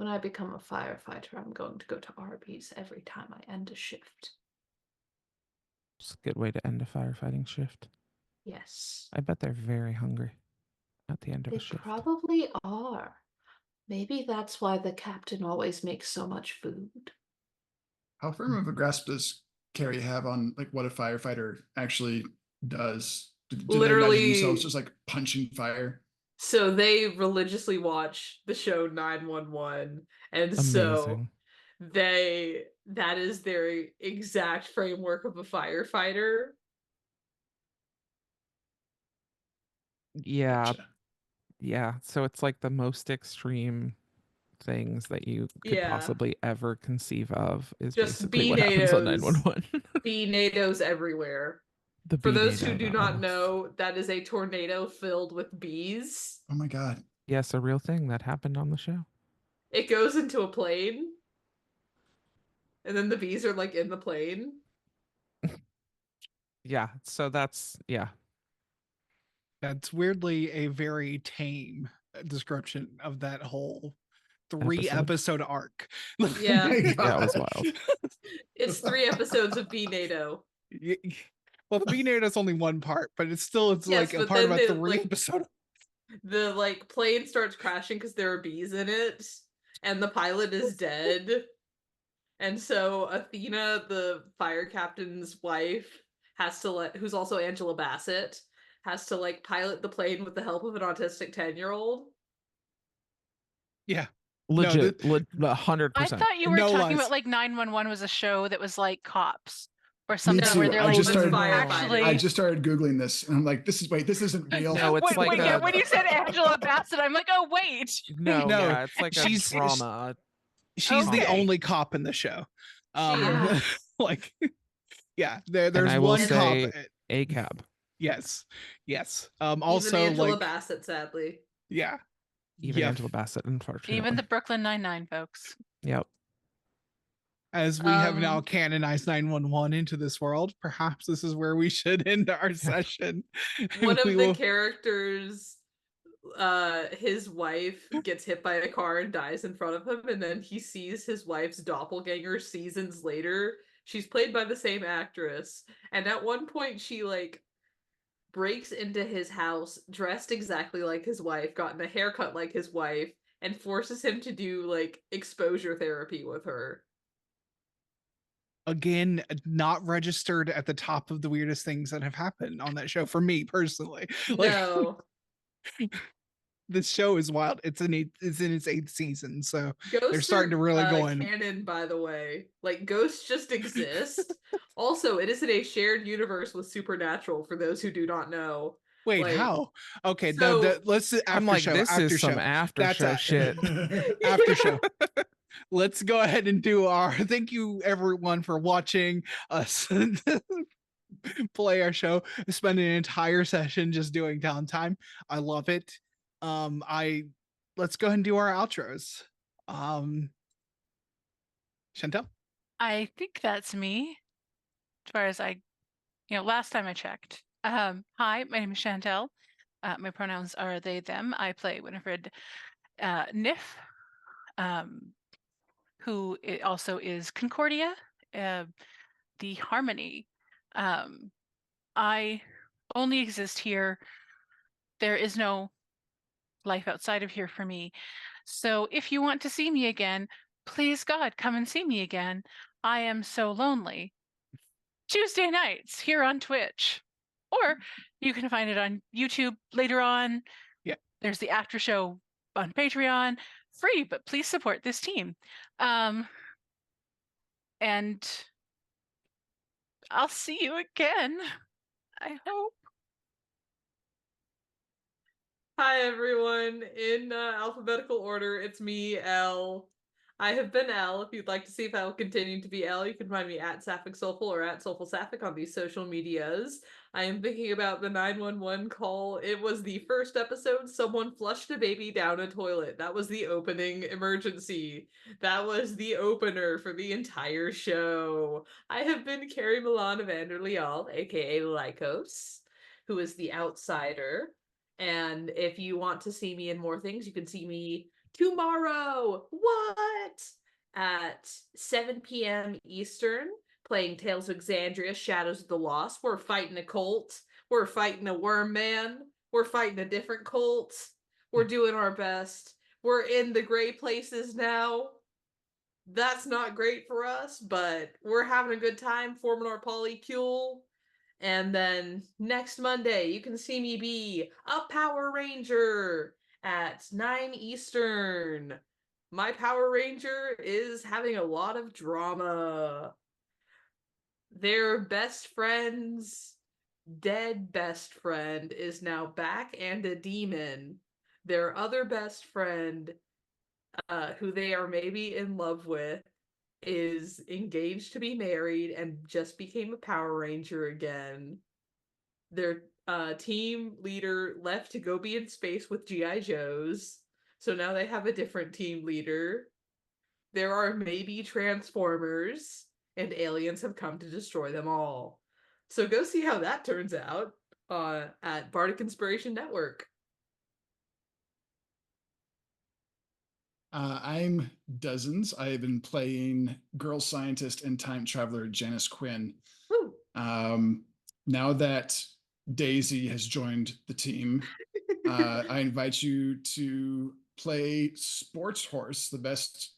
When I become a firefighter, I'm going to go to Arby's every time I end a shift. It's a good way to end a firefighting shift. Yes. I bet they're very hungry at the end of They a shift. probably are. Maybe that's why the captain always makes so much food. How firm of a grasp does Cary have on like what a firefighter actually does? Do they imagine themselves just like punching fire? So they religiously watch the show 911, and so Amazing. that is their exact framework of a firefighter. Yeah. Gotcha. Yeah. So it's like the most extreme things that you could Yeah. possibly ever conceive of is Just basically what happens on B-NATOs. 911. B-NATOs everywhere. The For those who do not B-NATO. know, that is a tornado filled with bees. Oh my god. Yes, a real thing that happened on the show. It goes into a plane, and then the bees are like in the plane. Yeah. So that's, yeah. That's weirdly a very tame description of that whole Episode. episode arc. Yeah. Oh my Yeah, it was God. wild. It's 3 episodes of B-NATO. Well, the B-NATO is only one part, but it's still Yes, like a but part then of a they, 3 like, episode. The like plane starts crashing because there are bees in it, and the pilot is dead. And so Athena, the fire captain's wife, has to who's also Angela Bassett, has to like pilot the plane with the help of an autistic 10-year-old. Yeah. Legit, No, 100%. I thought you were No talking lies. about like 911 was a show that was like cops or Me something where too. they're I like just started actually. I just started Googling this and I'm like, this isn't real. No, it's wait, like wait, a- when you said Angela Bassett, I'm like, oh wait. No, No, yeah, it's like a she's- trauma. she's the Okay. only cop in the show. is. Like, yeah, And there's I will one cop. say a cab. Yes. Even Also, Angela like, Bassett, sadly. yeah. Even Yeah. Angela Bassett, unfortunately. Even the Brooklyn Nine-Nine folks. Yep. As we have now canonized 911 into this world, perhaps this is where we should end our session. One of We the will- characters, his wife gets hit by a car and dies in front of him, and then he sees his wife's doppelganger seasons later. She's played by the same actress, and at one point she like breaks into his house dressed exactly like his wife, gotten a haircut like his wife, and forces him to do like exposure therapy with her. Again, not registered at the top of the weirdest things that have happened on that show for me personally. Like, No. this show is wild. It's in its 8th season, so Ghosts they're starting to really go in. canon, by the way. Like, ghosts just exist. Also, it is in a shared universe with Supernatural, for those who do not know. Wait, like, how? Okay, so- let's after I'm like, show. this after is some show. after That's show a- shit. After show. Let's go ahead and do our thank you everyone for watching us play our show, spend an entire session just doing downtime. I love it. Let's go ahead and do our outros. Chantel? I think that's me. As far as last time I checked. Hi, my name is Chantel. My pronouns are they, them. I play Winifred Niff, who also is Concordia, the Harmony. I only exist here. There is no life outside of here for me. So if you want to see me again, please God, come and see me again. I am so lonely. Tuesday nights here on Twitch. Or you can find it on YouTube later on. Yeah. There's the after show on Patreon. Free, but please support this team. And I'll see you again. I hope. Hi, everyone. In alphabetical order, it's me, Elle. I have been Elle. If you'd like to see if I will continue to be Elle, you can find me at SapphicSoulful or at SoulfulSaphic on these social medias. I am thinking about the 911 call. It was the first episode. Someone flushed a baby down a toilet. That was the opening emergency. That was the opener for the entire show. I have been Cary Lyall, aka Lykos, who is the outsider. And if you want to see me in more things, you can see me tomorrow. What? At 7 p.m. Eastern, playing Tales of Exandria, Shadows of the Lost. We're fighting a cult. We're fighting a worm man. We're fighting a different cult. We're doing our best. We're in the gray places now. That's not great for us, but we're having a good time forming our polycule. And then next Monday, you can see me be a Power Ranger at 9 Eastern. My Power Ranger is having a lot of drama. Their best friend's dead best friend is now back and a demon. Their other best friend, who they are maybe in love with, is engaged to be married and just became a Power Ranger again. Their team leader left to go be in space with G.I. Joes, so now they have a different team leader. There are maybe Transformers, and aliens have come to destroy them all. So go see how that turns out at Bardic Inspiration Network. I'm Dozens. I have been playing girl scientist and time traveler Janus Quinn. Woo. Now that Daisy has joined the team, I invite you to play Sports Horse, the best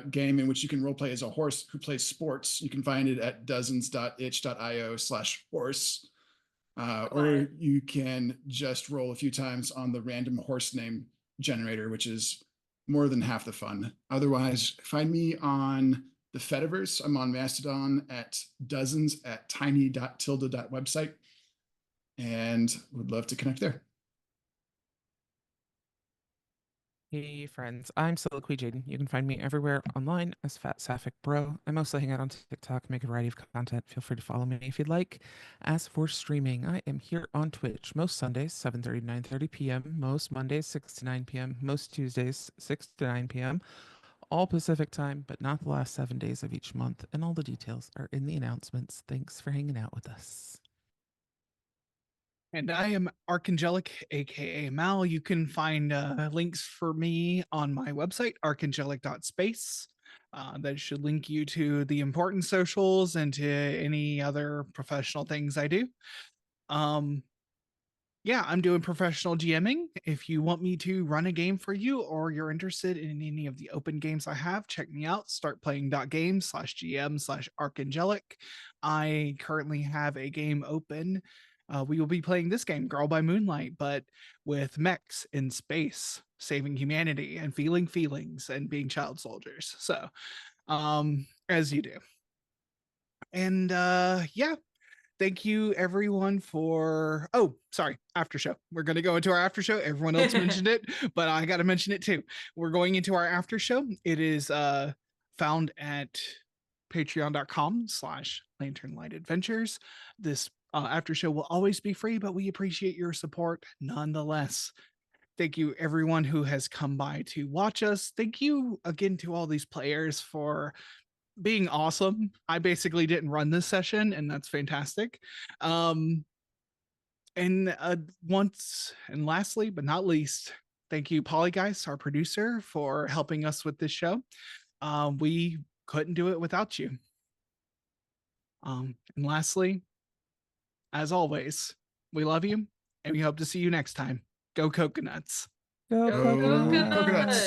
game in which you can roleplay as a horse who plays sports. You can find it at dozens.itch.io/horse. Or you can just roll a few times on the random horse name generator, which is more than half the fun. Otherwise, find me on the Fediverse. I'm on Mastodon at dozens at tiny.tilde.website and would love to connect there. Hey friends, I'm Soliloquy Jaden. You can find me everywhere online as FatSapphicBro. I mostly hang out on TikTok, make a variety of content. Feel free to follow me if you'd like. As for streaming, I am here on Twitch most Sundays, 7:30 to 9:30 p.m., most Mondays, 6 to 9 p.m., most Tuesdays, 6 to 9 p.m., all Pacific time, but not the last 7 days of each month, and all the details are in the announcements. Thanks for hanging out with us. And I am Archangelic, aka Mal. You can find links for me on my website, archangelic.space. That should link you to the important socials and to any other professional things I do. Yeah, I'm doing professional GMing. If you want me to run a game for you or you're interested in any of the open games I have, check me out. startplaying.games/GM/archangelic. I currently have a game open. We will be playing this game, Girl by Moonlight, but with mechs in space, saving humanity and feeling feelings and being child soldiers. So, as you do. And yeah, thank you everyone for after show. We're going to go into our after show. Everyone else mentioned it, but I got to mention it too. We're going into our after show. It is found at patreon.com/lanternlightadventures. This after show will always be free, but we appreciate your support nonetheless. Thank you everyone who has come by to watch us. Thank you again to all these players for being awesome. I basically didn't run this session, and that's fantastic. And once and lastly, but not least, thank you, Polygeist, our producer, for helping us with this show. We couldn't do it without you. And lastly, as always, we love you, and we hope to see you next time. Go Coconuts. Go Go Coconuts.